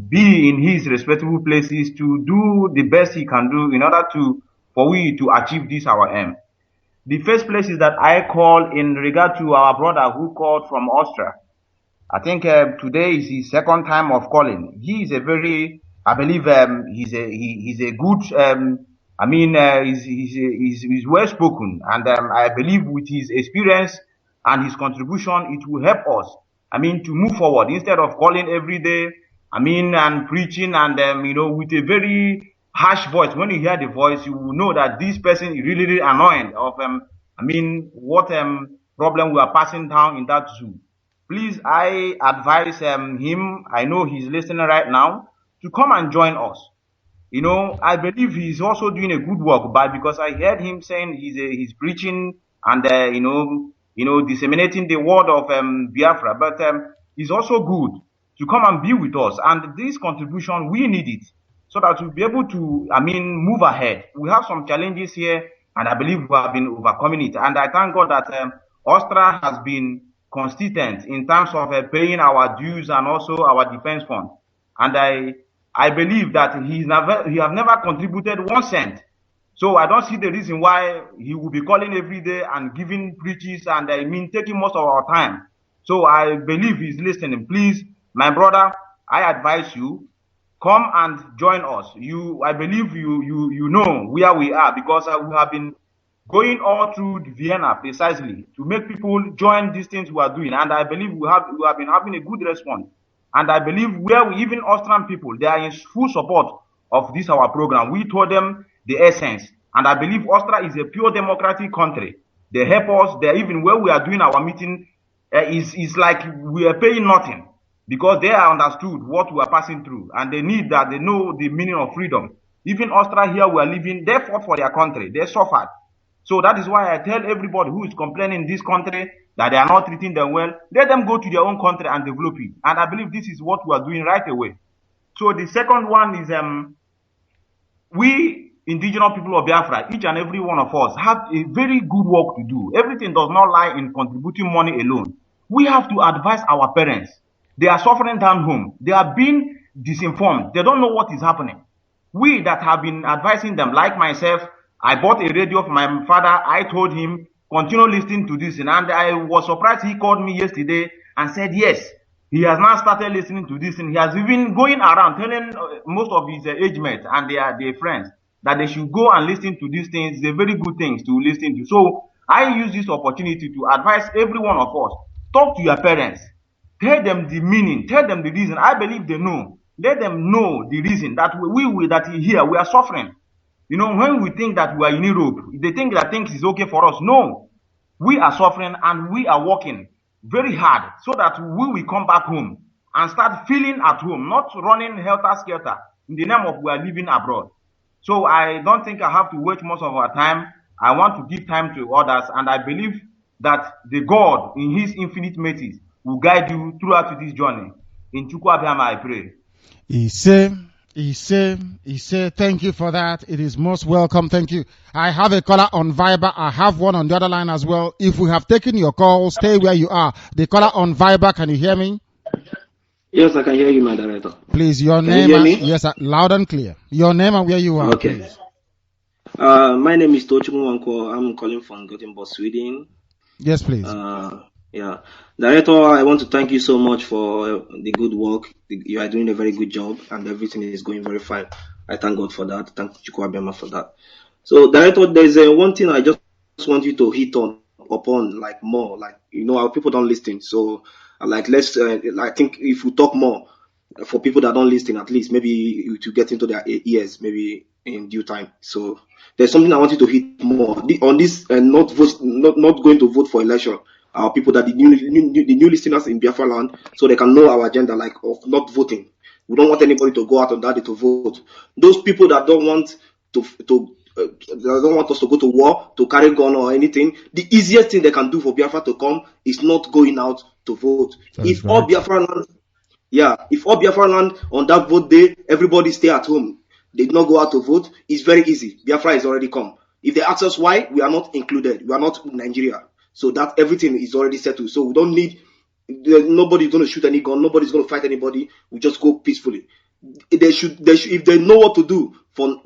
be in his respectable places to do the best he can do in order for we to achieve this our aim. The first place is that I call in regard to our brother who called from Austria. I think today is his second time of calling. He is a very, I believe he's a good, he's well spoken, and I believe with his experience and his contribution, it will help us, to move forward instead of calling every day, and preaching and, with a very harsh voice. When you hear the voice, you will know that this person is really, really annoying of, what problem we are passing down in that zoo. Please, I advise him, I know he's listening right now, to come and join us. I believe he's also doing a good work, but because I heard him saying he's preaching and, disseminating the word of Biafra, but he's also good to come and be with us. And this contribution, we need it so that we'll be able to, move ahead. We have some challenges here, and I believe we have been overcoming it. And I thank God that Austria has been consistent in terms of paying our dues and also our defense fund. And I believe that he has never contributed 1 cent. So I don't see the reason why he will be calling every day and giving preaches and taking most of our time. So I believe he's listening. Please, my brother, I advise you, come and join us. I believe you know where we are, because we have been going all through Vienna precisely to make people join these things we are doing. And I believe we have been having a good response. And I believe even Austrian people, they are in full support of this our program. We told them the essence. And I believe Austria is a pure democratic country. They help us. Even where we are doing our meeting, is like we are paying nothing, because they are understood what we are passing through. And they know the meaning of freedom. Even Austria here we are living, they fought for their country. They suffered. So that is why I tell everybody who is complaining in this country that they are not treating them well, let them go to their own country and develop it. And I believe this is what we are doing right away. So the second one is we indigenous people of Biafra, each and every one of us, have a very good work to do. Everything does not lie in contributing money alone. We have to advise our parents. They are suffering down home. They are being disinformed. They don't know what is happening. We that have been advising them, like myself, I bought a radio for my father. I told him, continue listening to this. And I was surprised he called me yesterday and said, yes, he has now started listening to this. And he has even going around telling most of his age mates and their friends that they should go and listen to these things. They're very good things to listen to. So I use this opportunity to advise every one of us. Talk to your parents. Tell them the meaning. Tell them the reason. I believe they know. Let them know the reason that here we are suffering. When we think that we are in Europe, they think that things is okay for us. No. we are suffering and we are working very hard so that we will come back home and start feeling at home, not running helter-skelter in the name of we are living abroad. So I don't think I have to waste most of our time. I want to give time to others, and I believe that the God, in His infinite mercy, will guide you throughout this journey. In Chukwu Abịama, I pray. He said, thank you for that. It is most welcome. Thank you. I have a caller on Viber. I have one on the other line as well. If we have taken your call, stay where you are. The caller on Viber, can you hear me? Yes, I can hear you, my director. Please, your name. Can you hear me? Yes, loud and clear. Your name and where you are. Okay. Please. My name is Tochukwu Wanko. I'm calling from Gothenburg, Sweden. Yes, please. Yeah. Director, I want to thank you so much for the good work. You are doing a very good job and everything is going very fine. I thank God for that. Thank Chukwu Abịama for that. So, Director, there's one thing I just want you to hit upon like more. Like, our people don't listen. So, like, let's, I think if we talk more for people that don't listen, at least maybe to get into their ears, maybe in due time. So, there's something I want you to hit more on this, and not going to vote for election. Our people, that the new listeners in Biafra land, so they can know our agenda, like of not voting. We don't want anybody to go out on that day to vote. Those people that don't want don't want us to go to war, to carry gun or anything, the easiest thing they can do for Biafra to come is not going out to vote. If all Biafra land on that vote day, everybody stay at home, they did not go out to vote, it's very easy. Biafra is already come. If they ask us why, we are not included. We are not Nigeria. So that everything is already settled. So we don't need, nobody's going to shoot any gun, nobody's going to fight anybody. We just go peacefully. They should, if they know what to do for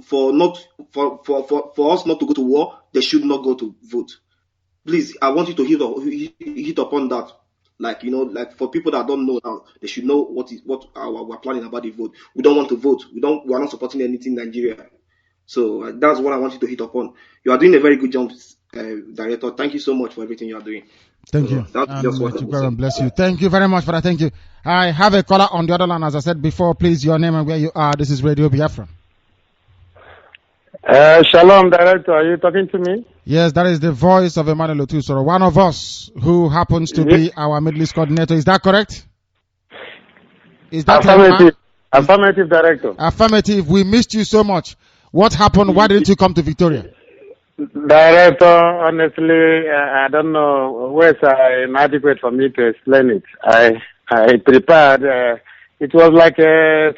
us not to go to war, they should not go to vote. Please, I want you to hit upon that. Like, like for people that don't know now, they should know what we're planning about the vote. We don't want to vote. We are not supporting anything in Nigeria. So that's what I want you to hit upon. You are doing a very good job, Director. Thank you so much for everything you are doing. Thank you. That's just what God bless you. Thank you very much for that. Thank you. I have a caller on the other line. As I said before, please, your name and where you are. This is Radio Biafra. Shalom, Director. Are you talking to me? Yes, that is the voice of Emmanuel Otusoro, one of us who happens to be our Middle East coordinator. Is that correct? Is that affirmative? Affirmative, Director. Affirmative. We missed you so much. What happened? Why didn't you come to Victoria? Director, honestly, I don't know words are inadequate for me to explain it. I prepared. It was like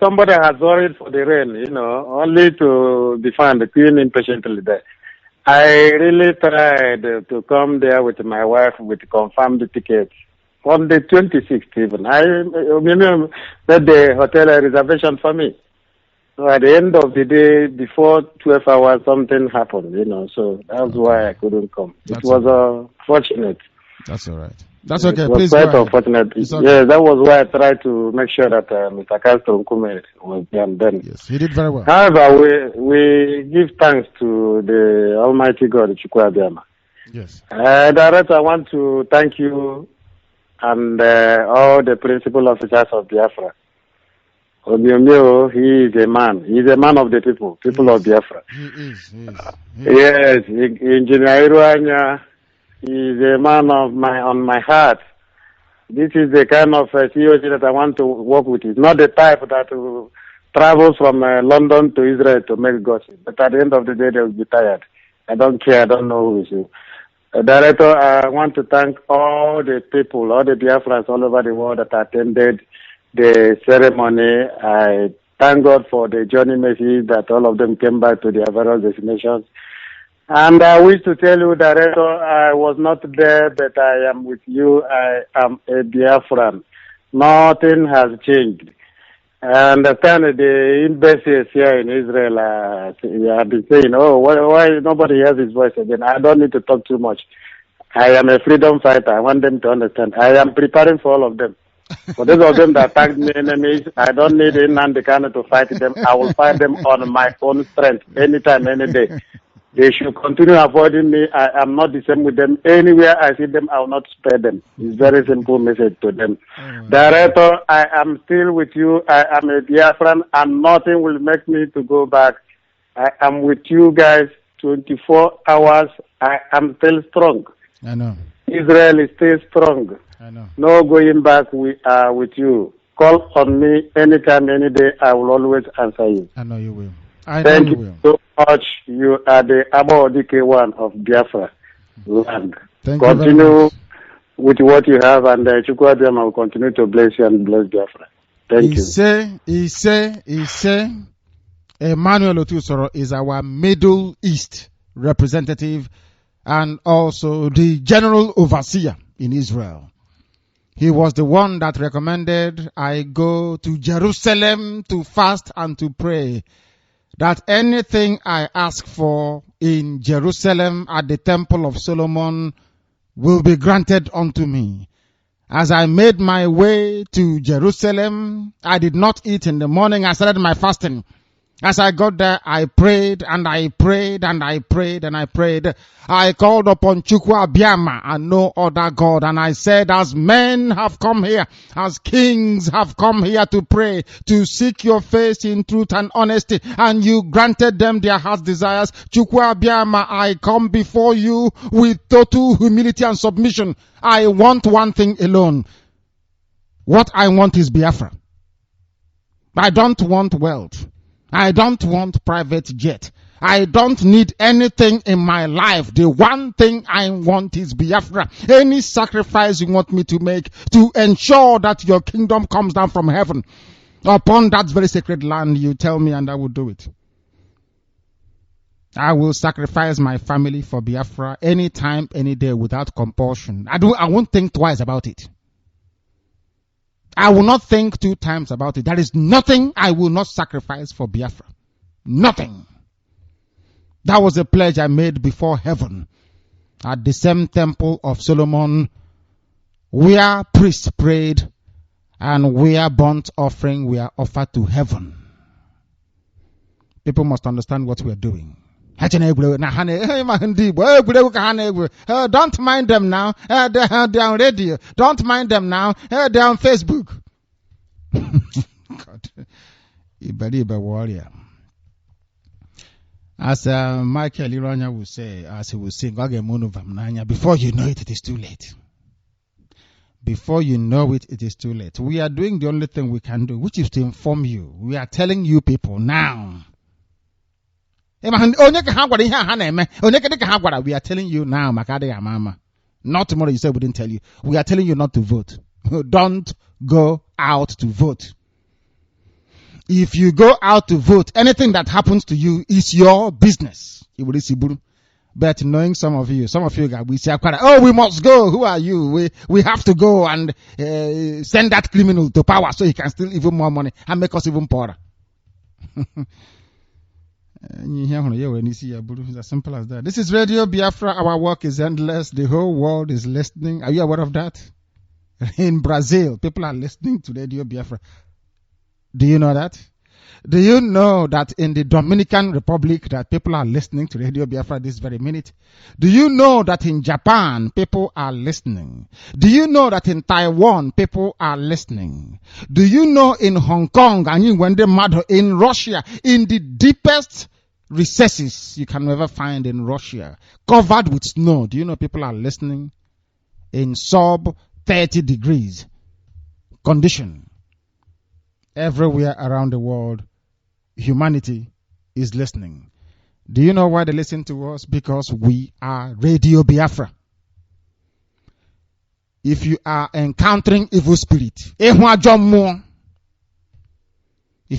somebody has worried for the rain, only to be found queuing impatiently there. I really tried to come there with my wife with confirmed tickets on the 26th even. I made the hotel a reservation for me. So at the end of the day, before 12 hours, something happened, so that's why I couldn't come. It was fortunate. That's all right. That's okay. It was Please quite go unfortunate. Okay. Yeah, that was why I tried to make sure that Mr. Castro Nkume was there then. Yes, he did very well. However, we give thanks to the Almighty God, Chukwu Abịama. Yes. Director, I want to thank you and all the principal officers of Biafra. Obiomio, he is a man. He is a man of the people of Biafra. He is. Yes, Engineer Iruanya, he is a man on my heart. This is the kind of COC that I want to work with. He's not the type that travels from London to Israel to make gossip. But at the end of the day, they will be tired. I don't care. I don't know who is who. Director, I want to thank all the people, all the Biafrans all over the world that attended the ceremony. I thank God for the journey message that all of them came back to their various destinations. And I wish to tell you, Director, I was not there, but I am with you. I am a Biafran. Nothing has changed. I understand the embassies here in Israel have been saying, why nobody hears his voice again? I don't need to talk too much. I am a freedom fighter. I want them to understand. I am preparing for all of them. For those of them that attack me enemies, I don't need Nnamdi Kanu to fight them. I will fight them on my own strength, anytime, any day. They should continue avoiding me. I am not the same with them. Anywhere I see them, I will not spare them. It's very simple message to them. Director, I am still with you. I am a Biafran, and nothing will make me to go back. I am with you guys 24 hours. I am still strong. I know. Israel is still strong. I know. No going back. We are with you. Call on me anytime, any day. I will always answer you. I know you will. I Thank know you you will. so much. You are the Abodike1 of Biafra land. Thank you very Continue much. with what you have, and Chukwu Abiyama will continue to bless you and bless Biafra. Thank you. He say, Emmanuel Otusoro is our Middle East representative and also the general overseer in Israel. He was the one that recommended I go to Jerusalem to fast and to pray, that anything I ask for in Jerusalem at the Temple of Solomon will be granted unto me. As I made my way to Jerusalem, I did not eat in the morning. I started my fasting. As I got there, I prayed and I prayed and I prayed and I prayed. I called upon Chukwu Abiyama and no other God. And I said, as men have come here, as kings have come here to pray, to seek your face in truth and honesty, and you granted them their heart's desires, Chukwu Abiyama, I come before you with total humility and submission. I want one thing alone. What I want is Biafra. I don't want wealth. I don't want private jet. I don't need anything in my life. The one thing I want is Biafra. Any sacrifice you want me to make to ensure that your kingdom comes down from heaven upon that very sacred land, you tell me and I will do it. I will sacrifice my family for Biafra anytime, any day without compulsion. I won't think twice about it. I will not think 2 times about it. There is nothing I will not sacrifice for Biafra. Nothing. That was a pledge I made before heaven at the same Temple of Solomon, where priests prayed and where burnt offering were offered to heaven. People must understand what we are doing. Don't mind them now. They're on radio. Don't mind them now. They're on Facebook. God. Iberibe warrior. As Michael Iranya will say, as he will sing, before you know it, it is too late. Before you know it, it is too late. We are doing the only thing we can do, which is to inform you. We are telling you people now. We are telling you now, mama. Not tomorrow, you said we didn't tell you. We are telling you not to vote. Don't go out to vote. If you go out to vote, anything that happens to you is your business. But knowing some of you we say, oh, we must go. Who are you? We have to go and send that criminal to power so he can steal even more money and make us even poorer. It's as simple as that. This is Radio Biafra. Our work is endless. The whole world is listening. Are you aware of that? In Brazil, people are listening to Radio Biafra. Do you know that? Do you know that in the Dominican Republic that people are listening to Radio Biafra this very minute? Do you know that in Japan people are listening? Do you know that in Taiwan people are listening? Do you know in Hong Kong and in Russia, in the deepest recesses you can ever find in Russia, covered with snow, do you know people are listening? In sub 30 degrees condition. Everywhere around the world, humanity is listening. Do you know why they listen to us? Because we are Radio Biafra. If you are encountering evil spirit, if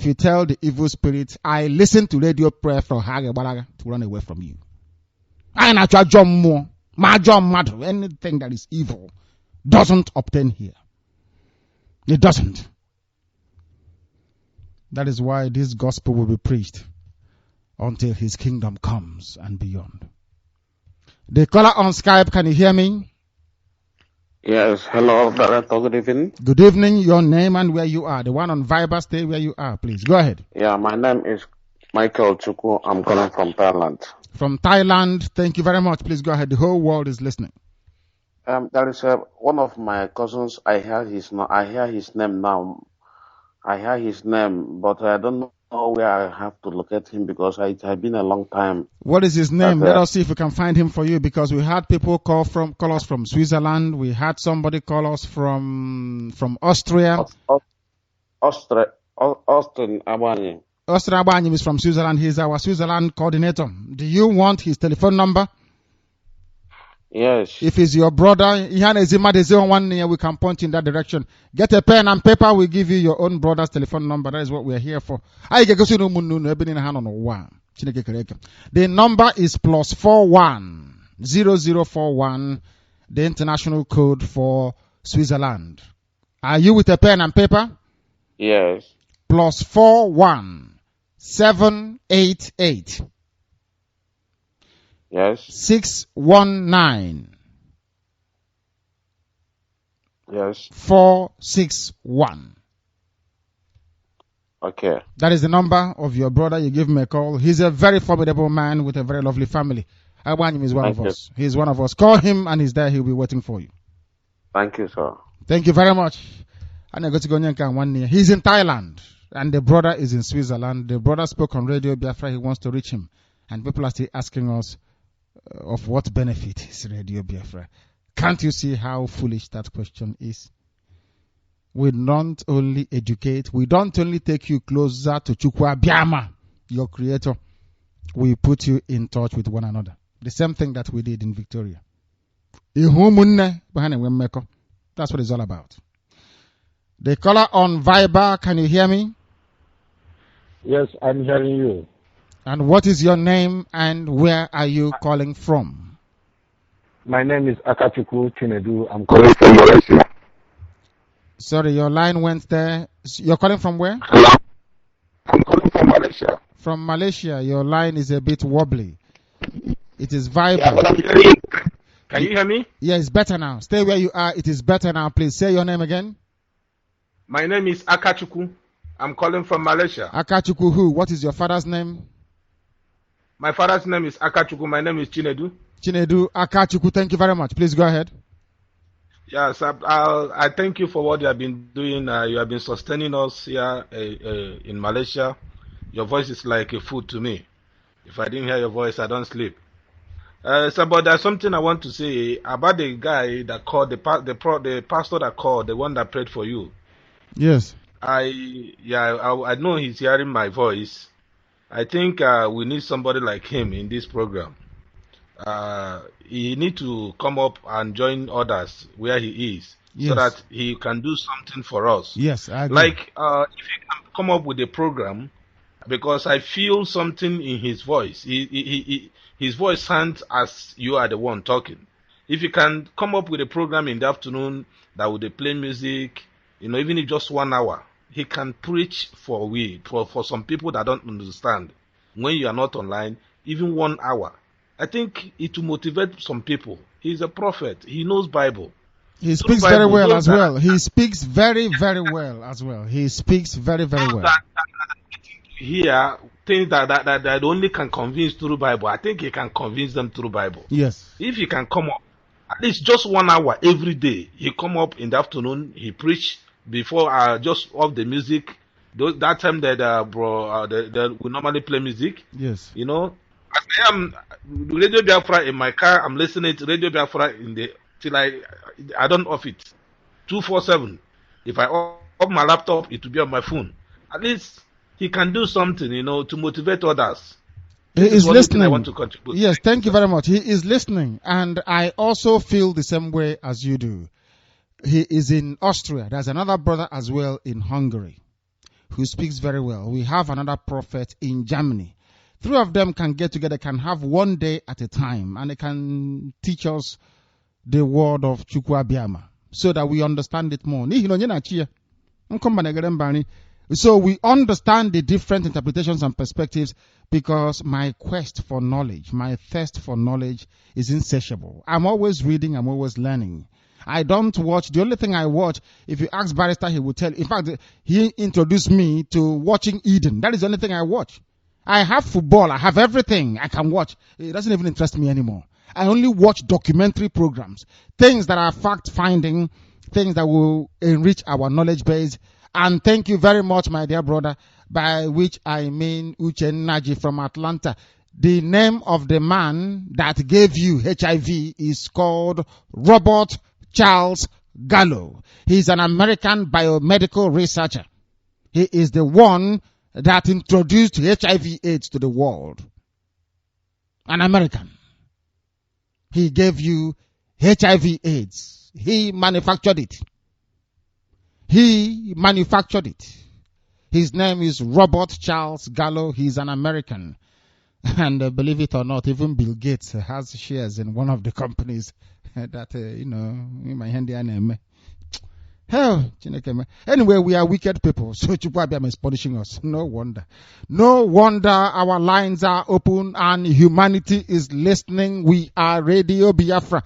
you tell the evil spirit, I listen to radio prayer from Hagebalaga to run away from you. Anything that is evil doesn't obtain here. It doesn't. That is why this gospel will be preached until his kingdom comes and beyond. The caller on Skype, can you hear me? Yes, hello, Director, good evening. Good evening, your name and where you are. The one on Viber, stay where you are, please. Go ahead. Yeah, my name is Michael Chukwu. I'm calling from Thailand. From Thailand, thank you very much. Please go ahead. The whole world is listening. There is one of my cousins. I hear his name now. I hear his name, but I don't know know where I have to locate him because it has been a long time. What is his name? That, Let us see if we can find him for you, because we had people call us from Switzerland. We had somebody call us from Austria. Austin Abani. Austria Abani is from Switzerland. He's our Switzerland coordinator. Do you want his telephone number? Yes. If he's your brother, we can point in that direction. Get a pen and paper. We give you your own brother's telephone number. That is what we're here for. The number is +41 0041, the international code for Switzerland. Are you with a pen and paper? Yes. +41 788. Yes. 619. Yes. 461. Okay. That is the number of your brother. You give him a call. He's a very formidable man with a very lovely family. Abanyim is one of us. He's one of us. Call him and he's there. He'll be waiting for you. Thank you, sir. Thank you very much. He's in Thailand and the brother is in Switzerland. The brother spoke on Radio Biafra. He wants to reach him. And people are still asking us of what benefit is Radio Biafra. Can't you see how foolish that question is? We don't only educate, we don't only take you closer to Chukwu Abiama, your creator. We put you in touch with one another. The same thing that we did in Victoria. That's what it's all about. The caller on Viber, can you hear me? Yes, I'm hearing you. And what is your name and where are you calling from? My name is Akachuku Chinedu. I'm calling from Malaysia. Sorry, your line went there. You're calling from where? Hello? I'm calling from Malaysia. From Malaysia, your line is a bit wobbly. It is vibrant. Yeah, but I'm hearing you. Can you hear me? Yeah, it's better now. Stay where you are. It is better now. Please say your name again. My name is Akachuku. I'm calling from Malaysia. Akachuku who? What is your father's name? My father's name is Akachuku. My name is Chinedu. Chinedu Akachuku. Thank you very much. Please go ahead. Yes, I thank you for what you have been doing. You have been sustaining us here in Malaysia. Your voice is like a food to me. If I didn't hear your voice, I don't sleep. But there's something I want to say about the guy that called, the pastor that called, the one that prayed for you. Yes. I know he's hearing my voice. I think we need somebody like him in this program. He need to come up and join others where he is, yes, so that he can do something for us. Yes, I agree. Like if he can come up with a program, because I feel something in his voice. His voice sounds as you are the one talking. If you can come up with a program in the afternoon that would play music, even if just 1 hour, he can preach for some people that don't understand. When you are not online, even 1 hour, I think it will motivate some people. He's a prophet. He knows Bible. He speaks very well as well. He speaks very, very well as well. He speaks very, very well. Here, things that only can convince through Bible. I think he can convince them through Bible. Yes. If he can come up, at least just 1 hour every day, he come up in the afternoon, he preach before just off the music. That time that we normally play music. Yes. I am Radio Biafra in my car. I'm listening to Radio Biafra till I don't off it. 247. If I off my laptop, it will be on my phone. At least he can do something, to motivate others. He is listening. I want to contribute. Yes, thank you very much. He is listening, and I also feel the same way as you do. He is in Austria. There's another brother as well in Hungary who speaks very well. We have another prophet in Germany. 3 of them can get together, can have 1 day at a time, and they can teach us the word of Chukwu Abiama so that we understand it more. So we understand the different interpretations and perspectives, because my quest for knowledge, my thirst for knowledge is insatiable. I'm always reading, I'm always learning. I don't watch. The only thing I watch, if you ask Barrister, he will tell. In fact, he introduced me to watching Eden. That is the only thing I watch. I have football. I have everything I can watch. It doesn't even interest me anymore. I only watch documentary programs, things that are fact-finding, things that will enrich our knowledge base. And thank you very much, my dear brother, by which I mean Uche Naji from Atlanta. The name of the man that gave you HIV is called Robert Charles Gallo. He's an American biomedical researcher. He is the one that introduced HIV/AIDS to the world. An American. He gave you HIV/AIDS. He manufactured it. He manufactured it. His name is Robert Charles Gallo. He's an American. And believe it or not, even Bill Gates has shares in one of the companies that, in my hand, hell, anyway, we are wicked people, so Chukwuabiam is punishing us. No wonder. No wonder our lines are open and humanity is listening. We are Radio Biafra.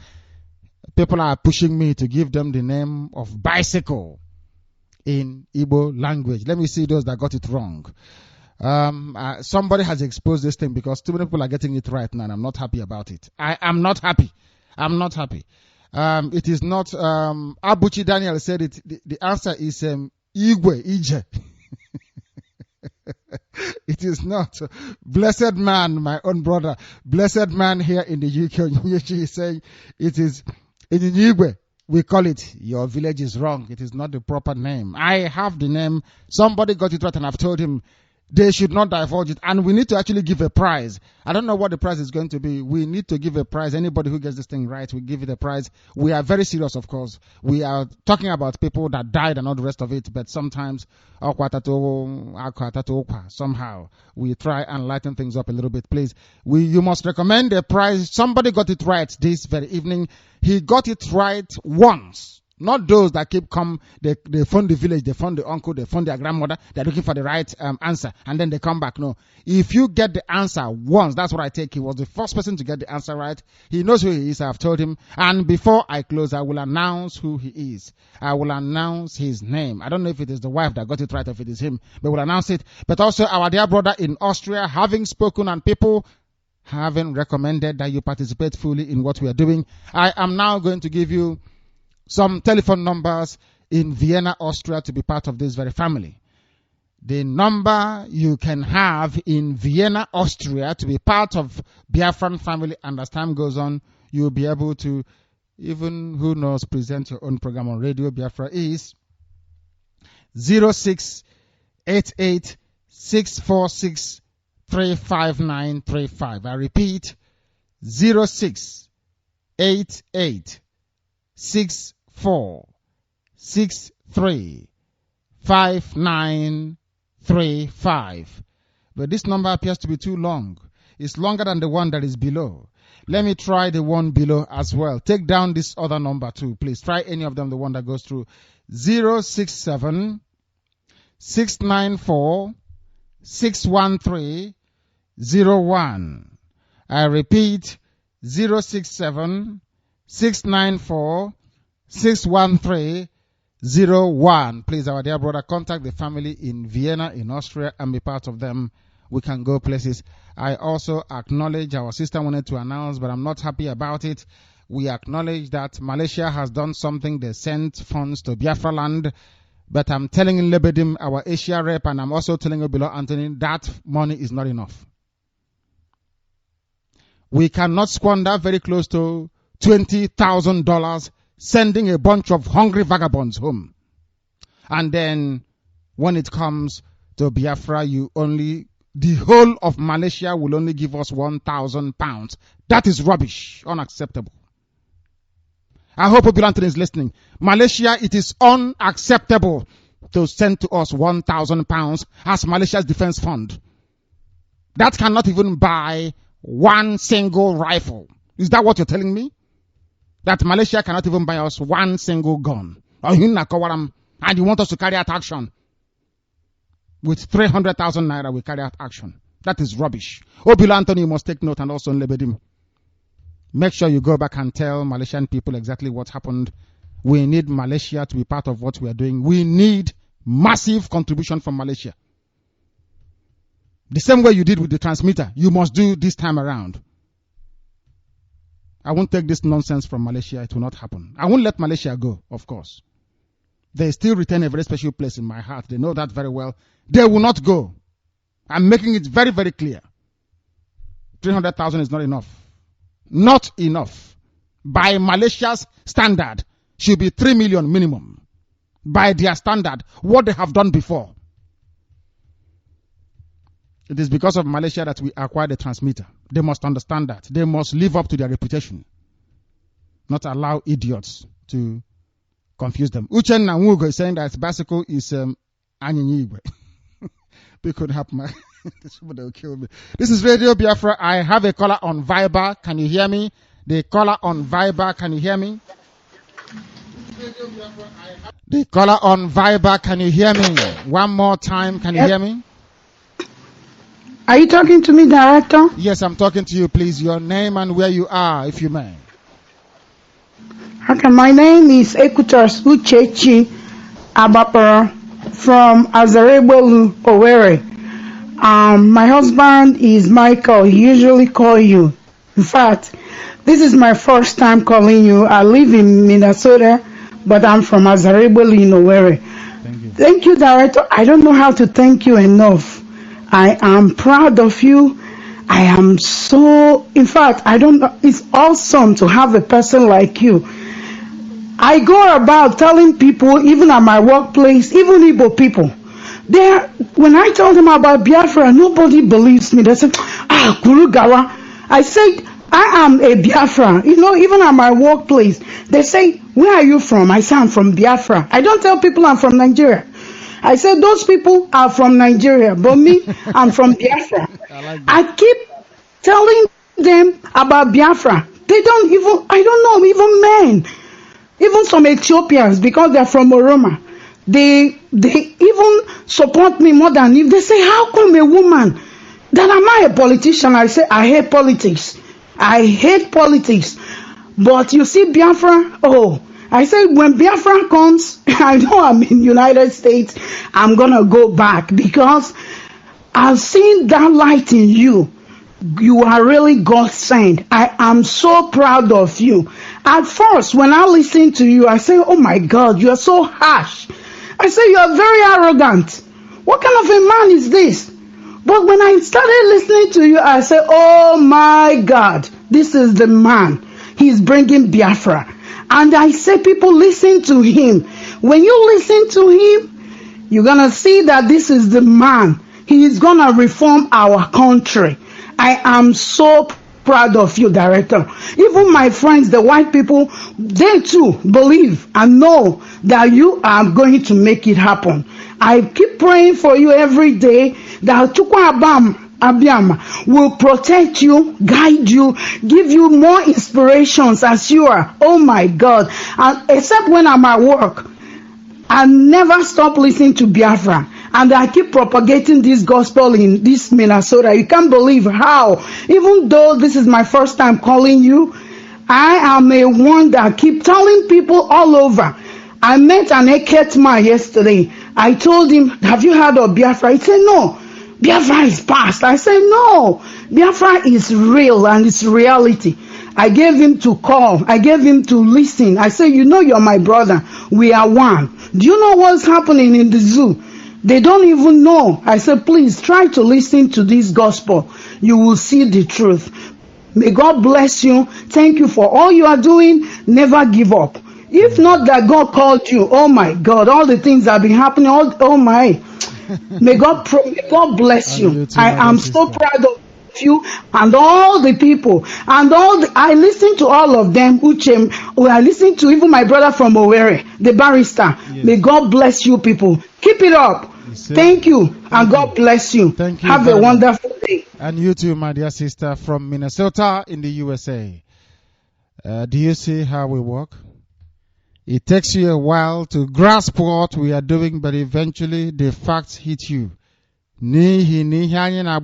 People are pushing me to give them the name of bicycle in Igbo language. Let me see those that got it wrong. Somebody has exposed this thing because too many people are getting it right now and I'm not happy about it. I am not happy. I'm not happy. It is not, Abuchi Daniel said it, the answer is, Igwe, Ije. It is not. Blessed man, my own brother, blessed man here in the UK, he is saying it is in Igwe. We call it, your village is wrong. It is not the proper name. I have the name. Somebody got it right and I've told him they should not divulge it. And we need to actually give a prize. I don't know what the prize is going to be. We need to give a prize. Anybody who gets this thing right, we give it a prize. We are very serious, of course. We are talking about people that died and all the rest of it. But sometimes, somehow, we try and lighten things up a little bit. Please, you must recommend a prize. Somebody got it right this very evening. He got it right once. Not those that keep they phone the village, they phone the uncle, they phone their grandmother, they're looking for the right answer, and then they come back. No. If you get the answer once, that's what I take. He was the first person to get the answer right. He knows who he is, I've told him. And before I close, I will announce who he is. I will announce his name. I don't know if it is the wife that got it right or if it is him, but we'll announce it. But also our dear brother in Austria, having spoken and people having recommended that you participate fully in what we are doing, I am now going to give you some telephone numbers in Vienna, Austria to be part of this very family. The number you can have in Vienna, Austria to be part of Biafran family, and as time goes on, you'll be able to, even, who knows, present your own program on Radio Biafra is 0688-646-35935. I repeat, 0688-646-35935. But this number appears to be too long. It's longer than the one that is below. Let me try the one below as well. Take down this other number too, please. Try any of them, the one that goes through 067-694-613-01. I repeat, 067-694-613-01. Please, our dear brother, contact the family in Vienna, in Austria, and be part of them. We can go places. I also acknowledge our sister wanted to announce, but I'm not happy about it. We acknowledge that Malaysia has done something. They sent funds to Biafra land. But I'm telling Lebedim, our Asia rep, and I'm also telling Obilo Anthony, that money is not enough. We cannot squander very close to $20,000 sending a bunch of hungry vagabonds home. And then when it comes to Biafra, the whole of Malaysia will only give us £1,000. That is rubbish, unacceptable. I hope Obilo Anthony is listening. Malaysia, it is unacceptable to send to us £1,000 as Malaysia's defense fund. That cannot even buy one single rifle. Is that what you're telling me? That Malaysia cannot even buy us one single gun? And you want us to carry out action? With 300,000 naira, we carry out action. That is rubbish. Obilo Anthony, you must take note, and also Lebedim. Make sure you go back and tell Malaysian people exactly what happened. We need Malaysia to be part of what we are doing. We need massive contribution from Malaysia. The same way you did with the transmitter, you must do this time around. I won't take this nonsense from Malaysia. It will not happen. I won't let Malaysia go, of course. They still retain a very special place in my heart. They know that very well. They will not go. I'm making it very, very clear. 300,000 is not enough. Not enough. By Malaysia's standard, should be 3 million minimum. By their standard, what they have done before. It is because of Malaysia that we acquired a transmitter. They must understand that. They must live up to their reputation. Not allow idiots to confuse them. Uchen Nwugo is saying that bicycle is Anyinyi. They could have my... Somebody will kill me. This is Radio Biafra. I have a caller on Viber. Can you hear me? The caller on Viber. Can you hear me? The caller on Viber. Can you hear me? One more time. Can you hear me? Are you talking to me, Director? Yes, I'm talking to you. Please, your name and where you are, if you may. Okay, my name is Ekutas Uchechi Abapara from Azarebo, Owerri. My husband is Michael. He usually call you. In fact, this is my first time calling you. I live in Minnesota, but I'm from Azarebo in Owerri. Thank you, Director. I don't know how to thank you enough. I am proud of you. I am so, in fact, I don't know, it's awesome to have a person like you. I go about telling people, even at my workplace, even Igbo people, when I tell them about Biafra, nobody believes me. They say, Kurugawa. I said, I am a Biafra. You know, even at my workplace, they say, where are you from? I say, I'm from Biafra. I don't tell people I'm from Nigeria. I said, those people are from Nigeria, but me, I'm from Biafra. I keep telling them about Biafra. They don't even, I don't know, even men, even some Ethiopians, because they're from Oroma, they even support me more than if they say, how come a woman, that am I a politician? I say, I hate politics. I hate politics. But you see Biafra, I said, when Biafra comes, I know I'm in United States, I'm going to go back because I've seen that light in you. You are really God sent. I am so proud of you. At first, when I listen to you, I say, oh my God, you are so harsh. I say, you are very arrogant. What kind of a man is this? But when I started listening to you, I say, oh my God, this is the man. He's bringing Biafra. And I say, people, listen to him. When you listen to him, you're going to see that this is the man. He is going to reform our country. I am so proud of you, Director. Even my friends, the white people, they too believe and know that you are going to make it happen. I keep praying for you every day that Abiam will protect you, guide you, give you more inspirations as you are. Oh my God. And except when I'm at work, I never stop listening to Biafra. And I keep propagating this gospel in this Minnesota. You can't believe how, even though this is my first time calling you, I am a one that keep telling people all over. I met an Eket man yesterday. I told him, have you heard of Biafra? He said, no. Biafra is past. I said, no, Biafra is real and it's reality. I gave him to call. I gave him to listen. I said, you know, you're my brother. We are one. Do you know what's happening in the zoo? They don't even know. I said, please try to listen to this gospel. You will see the truth. May God bless you. Thank you for all you are doing. Never give up. If not that God called you, oh my God, all the things that have been happening, oh my. May God bless you. I am so proud of you and all the people and I listen to all of them. I listen to even my brother from Owerri, the barrister. Yes. May God bless you people. Keep it up. Thank you and God bless you. Thank you. Have a wonderful day. And you too, my dear sister from Minnesota in the USA. Do you see how we work? It takes you a while to grasp what we are doing, but eventually the facts hit you. The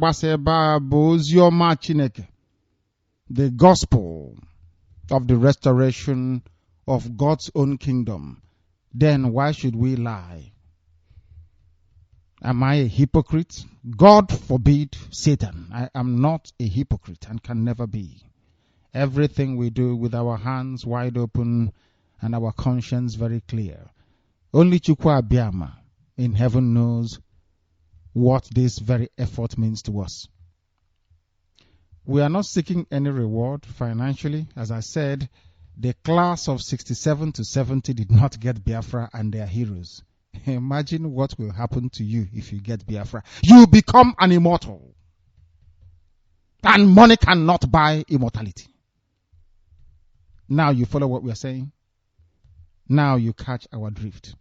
gospel of the restoration of God's own kingdom. Then why should we lie? Am I a hypocrite? God forbid, Satan. I am not a hypocrite and can never be. Everything we do with our hands wide open and our conscience very clear. Only Chukwu Abiyama in heaven knows what this very effort means to us. We are not seeking any reward financially. As I said, the class of 67 to 70 did not get Biafra and their heroes. Imagine what will happen to you if you get Biafra. You become an immortal. And money cannot buy immortality. Now you follow what we are saying? Now you catch our drift.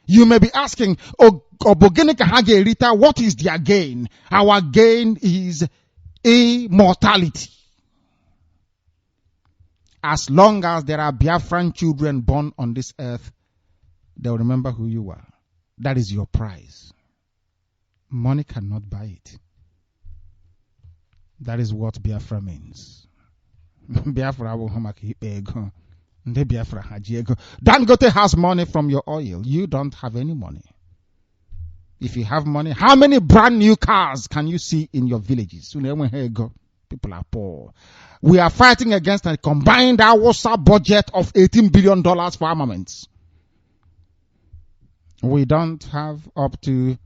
You may be asking, what is their gain? Our gain is immortality. As long as there are Biafran children born on this earth, they'll remember who you are. That is your prize. Money cannot buy it. That is what Biafra means. Biafra will Dangote has money from your oil. You don't have any money. If you have money, how many brand new cars can you see in your villages? People are poor. We are fighting against a combined Awasa budget of $18 billion for armaments. We don't have up to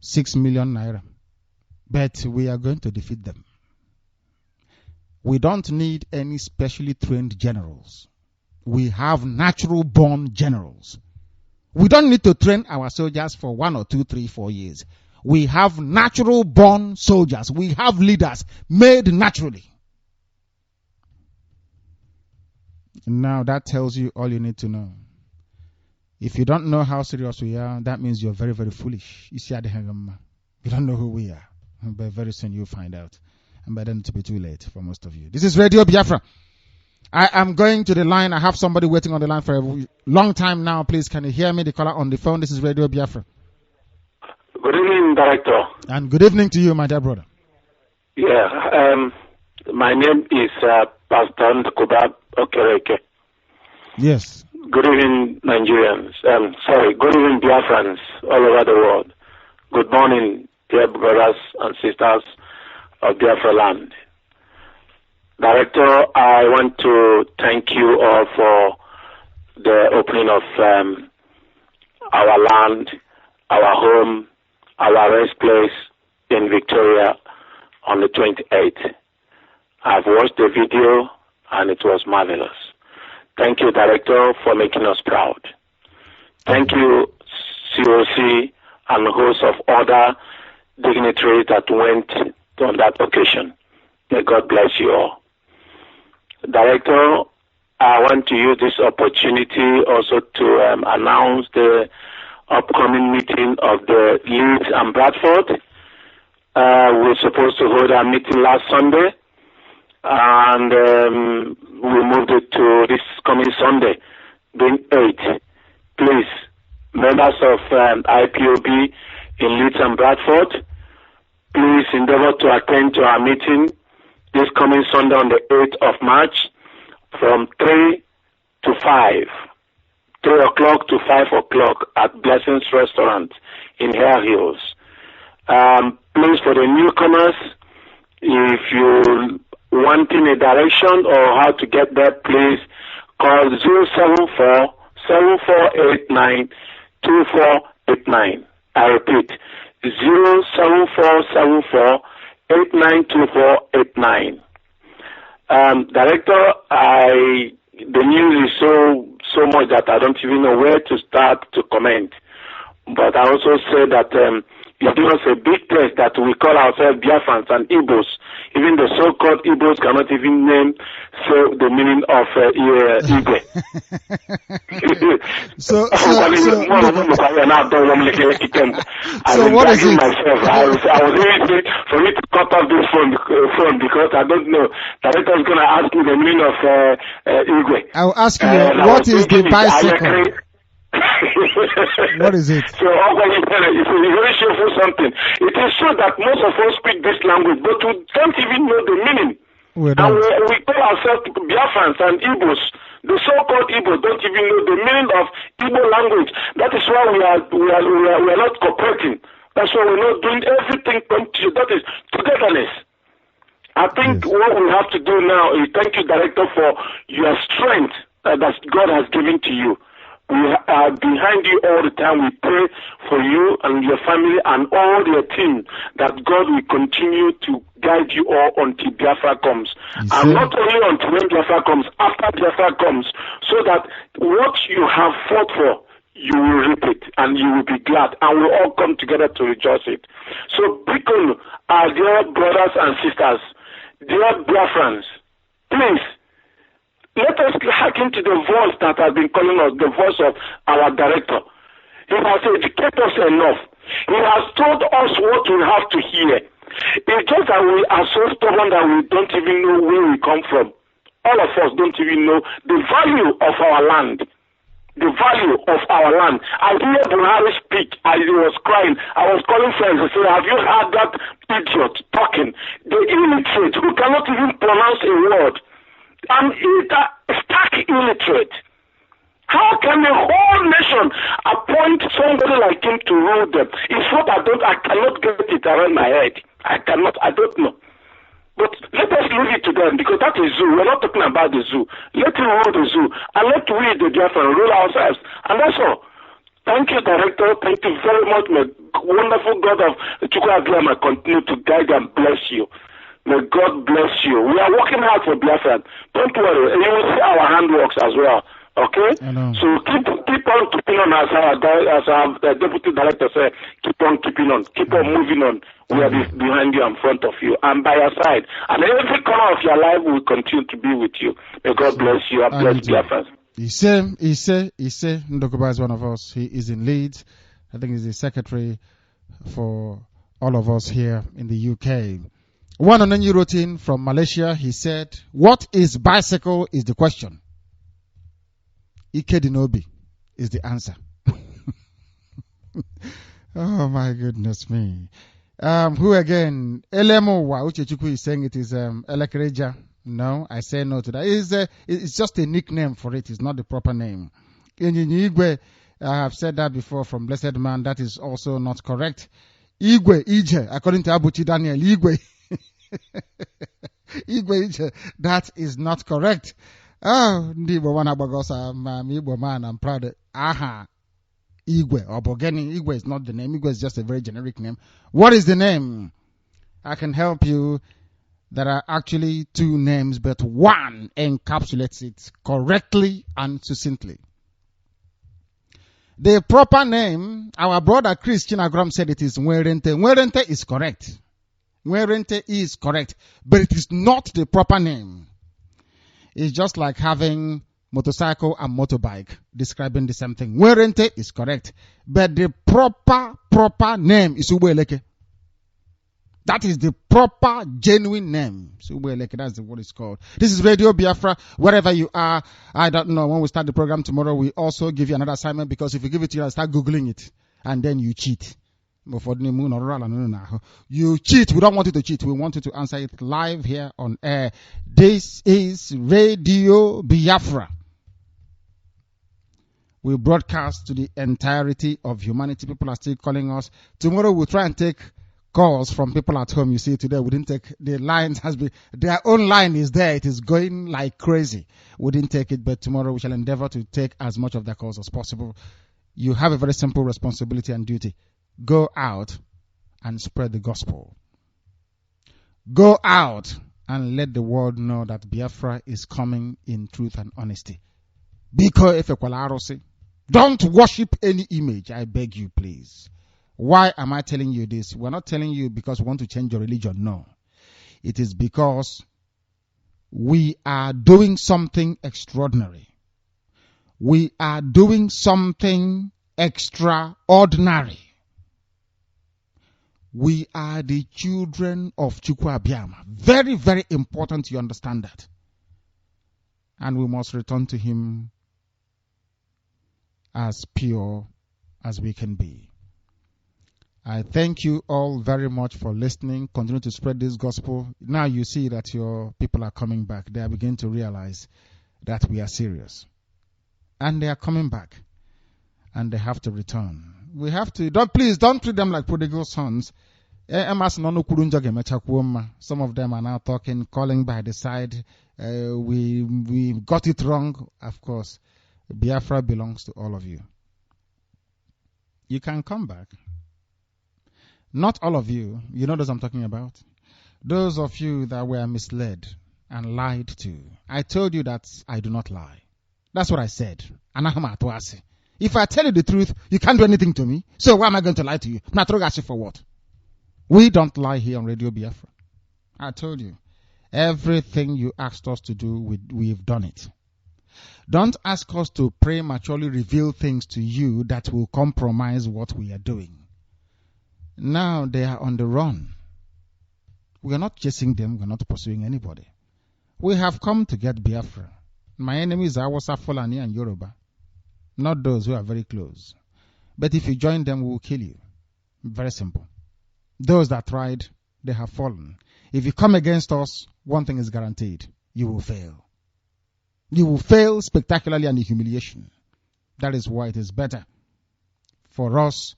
6 million naira, but we are going to defeat them. We don't need any specially trained generals. We have natural born generals. We don't need to train our soldiers for 1 or 2, 3, 4 years. We have natural born soldiers. We have leaders made naturally. Now that tells you all you need to know. If you don't know how serious we are, that means you're very, very foolish. You don't know who we are. But very soon you'll find out. And by then it'll be too late for most of you. This is Radio Biafra. I am going to the line. I have somebody waiting on the line for a long time now. Please, can you hear me? The caller on the phone. This is Radio Biafra. Good evening, Director. And good evening to you, my dear brother. Yeah, my name is Pastor Ndukuba Okereke. Yes. Good evening, Nigerians. Good evening, Biafrans all over the world. Good morning, dear brothers and sisters of Biafra land. Director, I want to thank you all for the opening of our land, our home, our rest place in Victoria on the 28th. I've watched the video and it was marvelous. Thank you, Director, for making us proud. Thank you, COC and hosts of other dignitaries that went on that occasion. May God bless you all. Director, I want to use this opportunity also to announce the upcoming meeting of the Leeds and Bradford. We're supposed to hold our meeting last Sunday, and we moved it to this coming Sunday, being 8. Please, members of IPOB in Leeds and Bradford, please endeavor to attend to our meeting this coming Sunday on the 8th of March from 3 to 5. 3 o'clock to 5 o'clock at Blessings Restaurant in Hare Hills. Please, for the newcomers, if you wanting a direction or how to get there, please call 074-7489-2489. I repeat, 074-7489-2489. Director, the news is so much that I don't even know where to start to comment. But I also say that you give us a big test that we call ourselves Biafrans and Igbos. Even the so-called Igbos cannot even name the meaning of Igbo. So what is it? Myself. I was even for me to cut off this phone because I don't know. Director is going to ask me the meaning of Igbo. I'll ask you, what is the bicycle? What is it? So, it's very shameful something. It is true that most of us speak this language, but we don't even know the meaning. We call ourselves Biafrans and Igbos. The so-called Igbo don't even know the meaning of Igbo language. That is why we are not cooperating. That's why we're not doing everything. That is togetherness. I think what we have to do now is thank you, Director, for your strength that God has given to you. We are behind you all the time. We pray for you and your family and all your team that God will continue to guide you all until Biafra comes. And not only until when Biafra comes, after Biafra comes, so that what you have fought for, you will reap it and you will be glad and we'll all come together to rejoice it. So, people, our dear brothers and sisters, dear Biafrans, please, let us hearken to the voice that has been calling us, the voice of our director. He has educated us enough. He has told us what we have to hear. It's just that we are so stubborn that we don't even know where we come from. All of us don't even know the value of our land. The value of our land. I hear Buhari speak as he was crying. I was calling friends and said, have you heard that idiot talking? The illiterate who cannot even pronounce a word. And he's stark illiterate. How can a whole nation appoint somebody like him to rule them? It's what I cannot get it around my head. I don't know. But let us leave it to them because that is zoo. We're not talking about the zoo. Let him rule the zoo and let we, the Biafran, rule ourselves. And that's all. Thank you, Director. Thank you very much. May wonderful God of Chukwuabiama continue to guide and bless you. May God bless you. We are working hard for Biafran. Don't worry. You will see our handworks as well. Okay? So keep on keeping on as our Deputy Director said. Keep on keeping on. Keep on moving on. We are behind you and front of you and by your side. And every corner of your life will continue to be with you. May God bless you and bless Biafran. He said, Ndokuba is one of us. He is in Leeds. I think he's the secretary for all of us here in the UK. One on the wrote in from Malaysia. He said, what is bicycle is the question. Ike Dinobi is the answer. Oh my goodness me. Who again? Elemo Wa Uchechukwu is saying it is Elekereja. No, I say no to that. It's just a nickname for it. It's not the proper name. Igwe, I have said that before from Blessed Man. That is also not correct. Igwe, Ije, according to Abuchi Daniel, Igwe. Igwe, Ije, that is not correct. Oh, Igbo man, I'm proud. Aha. Igwe or Bogeni. Igwe is not the name. Igwe is just a very generic name. What is the name? I can help you. There are actually two names, but one encapsulates it correctly and succinctly. The proper name, our brother Chris Chinagram said it is Nwerente. Nwerente is correct. Nwerente is correct, but it is not the proper name. It's just like having motorcycle and motorbike, describing the same thing. Nwerente is correct, but the proper name is Ubeleke. That is the proper, genuine name. Ubeleke, that's what it's called. This is Radio Biafra, wherever you are. I don't know, when we start the program tomorrow, we also give you another assignment, because if you give it to you, I'll start Googling it, and then you cheat. You cheat. We don't want you to cheat. We want you to answer it live here on air. This is Radio Biafra. We broadcast to the entirety of humanity. People are still calling us. Tomorrow we'll try and take calls from people at home. You see, today we didn't take, the lines has been, their own line is there. It is going like crazy. We didn't take it, but tomorrow we shall endeavor to take as much of their calls as possible. You have a very simple responsibility and duty. Go out and spread the gospel. Go out and let the world know that Biafra is coming in truth and honesty. Because if don't worship any image, I beg you, please. Why am I telling you this? We're not telling you because we want to change your religion. No. It is because we are doing something extraordinary. We are doing something extraordinary. We are the children of Chukwuabiama. Very, very important you understand that. And we must return to him as pure as we can be. I thank you all very much for listening. Continue to spread this gospel. Now you see that your people are coming back. They are beginning to realize that we are serious. And they are coming back. And they have to return. We have to, please don't treat them like prodigal sons. Some of them are now talking, calling by the side. We got it wrong. Of course, Biafra belongs to all of you. You can come back. Not all of you. You know those I'm talking about? Those of you that were misled and lied to. I told you that I do not lie. That's what I said. If I tell you the truth, you can't do anything to me. So why am I going to lie to you? For what? We don't lie here on Radio Biafra. I told you. Everything you asked us to do, we've done it. Don't ask us to prematurely reveal things to you that will compromise what we are doing. Now they are on the run. We are not chasing them. We are not pursuing anybody. We have come to get Biafra. My enemies are Hausa, Fulani, and Yoruba. Not those who are very close. But if you join them, we will kill you. Very simple. Those that tried, they have fallen. If you come against us, one thing is guaranteed. You will fail. You will fail spectacularly and in humiliation. That is why it is better for us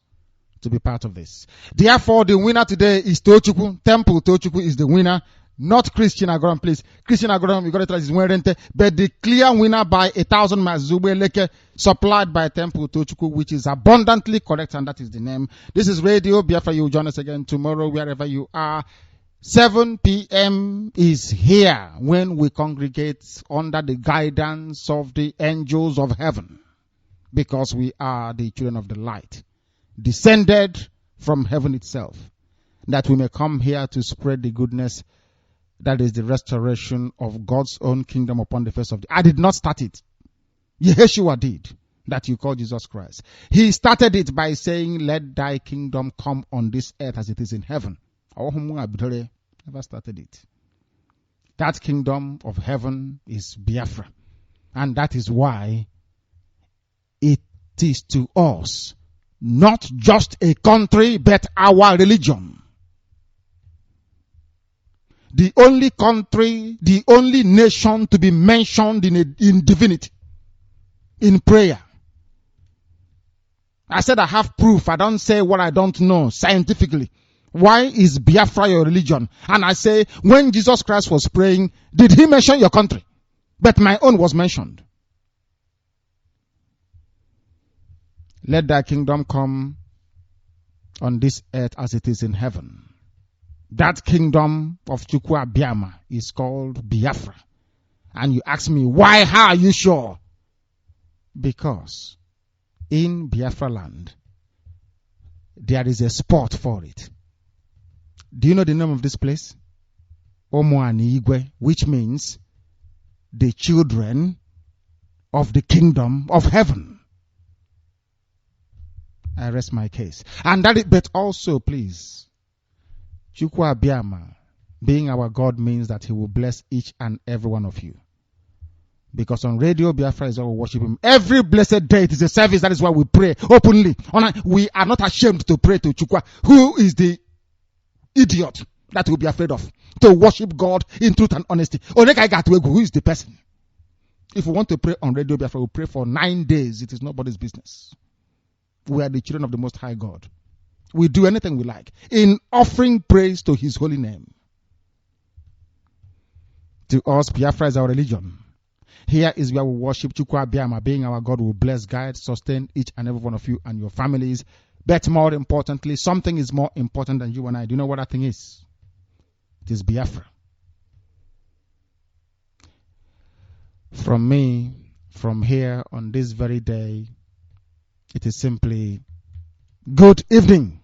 to be part of this. Therefore, the winner today is Tochukwu. Temple Tochukwu is the winner, not Christian Agoram, please. Christian Agoram, you got to tell us is Werente, but the clear winner by 1,000 Mazube Leke, supplied by Temple Tochukwu, which is abundantly correct, and that is the name. This is Radio Biafra. You will join us again tomorrow, wherever you are. 7 p.m. is here when we congregate under the guidance of the angels of heaven, because we are the children of the light, descended from heaven itself, that we may come here to spread the goodness that is the restoration of God's own kingdom upon the face of the earth. I did not start it. Yeshua did, that you call Jesus Christ. He started it by saying, let thy kingdom come on this earth as it is in heaven. Never started it. That kingdom of heaven is Biafra. And that is why it is to us not just a country, but our religion. The only country, the only nation to be mentioned in divinity, in prayer. I said I have proof. I don't say what I don't know scientifically. Why is Biafra your religion? And I say, when Jesus Christ was praying, did he mention your country? But my own was mentioned. Let thy kingdom come on this earth as it is in heaven. That kingdom of Chukwu Abiama is called Biafra. And you ask me, why? How are you sure? Because in Biafra land, there is a spot for it. Do you know the name of this place? Omoani Igwe, which means the children of the kingdom of heaven. I rest my case. And that it, but also, please, Chukwu Abiama, being our God, means that he will bless each and every one of you. Because on Radio Biafra is where we worship him. Every blessed day it is a service. That is why we pray openly. We are not ashamed to pray to Chukwu, who is the idiot that we'll be afraid of, to worship God in truth and honesty. Who is the person? If we want to pray on Radio Biafra, we'll pray for 9 days. It is nobody's business. We are the children of the Most High God. We do anything we like in offering praise to his holy name. To us, Biafra is our religion. Here is where we worship Chukwu Abiama, being our God, will bless, guide, sustain each and every one of you and your families. But more importantly, something is more important than you and I. Do you know what that thing is? It is Biafra. From me, from here on this very day, it is simply good evening.